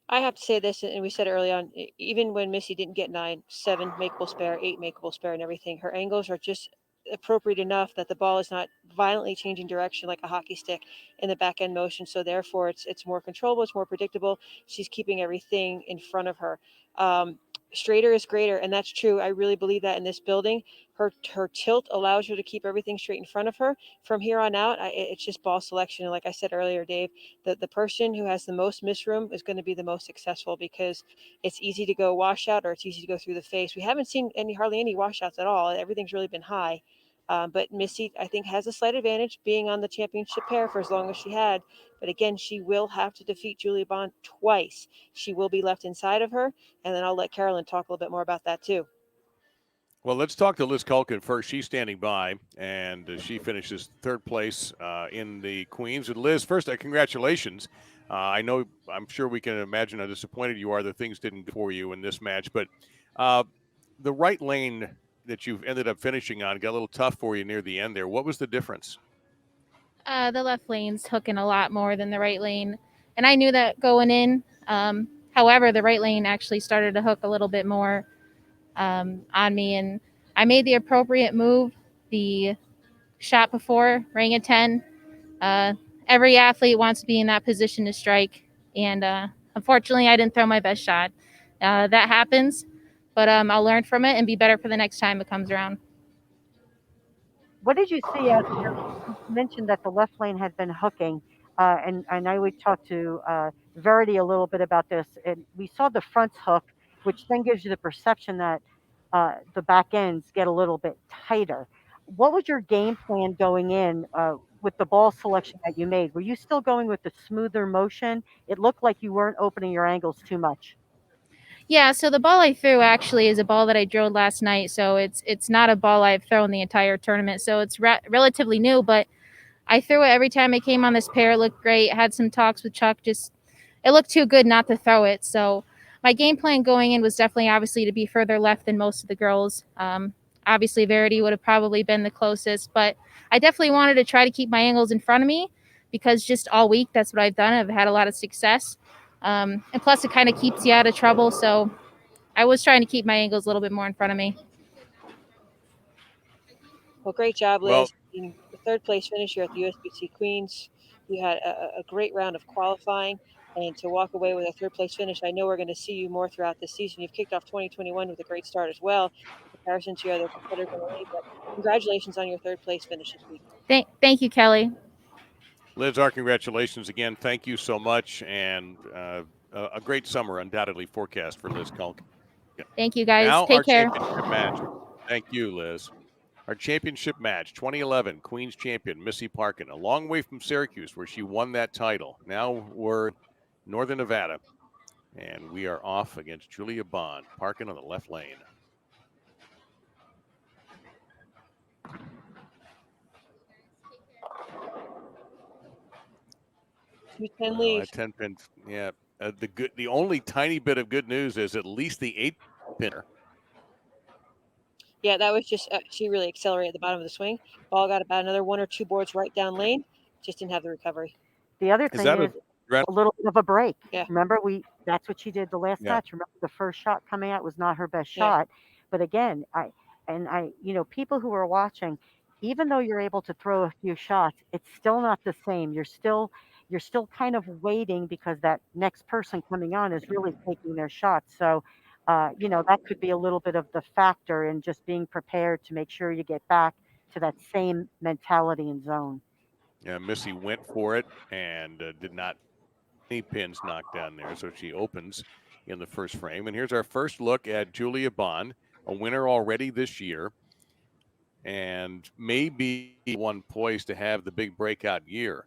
I have to say this, and we said it early on, even when Missy didn't get 9, 7 makeable spare, 8 makeable spare and everything, her angles are just appropriate enough that the ball is not violently changing direction like a hockey stick in the back end motion. So therefore it's more controllable, it's more predictable. She's keeping everything in front of her. straighter is greater, and that's true. I really believe that in this building. Her tilt allows her to keep everything straight in front of her. From here on out, it's just ball selection. And like I said earlier, Dave, the person who has the most miss room is going to be the most successful, because it's easy to go washout or it's easy to go through the face. We haven't seen hardly any washouts at all. Everything's really been high. But Missy, I think, has a slight advantage being on the championship pair for as long as she had. But again, she will have to defeat Julia Bond twice. She will be left inside of her. And then I'll let Carolyn talk a little bit more about that too. Well, let's talk to Liz Kuhlkin first. She's standing by, and she finishes third place in the Queens. And Liz, first, congratulations. I'm sure we can imagine how disappointed you are that things didn't go for you in this match. But the right lane that you've ended up finishing on got a little tough for you near the end there. What was the difference? The left lane's hooking a lot more than the right lane, and I knew that going in. However, the right lane actually started to hook a little bit more on me, and I made the appropriate move. The shot before rang a 10. Every athlete wants to be in that position to strike, and unfortunately, I didn't throw my best shot. That happens, but I'll learn from it and be better for the next time it comes around. What did you see out there? You mentioned that the left lane had been hooking, and I know we talked to Verity a little bit about this, and we saw the fronts hook, which then gives you the perception that the back ends get a little bit tighter. What was your game plan going in with the ball selection that you made? Were you still going with the smoother motion? It looked like you weren't opening your angles too much. Yeah, so the ball I threw actually is a ball that I drilled last night, so it's not a ball I've thrown the entire tournament, so it's relatively new, but I threw it every time I came on this pair. It looked great. Had some talks with Chuck. Just it looked too good not to throw it. So my game plan going in was definitely obviously to be further left than most of the girls. Obviously, Verity would have probably been the closest, but I definitely wanted to try to keep my angles in front of me, because just all week that's what I've done. I've had a lot of success. And plus, it kind of keeps you out of trouble. So I was trying to keep my angles a little bit more in front of me. Well, great job, Liz. Well, In the third place finish here at the USBC Queens. You had a great round of qualifying, and to walk away with a third place finish, I know we're going to see you more throughout the season. You've kicked off 2021 with a great start as well, in comparison to your other competitors in the league. But congratulations on your third place finish this week. Thank you, Kelly. Liz, our congratulations again. Thank you so much, and a great summer undoubtedly forecast for Liz Kuhlkin. Thank you, guys. Now Take our care. championship match. Thank you, Liz. Our championship match, 2011 Queens champion Missy Parkin, a long way from Syracuse where she won that title. Now we're Northern Nevada, and we are off against Julia Bond. Parkin on the left lane. 210 lead. 10 pins. Yeah. The only tiny bit of good news is at least the 8-pinner. Yeah, that was just she really accelerated at the bottom of the swing. Ball got about another 1 or 2 boards right down lane. Just didn't have the recovery. The other thing is a little bit of a break. Yeah. Remember, that's what she did the last match. Remember, the first shot coming out was not her best shot. But again, people who are watching, even though you're able to throw a few shots, it's still not the same. You're still kind of waiting, because that next person coming on is really taking their shots. So, that could be a little bit of the factor in just being prepared to make sure you get back to that same mentality and zone. Yeah, Missy went for it and did not any pins knocked down there. So she opens in the first frame. And here's our first look at Julia Bond, a winner already this year, and maybe one poised to have the big breakout year.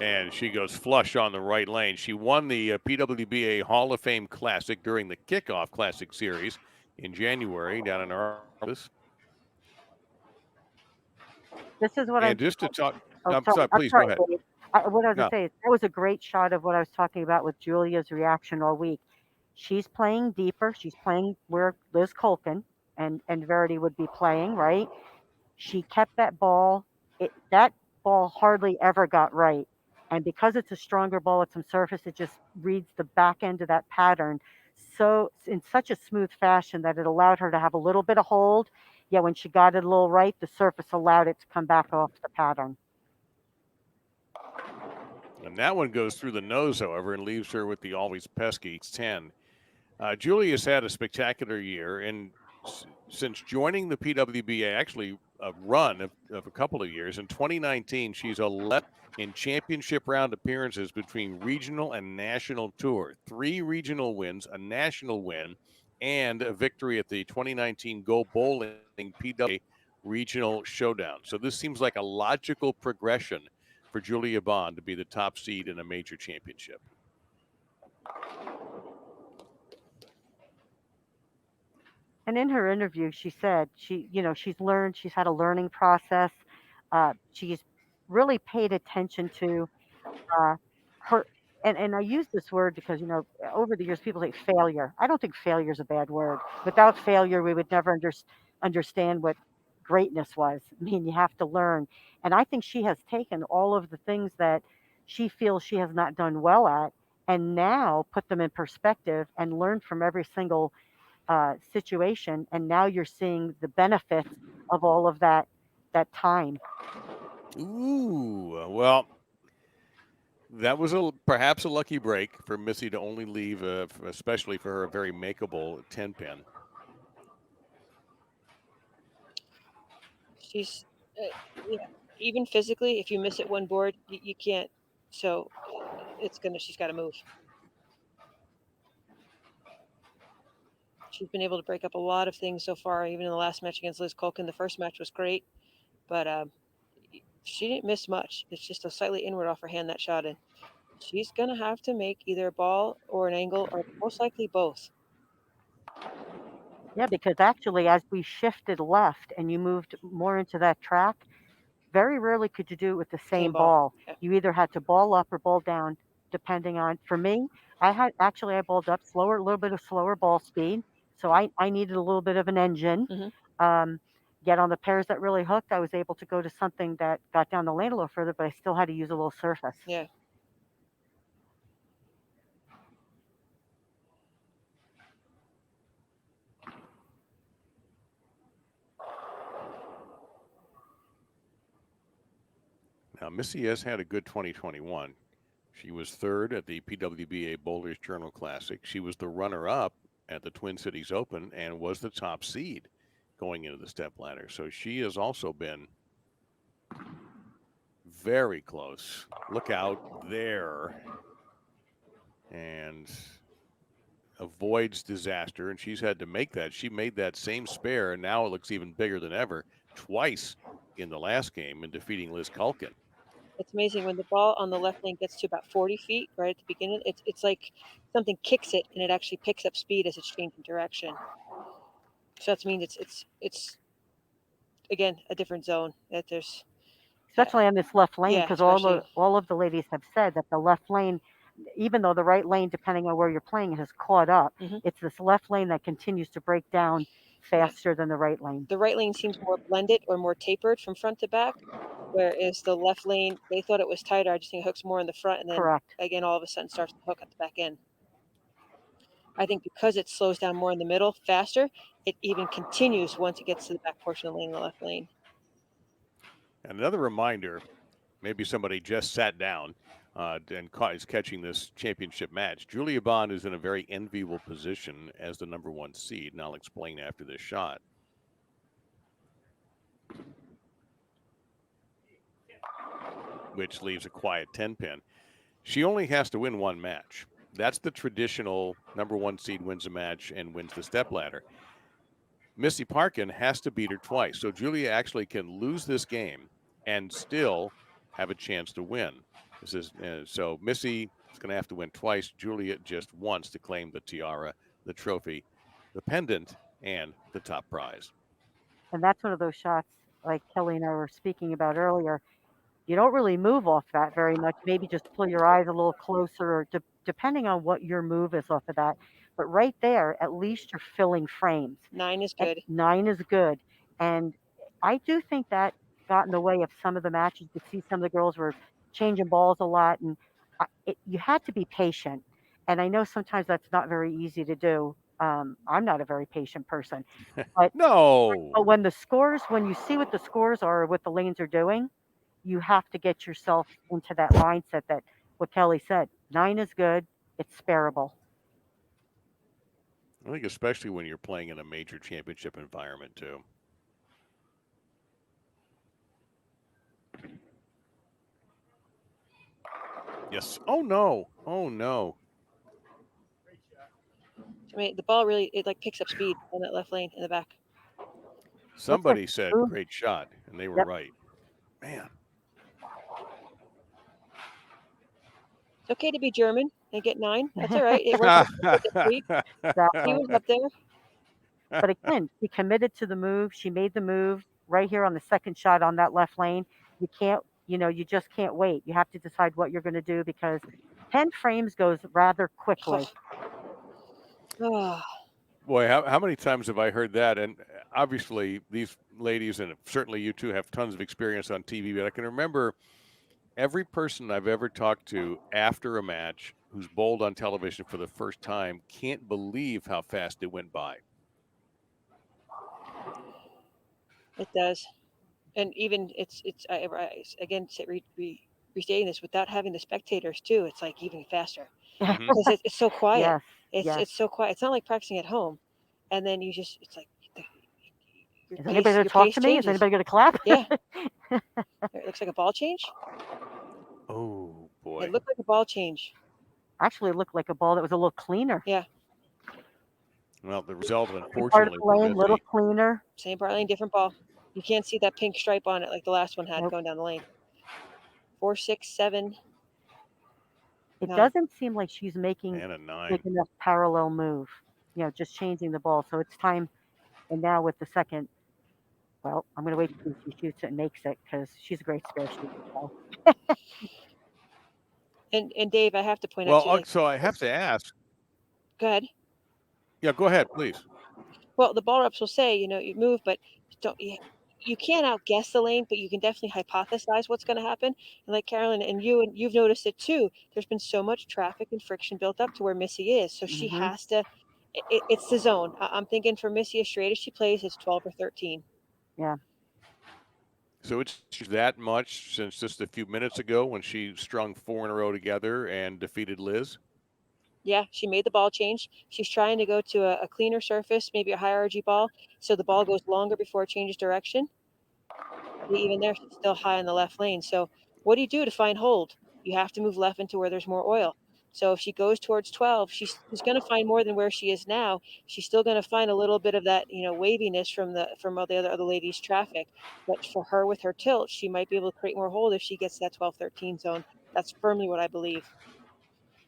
And she goes flush on the right lane. She won the PWBA Hall of Fame Classic during the Kickoff Classic Series in January down in our office. This is what and just to talk. Oh, I'm sorry. sorry, please sorry, go ahead. Dave. What I was going No. to say is that was a great shot of what I was talking about with Julia's reaction all week. She's playing deeper. She's playing where Liz Kuhlkin and Verity would be playing, right? She kept that ball. That ball hardly ever got right. And because it's a stronger ball at some surface, it just reads the back end of that pattern so in such a smooth fashion that it allowed her to have a little bit of hold. Yet when she got it a little right, the surface allowed it to come back off the pattern. And that one goes through the nose, however, and leaves her with the always pesky 10. Julia's had a spectacular year, and since joining the PWBA, actually a run of a couple of years, in 2019, she's 11 in championship round appearances between regional and national tour. 3 regional wins, a national win, and a victory at the 2019 Go Bowling PWA Regional Showdown. So this seems like a logical progression for Julia Bond to be the top seed in a major championship. And in her interview, she said she's learned, she's had a learning process. She's really paid attention to uh, her, and I use this word because, over the years, people say failure. I don't think failure is a bad word. Without failure, we would never understand what greatness was. I mean, you have to learn. And I think she has taken all of the things that she feels she has not done well at and now put them in perspective and learned from every single situation, and now you're seeing the benefits of all of that time. Ooh, well, that was perhaps a lucky break for Missy to only leave, especially for her, a very makeable 10-pin. She's, even physically, if you miss it one board, you can't. So she's got to move. She's been able to break up a lot of things so far, even in the last match against Liz Kuhlkin. The first match was great, but she didn't miss much. It's just a slightly inward off her hand, that shot, and she's going to have to make either a ball or an angle, or most likely both. Yeah, because actually, as we shifted left and you moved more into that track, very rarely could you do it with the same ball. Yeah. You either had to ball up or ball down, depending on. For me, I balled up slower, a little bit of slower ball speed, so I needed a little bit of an engine. Yet on the pairs that really hooked, I was able to go to something that got down the lane a little further, but I still had to use a little surface. Yeah. Now, Missy has had a good 2021. She was 3rd at the PWBA Bowlers Journal Classic. She was the runner-up at the Twin Cities Open and was the top seed going into the Stepladder. So she has also been very close. Look out there. And avoids disaster, and she's had to make that. She made that same spare, and now it looks even bigger than ever, twice in the last game in defeating Liz Kuhlkin. It's amazing when the ball on the left lane gets to about 40 feet right at the beginning. It's like something kicks it, and it actually picks up speed as it's changing direction. So that means it's again a different zone. That there's especially on this left lane, yeah, because especially- all of the ladies have said that the left lane, even though the right lane, depending on where you're playing, has caught up, it's this left lane that continues to break down faster than the right lane. The right lane seems more blended or more tapered from front to back, whereas the left lane, they thought it was tighter. I just think it hooks more in the front, and then Correct. again all of a sudden starts to hook at the back end. I think because it slows down more in the middle faster, it even continues once it gets to the back portion of the lane, the left lane. And another reminder, maybe somebody just sat down and is catching this championship match. Julia Bond is in a very enviable position as the #1 seed, and I'll explain after this shot. Which leaves a quiet 10-pin. She only has to win one match. That's the traditional #1 seed wins a match and wins the stepladder. Missy Parkin has to beat her twice. So Julia actually can lose this game and still have a chance to win. This is so Missy is going to have to win twice. Julia just once to claim the tiara, the trophy, the pendant, and the top prize. And that's one of those shots like Kelly and I were speaking about earlier. You don't really move off that very much. Maybe just pull your eyes a little closer, or depending on what your move is off of that. But right there, at least you're filling frames. 9 is good. 9 is good. And I do think that got in the way of some of the matches. You could see some of the girls were changing balls a lot, and you had to be patient. And I know sometimes that's not very easy to do. I'm not a very patient person. But, no. But when you see what the scores are, what the lanes are doing, you have to get yourself into that mindset that what Kelly said. 9 is good. It's spareable. I think especially when you're playing in a major championship environment too. Yes. Oh no. Oh no. I mean, the ball really it like picks up speed on that left lane in the back. Somebody said great shot, and they were right. Man. It's okay to be German and get 9. That's all right. It worked this week. He was up there. But again, she committed to the move. She made the move right here on the second shot on that left lane. You can't, you just can't wait. You have to decide what you're going to do because 10 frames goes rather quickly. Boy, how many times have I heard that? And obviously, these ladies, and certainly you two, have tons of experience on TV, but I can remember every person I've ever talked to after a match who's bowled on television for the first time can't believe how fast it went by. It does. And even it's again, restating this, without having the spectators too, it's like even faster. Because it's so quiet. It's so quiet. It's not like practicing at home. And then you just, it's like, is anybody going to talk to me? Is anybody going to clap? Yeah. It looks like a ball change. Oh, boy. It looked like a ball change. Actually, it looked like a ball that was a little cleaner. Yeah. Well, the result, unfortunately, a little cleaner. Same part lane, different ball. You can't see that pink stripe on it like the last one had going down the lane. 4, 6, 7. It 9. doesn't seem like she's making and a 9. big enough parallel move. Just changing the ball. So it's time. And now with the second, well, I'm going to wait until she shoots it and makes it because she's a great spare shooter. And Dave, I have to point out. Well, so I have to ask. Go ahead. Yeah, go ahead, please. Well, the ball ups will say, you move, but you can't outguess the lane, but you can definitely hypothesize what's going to happen. And like Carolyn and you've noticed it too. There's been so much traffic and friction built up to where Missy is, so she has to. It's the zone. I'm thinking for Missy, as straight as she plays, it's 12 or 13. Yeah. So it's that much since just a few minutes ago when she strung 4 in a row together and defeated Liz. Yeah, she made the ball change. She's trying to go to a cleaner surface, maybe a higher RG ball, so the ball goes longer before it changes direction. Even there, she's still high in the left lane. So what do you do to find hold? You have to move left into where there's more oil. So if she goes towards 12, she's going to find more than where she is now. She's still going to find a little bit of that, waviness from all the other ladies' traffic. But for her, with her tilt, she might be able to create more hold if she gets that 12-13 zone. That's firmly what I believe.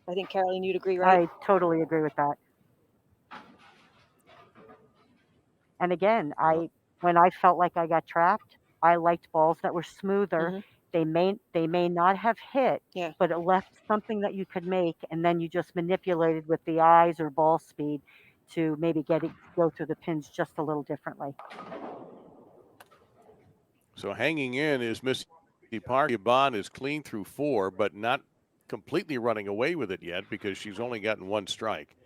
I think, Caroline, you'd agree, right? I totally agree with that. And again, when I felt like I got trapped, I liked balls that were smoother. They may not have hit, but it left something that you could make, and then you just manipulated with the eyes or ball speed to maybe go through the pins just a little differently. So hanging in is Missy Parkin. Yvonne is clean through 4, but not completely running away with it yet because she's only gotten 1 strike.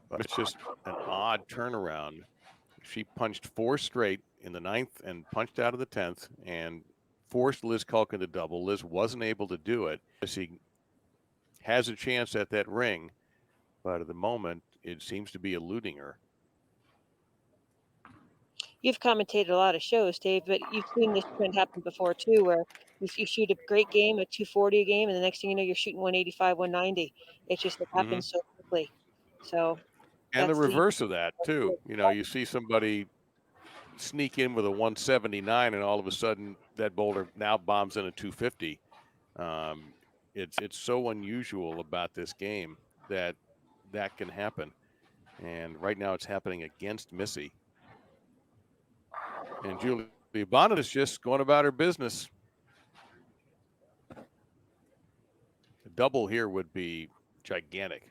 But it's just an odd turnaround. She punched 4 straight in the 9th and punched out of the 10th and forced Liz Kuhlkin to double. Liz wasn't able to do it. She has a chance at that ring, but at the moment it seems to be eluding her. You've commentated a lot of shows, Dave, but you've seen this trend happen before too, where you shoot a great game at 240 a game, and the next thing you know, you're shooting 185, 190. It just happens so quickly. So, and the reverse of that too. You see somebody sneak in with a 179, and all of a sudden that bowler now bombs in a 250. It's so unusual about this game that can happen, and right now it's happening against Missy. And Julie Bonnet is just going about her business. A double here would be gigantic.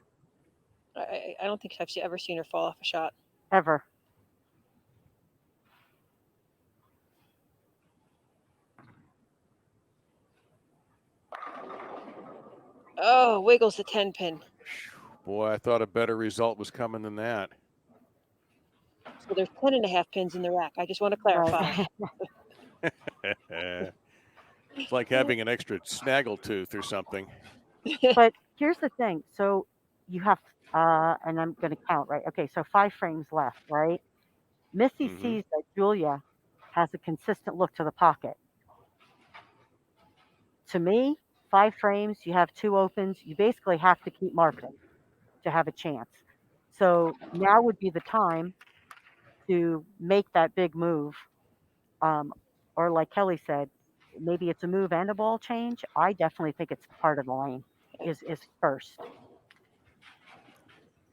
I don't think I've ever seen her fall off a shot. Ever. Oh, wiggles the 10 pin. Boy, I thought a better result was coming than that. So there's 10.5 pins in the rack. I just want to clarify. It's like having an extra snaggle tooth or something. But here's the thing. So you have, and I'm going to count, right? Okay, so 5 frames left, right? Missy Mhm. sees that Julia has a consistent look to the pocket. To me, 5 frames, you have 2 opens, you basically have to keep marking to have a chance. So now would be the time to make that big move. Or like Kelly said, maybe it's a move and a ball change. I definitely think it's part of the lane is first.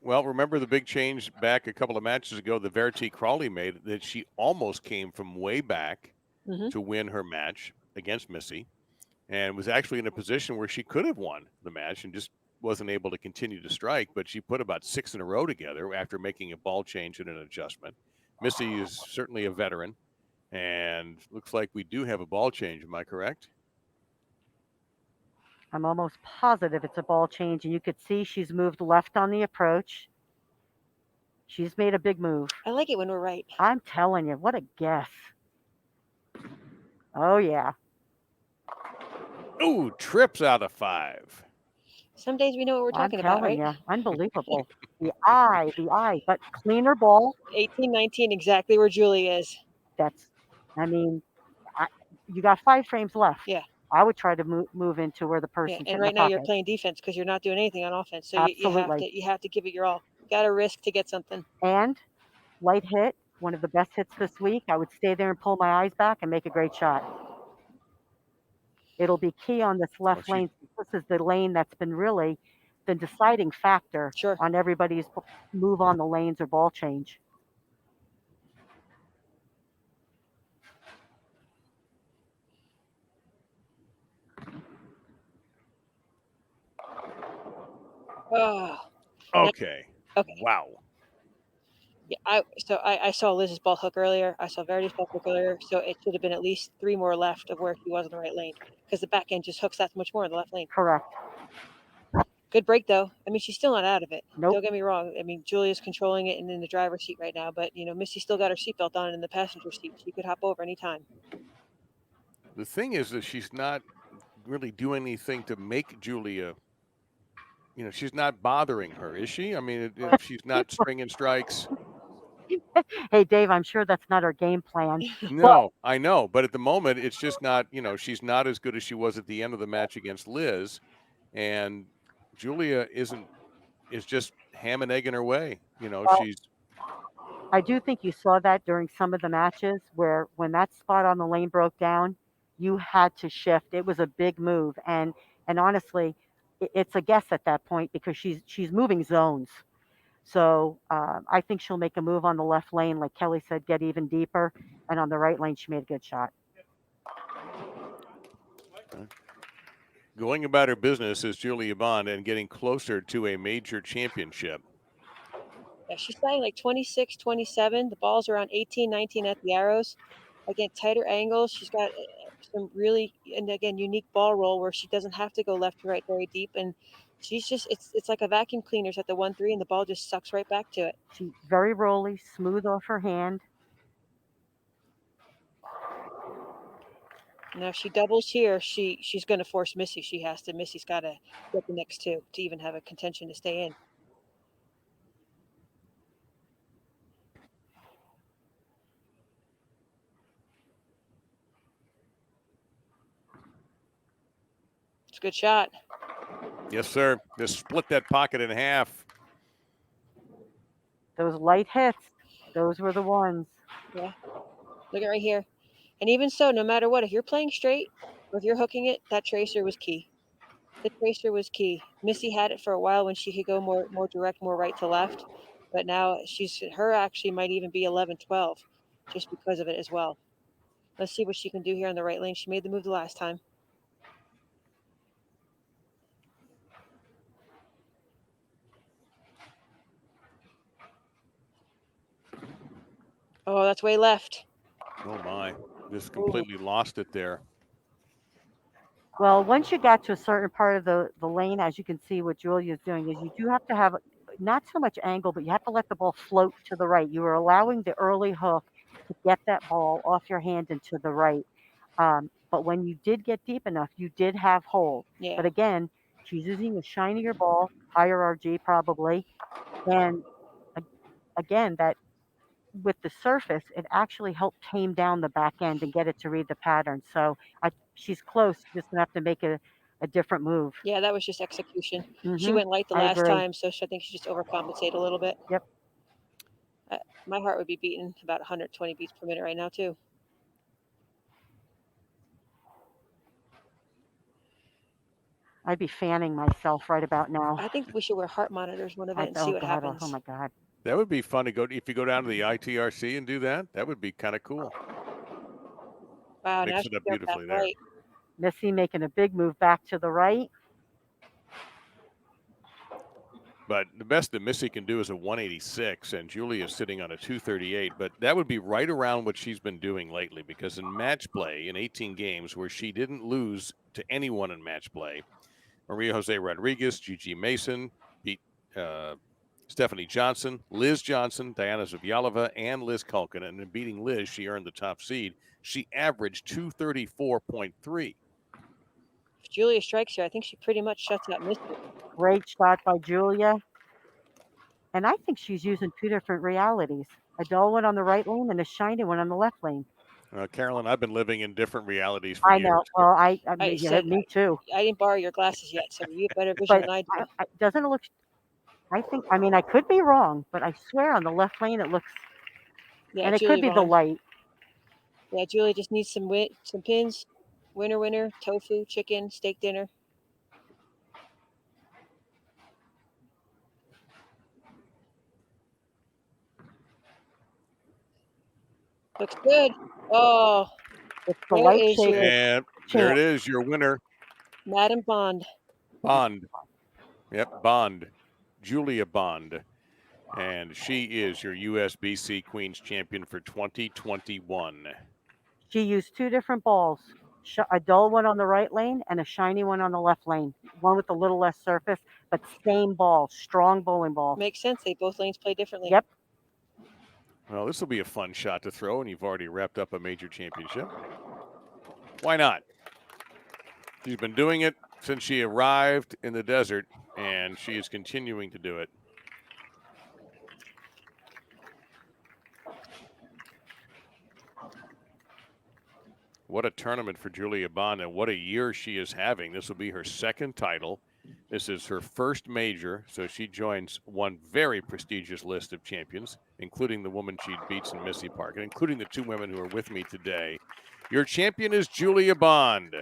Well, remember the big change back a couple of matches ago that Verity Crawley made, that she almost came from way back Mhm. to win her match against Missy, and was actually in a position where she could have won the match and just wasn't able to continue to strike. But she put about 6 in a row together after making a ball change and an adjustment. Missy is certainly a veteran, and looks like we do have a ball change. Am I correct? I'm almost positive it's a ball change, and you could see she's moved left on the approach. She's made a big move. I like it when we're right. I'm telling you, what a guess. Oh, yeah. Ooh, trips out of 5. Some days we know what we're I'm talking about, telling right? you, unbelievable. the eye, but cleaner ball. 18, 19, exactly where Julie is. That's, I mean, you got 5 frames left. Yeah. I would try to move into where the Yeah, person's and hitting right the now you're pocket. playing defense because you're not doing anything on offense. So Absolutely. you have to give it your all. Got to risk to get something. And light hit, one of the best hits this week. I would stay there and pull my eyes back and make a great shot. It'll be key on this left lane. This is the lane that's been really the deciding factor on everybody's move on the lanes or ball change. Oh. Okay. Okay. Wow. Yeah, I saw Liz's ball hook earlier. I saw Verity's ball hook earlier. So it should have been at least 3 more left of where he was in the right lane because the back end just hooks that much more in the left lane. Correct. Good break though. I mean, she's still not out of it. Nope. Don't get me wrong. I mean, Julia's controlling it and in the driver's seat right now, but Missy still got her seatbelt on in the passenger seat. She could hop over anytime. The thing is that she's not really doing anything to make Julia. She's not bothering her, is she? I mean, if she's not stringing strikes. Hey, Dave, I'm sure that's not her game plan. No, I know. But at the moment, it's just not, she's not as good as she was at the end of the match against Liz. And Julia is just ham and egg in her way. She's. I do think you saw that during some of the matches where when that spot on the lane broke down, you had to shift. It was a big move. And honestly, it's a guess at that point because she's moving zones. So I think she'll make a move on the left lane, like Kelly said, get even deeper. And on the right lane, she made a good shot. Going about her business is Julia Bond and getting closer to a major championship. Yeah, she's playing like 26, 27. The ball's around 18, 19 at the arrows. Again, tighter angles. She's got some really, and again, unique ball roll where she doesn't have to go left to right very deep. And she's just, it's like a vacuum cleaner's at the 1-3 and the ball just sucks right back to it. She's very rolly, smooth off her hand. Now, if she doubles here, she's going to force Missy. She has to. Missy's got to get the next 2 to even have a contention to stay in. It's a good shot. Yes, sir. Just split that pocket in half. Those light hits, those were the ones. Yeah. Look at right here. And even so, no matter what, if you're playing straight or if you're hooking it, that tracer was key. The tracer was key. Missy had it for a while when she could go more direct, more right to left. But now her actually might even be 11-12 just because of it as well. Let's see what she can do here on the right lane. She made the move the last time. Oh, that's way left. Oh, my. Just completely lost it there. Well, once you got to a certain part of the lane, as you can see what Julia's doing, is you do have to have not so much angle, but you have to let the ball float to the right. You are allowing the early hook to get that ball off your hand and to the right. But but when you did get deep enough, you did have hold. Yeah. But again, she's using a shinier ball, higher RG probably, and again, that with the surface, it actually helped tame down the back end and get it to read the pattern. So she's close. She's just gonna have to make a different move. Yeah, that was just execution. She Mhm. went light the I last agree. time, so I think she just overcompensated a little bit. Yep. My heart would be beating about 120 beats per minute right now, too. I'd be fanning myself right about now. I think we should wear heart monitors one event and see what happens. Oh my God. That would be fun to go if you go down to the ITRC and do that. That would be kind of cool. Wow, now Mix she's it up back beautifully there. right. Missy making a big move back to the right. But the best that Missy can do is a 186, and Julia's sitting on a 238. But that would be right around what she's been doing lately, because in match play, in 18 games where she didn't lose to anyone in match play, Maria Jose Rodriguez, Gigi Mason beat Stephanie Johnson, Liz Johnson, Diana Zavjalova, and Liz Kuhlkin. And in beating Liz, she earned the top seed. She averaged 234.3. If Julia strikes her, I think she pretty much shuts out Missy. Great shot by Julia. And I think she's using two different realities. A dull one on the right lane and a shiny one on the left lane. Carolyn, I've been living in different realities for I years. know. Well, I I mean, said, me too. I didn't borrow your glasses yet, so you have better vision than I do. Doesn't it look? I mean, I could be wrong, but I swear on the left lane it looks. Yeah, and it Julie could be the Vaughn. light. Yeah, Julie just needs some pins. Winner, tofu, chicken, steak dinner. Looks good. Oh, it's the there light is shade. your And there it is, your winner. Madam Bond. Bond. Yep, Bond. Julia Bond. And she is your USBC Queens champion for 2021. She used two different balls. A dull one on the right lane and a shiny one on the left lane. One with a little less surface, but same ball, strong bowling ball. Makes sense. Both lanes play differently. Yep. Well, this will be a fun shot to throw, and you've already wrapped up a major championship. Why not? She's been doing it since she arrived in the desert, and she is continuing to do it. What a tournament for Julia Bond, and what a year she is having. This will be her second title. This is her first major, so she joins one very prestigious list of champions, including the woman she beats in Missy Parkin, including the two women who are with me today. Your champion is Julia Bond.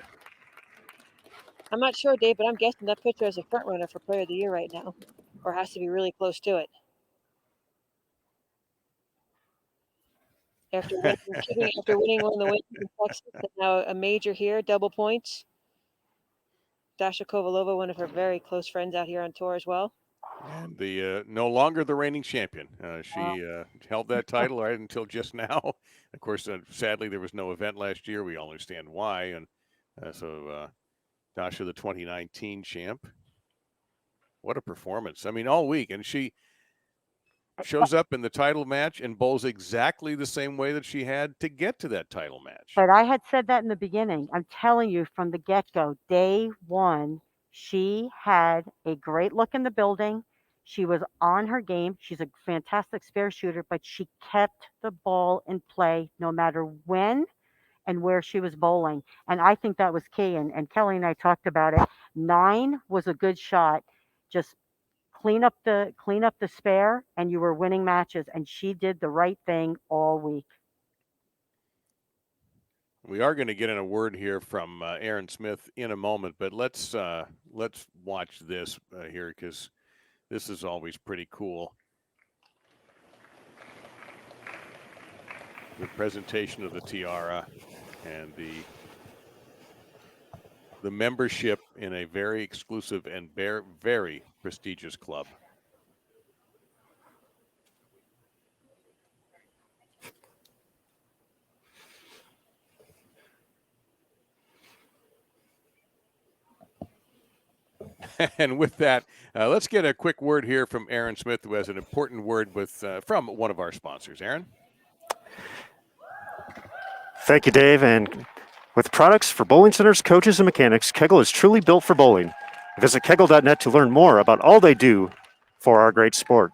I'm not sure, Dave, but I'm guessing that puts her as a front runner for Player of the Year right now, or has to be really close to it. After winning one of the wins in Texas, and now a major here, double points. Dasha Kovalova, one of her very close friends out here on tour as well. And the no longer the reigning champion. She held that title right until just now. Of course, sadly, there was no event last year. We all understand why. And so Dasha, the 2019 champ. What a performance. I mean, all week. And she shows up in the title match and bowls exactly the same way that she had to get to that title match. But I had said that in the beginning. I'm telling you from the get-go, day one, she had a great look in the building. She was on her game. She's a fantastic spare shooter, but she kept the ball in play no matter when and where she was bowling. And I think that was key. And Kelly and I talked about it. 9 was a good shot. Just clean up the spare and you were winning matches. And she did the right thing all week. We are going to get in a word here from Aaron Smith in a moment, but let's watch this here, because this is always pretty cool. The presentation of the tiara and the membership in a very exclusive and very prestigious club. And with that, let's get a quick word here from Aaron Smith, who has an important word with from one of our sponsors. Aaron? Thank you, Dave. And With products for bowling centers, coaches, and mechanics, Kegel is truly built for bowling. Visit kegel.net to learn more about all they do for our great sport.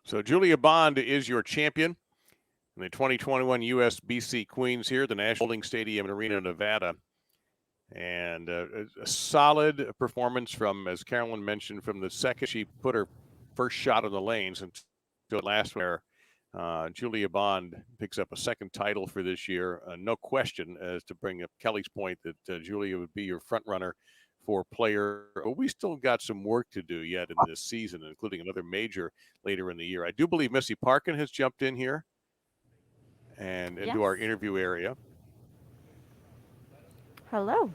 So Julia Bond is your champion in the 2021 USBC Queens here, the National Bowling Stadium in Reno, Nevada. And a solid performance from, as Carolyn mentioned, from the second she put her first shot on the lanes until last where Julia Bond picks up a second title for this year. No question, as to bring up Kelly's point that Julia would be your front runner for player. But we still got some work to do yet in this season, including another major later in the year. I do believe Missy Parkin has jumped in here and into our interview area. Hello.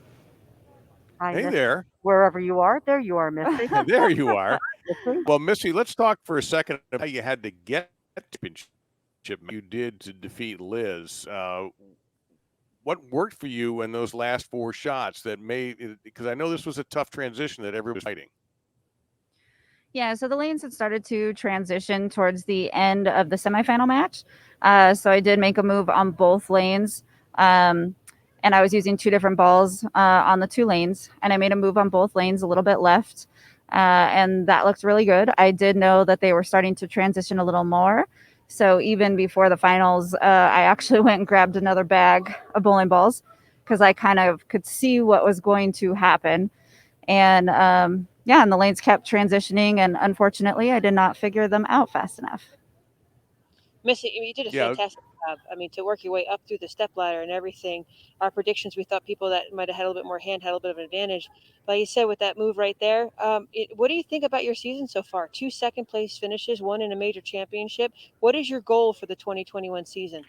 Hi, Hey Missy. there. Wherever you are, there you are, Missy. There you are. Well, Missy, let's talk for a second about how you had to get the championship you did to defeat Liz. What worked for you in those last four shots that made, because I know this was a tough transition that everyone was fighting. Yeah, so the lanes had started to transition towards the end of the semifinal match. So I did make a move on both lanes. And I was using two different balls on the two lanes. And I made a move on both lanes a little bit left. And that looked really good. I did know that they were starting to transition a little more. So even before the finals, I actually went and grabbed another bag of bowling balls because I kind of could see what was going to happen. And yeah, and the lanes kept transitioning. And unfortunately, I did not figure them out fast enough. Missy, you did a fantastic job. I mean, to work your way up through the step ladder and everything. Our predictions, we thought people that might have had a little bit more hand had a little bit of an advantage. But you said with that move right there, what do you think about your season so far? 2 second-place finishes, 1 in a major championship. What is your goal for the 2021 season?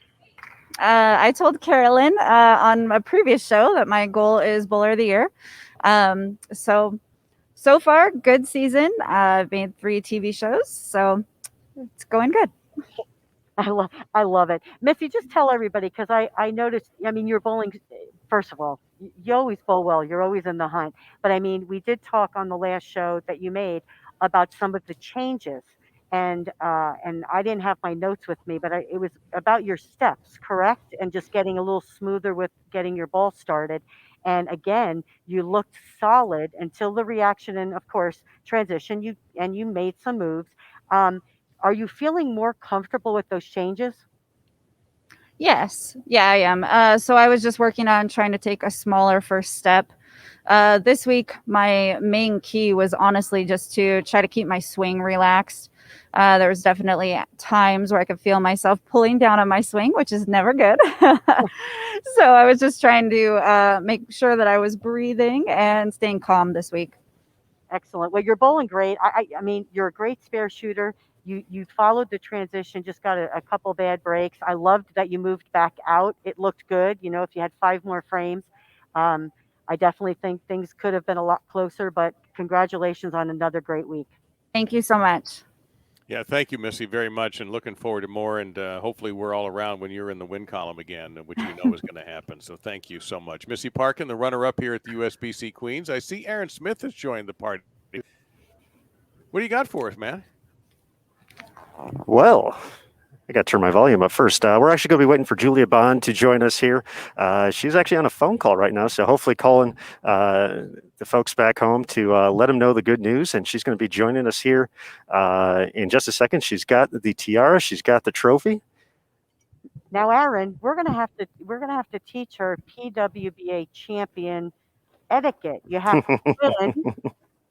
I told Carolyn on a previous show that my goal is Bowler of the Year. So far, good season. I've made 3 TV shows, so it's going good. I love it. Missy, just tell everybody, because I noticed, I mean, you're bowling, first of all, you always bowl well. You're always in the hunt. But I mean, we did talk on the last show that you made about some of the changes. And I didn't have my notes with me, but it was about your steps, correct? And just getting a little smoother with getting your ball started. And again, you looked solid until the reaction and, of course, transition. You made some moves. Are you feeling more comfortable with those changes? Yes. Yeah, I am. So I was just working on trying to take a smaller first step. This week, my main key was honestly just to try to keep my swing relaxed. There was definitely times where I could feel myself pulling down on my swing, which is never good. So I was just trying to make sure that I was breathing and staying calm this week. Excellent. Well, you're bowling great. I mean, you're a great spare shooter. You followed the transition, just got a couple bad breaks. I loved that you moved back out. It looked good. You know, if you had 5 more frames, I definitely think things could have been a lot closer, but congratulations on another great week. Thank you so much. Yeah, thank you, Missy, very much, and looking forward to more. And hopefully we're all around when you're in the win column again, which you know is going to happen. So thank you so much. Missy Parkin, the runner-up here at the USBC Queens. I see Aaron Smith has joined the party. What do you got for us, man? Well, I got to turn my volume up first. We're actually going to be waiting for Julia Bond to join us here. She's actually on a phone call right now, so hopefully calling the folks back home to let them know the good news. And she's going to be joining us here in just a second. She's got the tiara. She's got the trophy. Now, Aaron, we're gonna have to teach her PWBA champion etiquette. You have to sit in,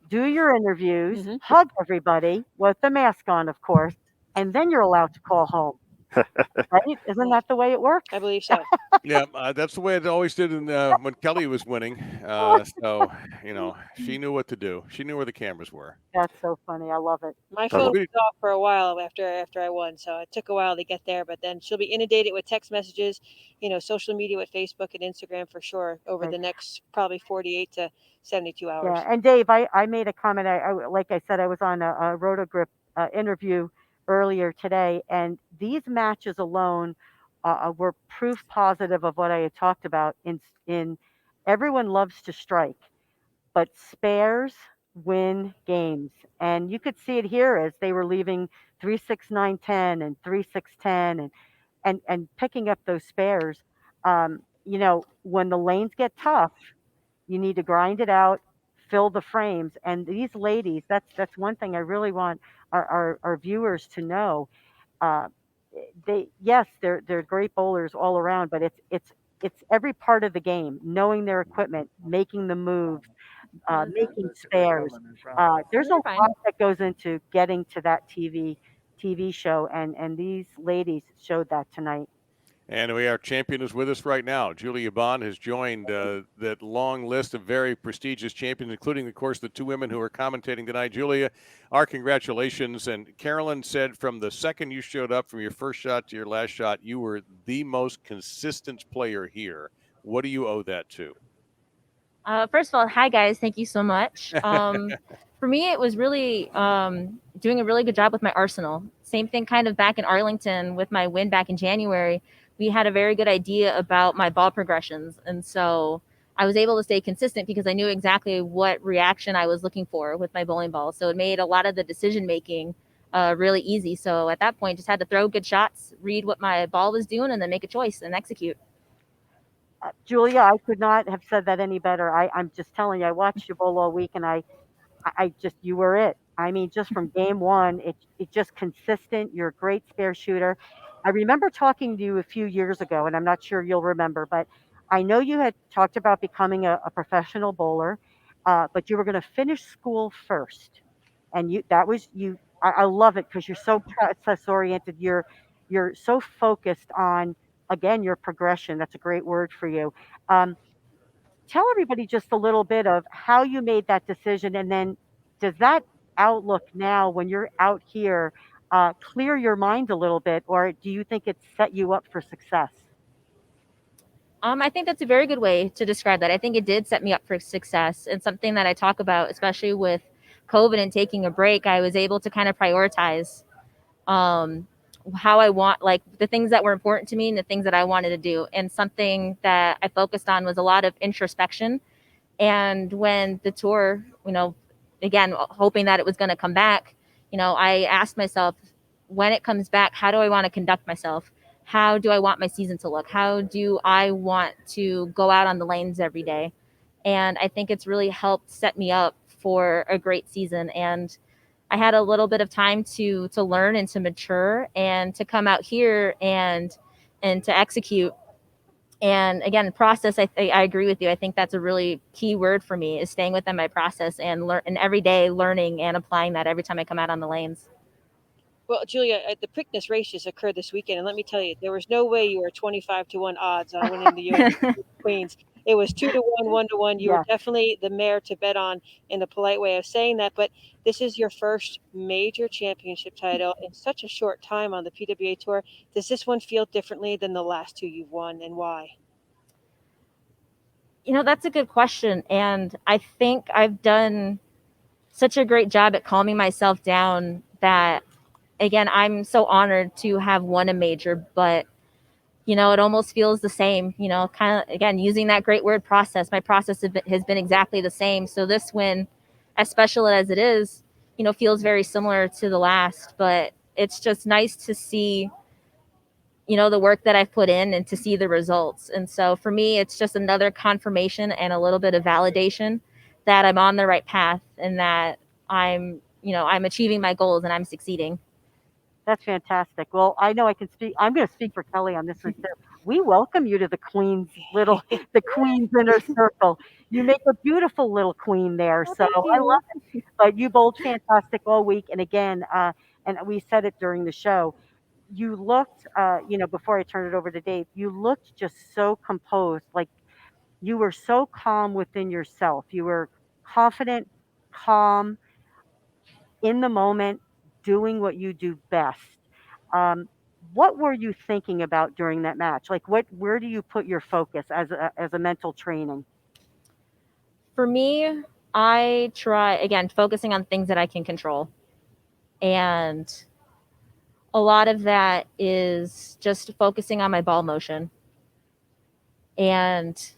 do your interviews, hug everybody with the mask on, of course, and then you're allowed to call home. Right? Isn't that the way it works? I believe so. Yeah, that's the way it always did when Kelly was winning. So, she knew what to do. She knew where the cameras were. That's so funny. I love it. My phone was off for a while after I won, so it took a while to get there. But then she'll be inundated with text messages, social media with Facebook and Instagram for sure over the next probably 48 to 72 hours. Yeah, and Dave, I made a comment. Like I said, I was on a Rotogrip interview earlier today, and these matches alone were proof positive of what I had talked about. In everyone loves to strike, but spares win games, and you could see it here as they were leaving 3-6-9-10 and 3-6-10, and picking up those spares. When the lanes get tough, you need to grind it out, fill the frames. And these ladies, that's one thing I really want our viewers to know. They're great bowlers all around, but it's every part of the game, knowing their equipment, making the moves, making spares. There's a lot that goes into getting to that TV show, and these ladies showed that tonight. And our champion is with us right now. Julia Bond has joined that long list of very prestigious champions, including, of course, the two women who are commentating tonight. Julia, our congratulations. And Carolyn said from the second you showed up, from your first shot to your last shot, you were the most consistent player here. What do you owe that to? First of all, hi, guys. Thank you so much. For me, it was really doing a really good job with my arsenal. Same thing kind of back in Arlington with my win back in January. We had a very good idea about my ball progressions. And so I was able to stay consistent because I knew exactly what reaction I was looking for with my bowling ball. So it made a lot of the decision making really easy. So at that point, just had to throw good shots, read what my ball was doing, and then make a choice and execute. Julia, I could not have said that any better. I'm just telling you, I watched you bowl all week, and I just, you were it. I mean, just from game one, it just consistent. You're a great spare shooter. I remember talking to you a few years ago, and I'm not sure you'll remember, but I know you had talked about becoming a professional bowler, but you were going to finish school first. And I love it because you're so process oriented. You're so focused on, again, your progression. That's a great word for you. Tell everybody just a little bit of how you made that decision, and then does that outlook now when you're out here clear your mind a little bit, or do you think it set you up for success? I think that's a very good way to describe that. I think it did set me up for success, and something that I talk about, especially with COVID and taking a break, I was able to kind of prioritize how I want, like the things that were important to me and the things that I wanted to do. And something that I focused on was a lot of introspection. And when the tour, again, hoping that it was going to come back, I asked myself, when it comes back, how do I want to conduct myself? How do I want my season to look? How do I want to go out on the lanes every day? And I think it's really helped set me up for a great season. And I had a little bit of time to learn and to mature and to come out here and to execute. And again, process, I agree with you. I think that's a really key word for me, is staying within my process and every day learning and applying that every time I come out on the lanes. Well, Julia, the Preakness race just occurred this weekend, and let me tell you, there was no way you were 25-1 odds on winning the USBC Queens. It was 2-1, 1-1. You were definitely the mare to bet on, in the polite way of saying that. But this is your first major championship title in such a short time on the PWA Tour. Does this one feel differently than the last two you've won, and why? That's a good question. And I think I've done such a great job at calming myself down that, again, I'm so honored to have won a major, but it almost feels the same, kind of, again, using that great word process. My process has been exactly the same. So this win, as special as it is, feels very similar to the last, but it's just nice to see, the work that I've put in and to see the results. And so for me, it's just another confirmation and a little bit of validation that I'm on the right path and that I'm achieving my goals and I'm succeeding. That's fantastic. Well, I know I can speak. I'm going to speak for Kelly on this one too. We welcome you to the Queen's the Queen's inner circle. You make a beautiful little queen there. So I love it. But you bowled fantastic all week. And again, and we said it during the show, you looked, before I turn it over to Dave, you looked just so composed, like you were so calm within yourself. You were confident, calm, in the moment, doing what you do best. Um, what were you thinking about during that match? Like, where do you put your focus as a mental training? For me, I try, again, focusing on things that I can control. And a lot of that is just focusing on my ball motion. And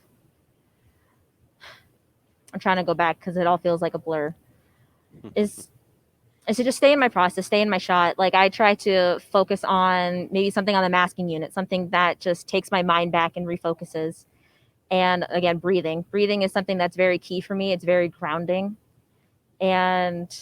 I'm trying to go back because it all feels like a blur. Is to just stay in my process, stay in my shot. Like, I try to focus on maybe something on the masking unit, something that just takes my mind back and refocuses. And again, breathing. Breathing is something that's very key for me. It's very grounding. And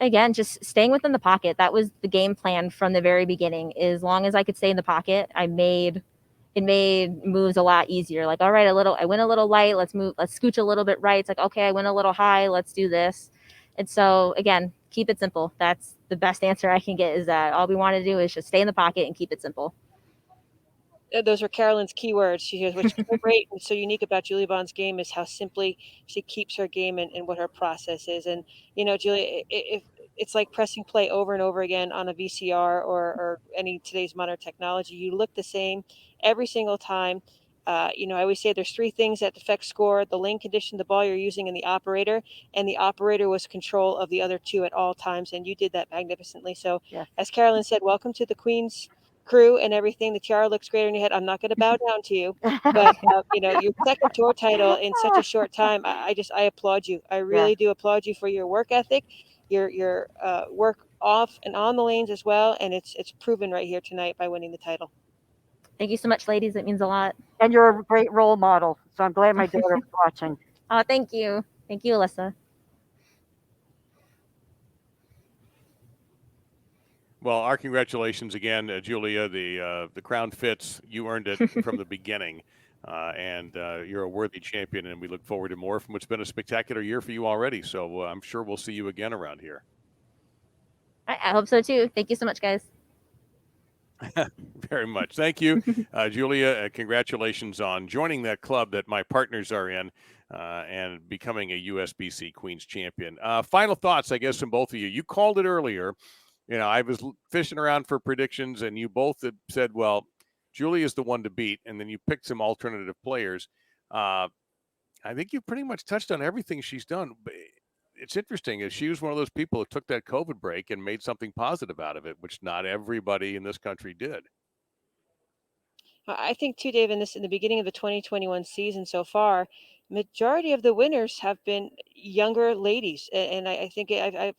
again, just staying within the pocket. That was the game plan from the very beginning. As long as I could stay in the pocket, it made moves a lot easier. Like, all right, I went a little light. Let's scooch a little bit right. It's like, okay, I went a little high. Let's do this. And so again, keep it simple. That's the best answer I can get, is that all we want to do is just stay in the pocket and keep it simple. Those are Carolyn's keywords. She says, what's so great and so unique about Julia Bond's game is how simply she keeps her game and what her process is. And, Julia, if it's like pressing play over and over again on a VCR or any today's modern technology, you look the same every single time. I always say there's three things that affect score: the lane condition, the ball you're using, and the operator. And the operator was control of the other two at all times. And you did that magnificently. So as Carolyn said, welcome to the Queens crew and everything. The tiara looks great on your head. I'm not going to bow down to you, but your second tour title in such a short time, I applaud you. I really do applaud you for your work ethic, your work off and on the lanes as well, and it's proven right here tonight by winning the title. Thank you so much, ladies. It means a lot. And you're a great role model, so I'm glad my daughter was watching. Oh, thank you, Alyssa. Well, our congratulations again, Julia. The crown fits. You earned it from the beginning, and you're a worthy champion. And we look forward to more from what's been a spectacular year for you already. So I'm sure we'll see you again around here. I hope so too. Thank you so much, guys. Very much. Thank you, Julia. Congratulations on joining that club that my partners are in and becoming a USBC Queens champion. Final thoughts, I guess, from both of you. You called it earlier. I was fishing around for predictions, and you both had said, well, Julia's the one to beat, and then you picked some alternative players. I think you pretty much touched on everything she's done. It's interesting, as she was one of those people who took that COVID break and made something positive out of it, which not everybody in this country did. I think too, Dave, in the beginning of the 2021 season so far, majority of the winners have been younger ladies, and I think it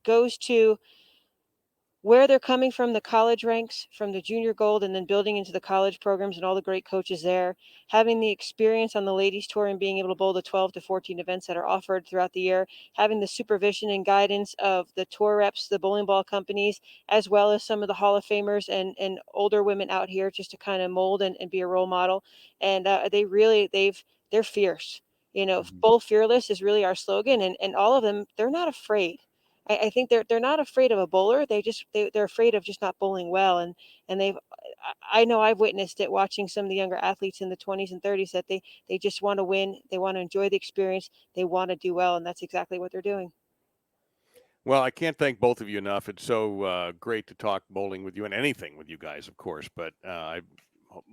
goes to where they're coming from, the college ranks, from the junior gold, and then building into the college programs and all the great coaches there, having the experience on the ladies tour and being able to bowl the 12 to 14 events that are offered throughout the year, having the supervision and guidance of the tour reps, the bowling ball companies, as well as some of the Hall of Famers and older women out here just to kind of mold and be a role model. And they're fierce. Bowl fearless is really our slogan, and all of them, they're not afraid. I think they're not afraid of a bowler. They're afraid of just not bowling well. And I know I've witnessed it watching some of the younger athletes in the 20s and 30s that they just want to win. They want to enjoy the experience. They want to do well. And that's exactly what they're doing. Well, I can't thank both of you enough. It's so great to talk bowling with you and anything with you guys, of course. But I'm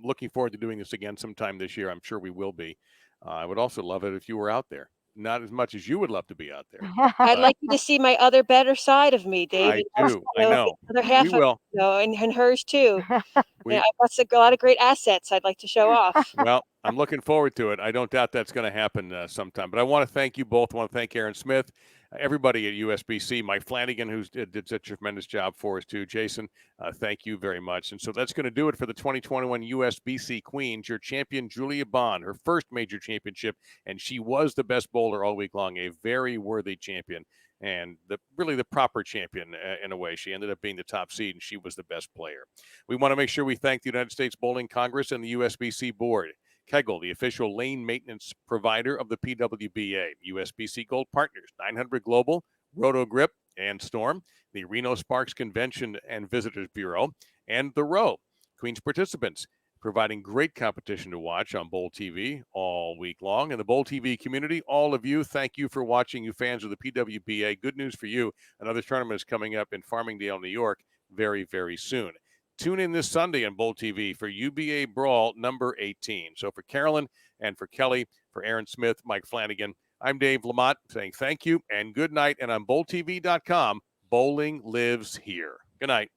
looking forward to doing this again sometime this year. I'm sure we will be. I would also love it if you were out there. Not as much as you would love to be out there. I'd like you to see my other better side of me, Dave. I do. I know. Other half we will. And hers too. I've got a lot of great assets I'd like to show off. Well, I'm looking forward to it. I don't doubt that's going to happen sometime. But I want to thank you both. I want to thank Aaron Smith, everybody at USBC, Mike Flanagan, who did such a tremendous job for us too. Jason, thank you very much. And so that's going to do it for the 2021 USBC Queens. Your champion, Julia Bond, her first major championship, and she was the best bowler all week long, a very worthy champion. And really the proper champion in a way. She ended up being the top seed, and she was the best player. We want to make sure we thank the United States Bowling Congress and the USBC Board. Kegel, the official lane maintenance provider of the PWBA. USBC Gold Partners, 900 Global, Roto Grip, and Storm, the Reno Sparks Convention and Visitors Bureau, and the Row. Queens participants providing great competition to watch on Bowl TV all week long. And the Bowl TV community, all of you, thank you for watching, you fans of the PWBA. Good news for you. Another tournament is coming up in Farmingdale, New York, very, very soon. Tune in this Sunday on Bowl TV for UBA Brawl number 18. So for Carolyn and for Kelly, for Aaron Smith, Mike Flanagan, I'm Dave Lamont saying thank you and good night. And on BowlTV.com, bowling lives here. Good night.